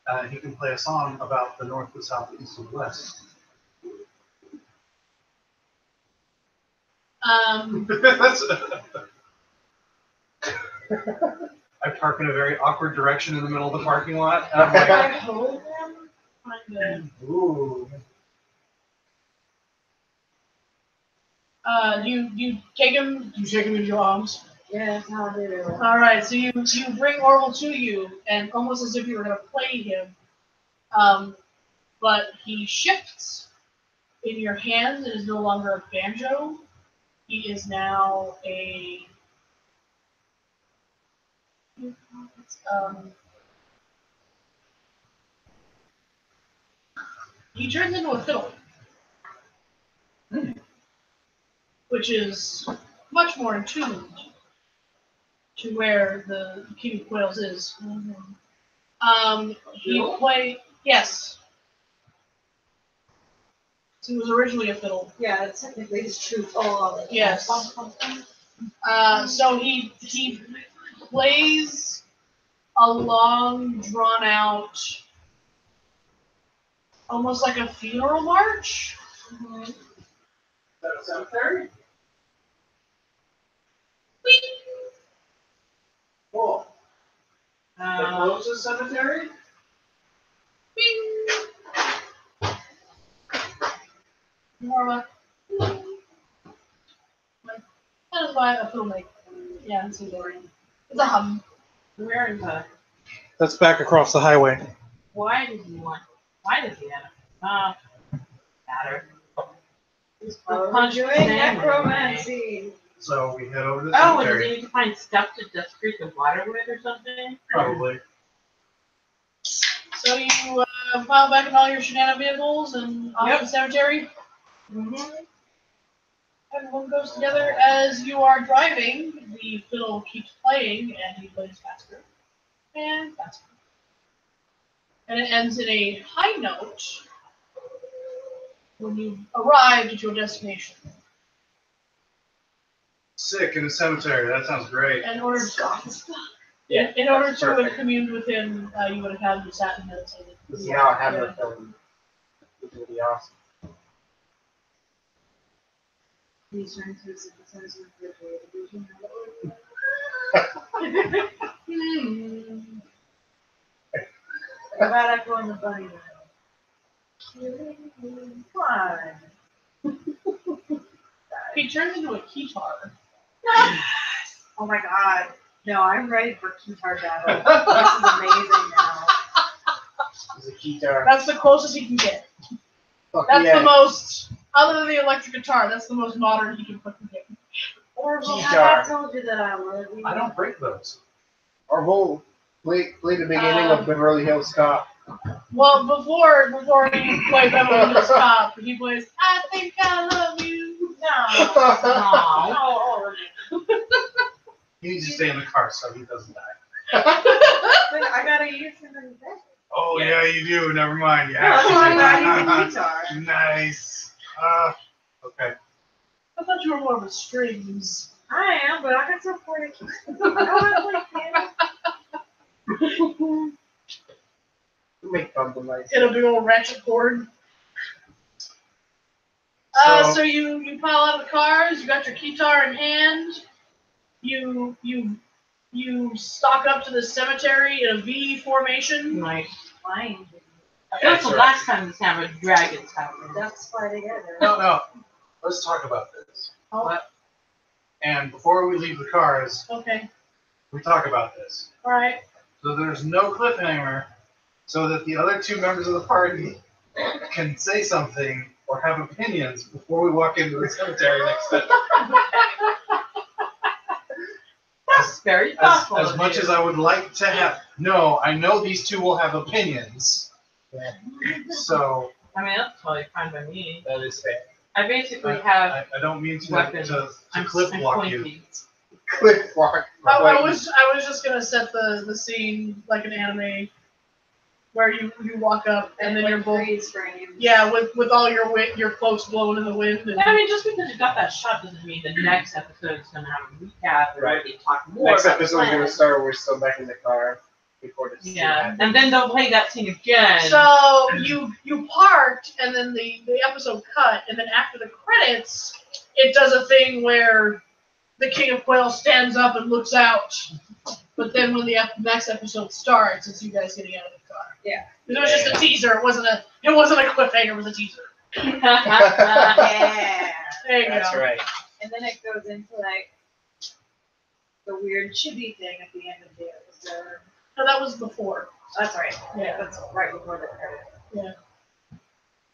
and he can play a song about the north, the south, the east, and the west. That's I park in a very awkward direction in the middle of the parking lot. And I'm like, I hold him. Kind Ooh. of. You take him. You take him into your arms. Yeah, that's how I did it. All right. So you bring Orville to you, and almost as if you were going to play him, but he shifts in your hands and is no longer a banjo. He is now a he turns into a fiddle, which is much more in tune to where the King of Quails is. Yes. So he was originally a fiddle. Yeah, it's technically it's true. Oh, Yes. So he plays a long, drawn out, almost like a funeral march. That cemetery? Cool. The closest cemetery? Bing. More of a. That is why a fiddle make. Yeah, it's a hum. Where is that? that's back across the highway. Why does he have it? Matter. We're doing necromancy. So we head over to the Oh, and does cemetery. he need to find stuff to just treat the water with or something? Probably. So So you pile back in all your shenanigan vehicles and off to the cemetery. Mm-hmm. Everyone goes together. As you are driving, the fiddle keeps playing, and he plays faster and faster. And it ends in a high note when you arrive at your destination. Sick in the cemetery. That sounds great. In order Yeah. in order that's to have perfect. communed with him, you would have had to sat and meditated. This is how I have my film. Which would be awesome. These turns to synthesize with the division. How about I go on the bunny now? Fine. He turns into a keytar. Oh my god. No, I'm ready for keytar battle. This is amazing now. It's a guitar. That's the closest he can get. Fuck That's yeah. the most, other than the electric guitar, that's the most modern he can fucking get. Or well, Keytar. I told you that I love you. I don't break those. Or we'll play the beginning of Beverly Hills Cop. Well, before you play Beverly Hills Cop, he plays I Think I Love You. No. Aww. No. He needs to stay in the car so he doesn't die. But I gotta use him in the bed. Oh yeah, you do. Never mind. No, that's why I'm Yeah. not using guitar. Nice. Okay. I thought you were more of a strings. I am, but I can still play it. I don't want to play piano. Make fun of myself. Hit a big old ratchet cord. So you pile out of the cars. You got your guitar in hand. You stalk up to the cemetery in a V formation. Nice. Fine. That's the last time this happened. Dragons happened. Ducks fly together. No. Let's talk about this. Oh, And before we leave the cars, okay. we talk about this. All right. So there's no cliffhanger, so that the other two members of the party can say something or have opinions before we walk into the cemetery next time. That's very thoughtful. As much as I would like to have, no, I know these two will have opinions. Yeah. So I mean, that's totally fine by me. That is fair. I basically have I don't mean to weapons. I'm clip block you. pointy. Click walk. I was just gonna set the scene like an anime, where you walk up and then you're both freeze frames. yeah with all your cloaks blowing in the wind. And, I mean, just because you got that shot doesn't mean the next episode is going to have a recap or Right. they talk more Next about the episode is plan. gonna start. We're still back in the car before this. Yeah, and then they'll play that scene again. So you parked and then the episode cut and then after the credits it does a thing where the King of Quail stands up and looks out. But then when the next episode starts, it's you guys getting out of the car. Yeah. It was just a teaser. It wasn't a cliffhanger. It was a teaser. Yeah. There you That's go. right. And then it goes into like the weird chibi thing at the end of the episode. No, that was before. That's right. Yeah. That's right before the credit.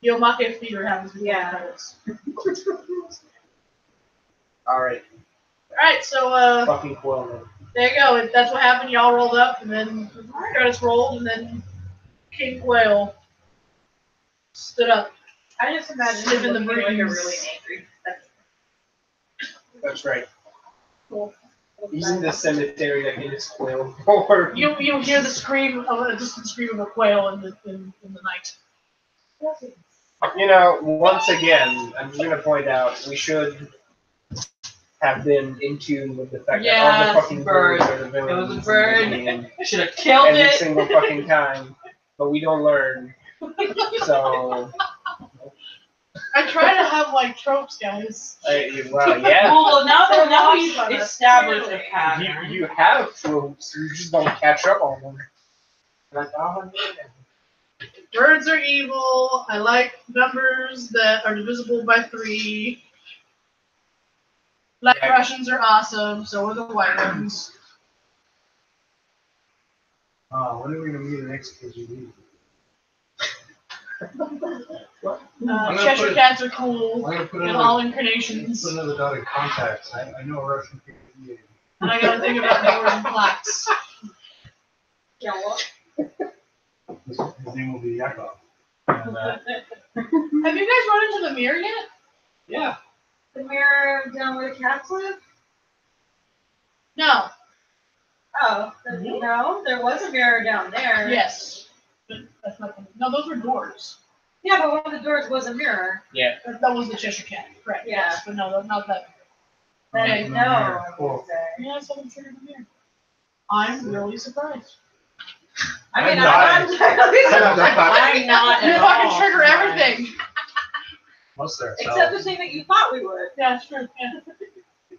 The Omake theater happens before Yeah. the credits. All right. All right, so Fucking cool, man. there you go. That's what happened. Y'all rolled up, and then the credits rolled, and then King Quail stood up. I just imagine Sniffing him the looking like a breeze. really angry. That's right. Cool. He's in the cemetery that he is quail for. You hear the scream of a distant scream of a quail in the night. You know, once again, I'm just gonna point out we should have been in tune with the fact that all Yes, the fucking bird. birds are the villains. It was a bird. in the game Should have killed every it. single fucking time, but we don't learn. So, I try to have like tropes, guys. well, yeah. Well, now we've Lost on us, established a clearly. pattern. You have troops, you just don't catch up on them. Like, oh, man. Birds are evil. I like numbers that are divisible by 3. Black Yeah. Russians are awesome. So are the white ones. When are we gonna meet the next KGB? I'm gonna Cheshire put- cats are cool. I'm gonna put In another, all incarnations. put another dot in contacts. I know a Russian KGB. And I gotta think about Northern plaques. Yeah, what? His name will be Yakov. And, Have you guys run into the mirror yet? yeah. The mirror down where the cats live? No. Oh, no, there was a mirror down there. Yes. But that's not. No, those were doors. Yeah, but one of the doors was a mirror. Yeah. That was the Cheshire Cat, correct? Yeah. Yes, but no, not that. That I know. I Cool. would say. Yeah, someone triggered the mirror. I'm really surprised. I mean, I'm I'm not. not entirely surprised. I'm not You at fucking all trigger surprised. everything. Most of their Except the thing that you thought we would. Yeah, it's true. Yeah.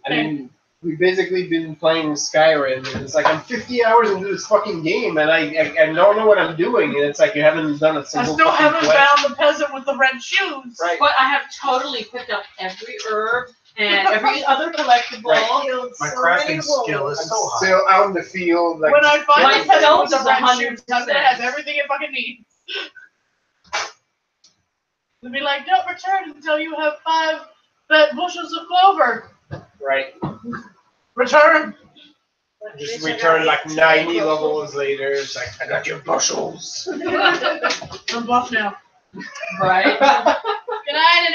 I mean, we've basically been playing Skyrim, and it's like I'm 50 hours into this fucking game, and I don't know what I'm doing, and it's like you haven't done a I single still fucking haven't quest. found the peasant with the red shoes. Right. But I have totally picked up every herb and every other collectible. Right. My crafting skill is so high. Still out in the field, like When I find My the peasant with the stealth red is shoes, 100%. I'm gonna have everything it fucking needs. They'll be like, don't return until you have 5 bushels of clover. right. Return. Just return like 90 levels later. It's like I got your bushels. I'm buff now. Right? Good night,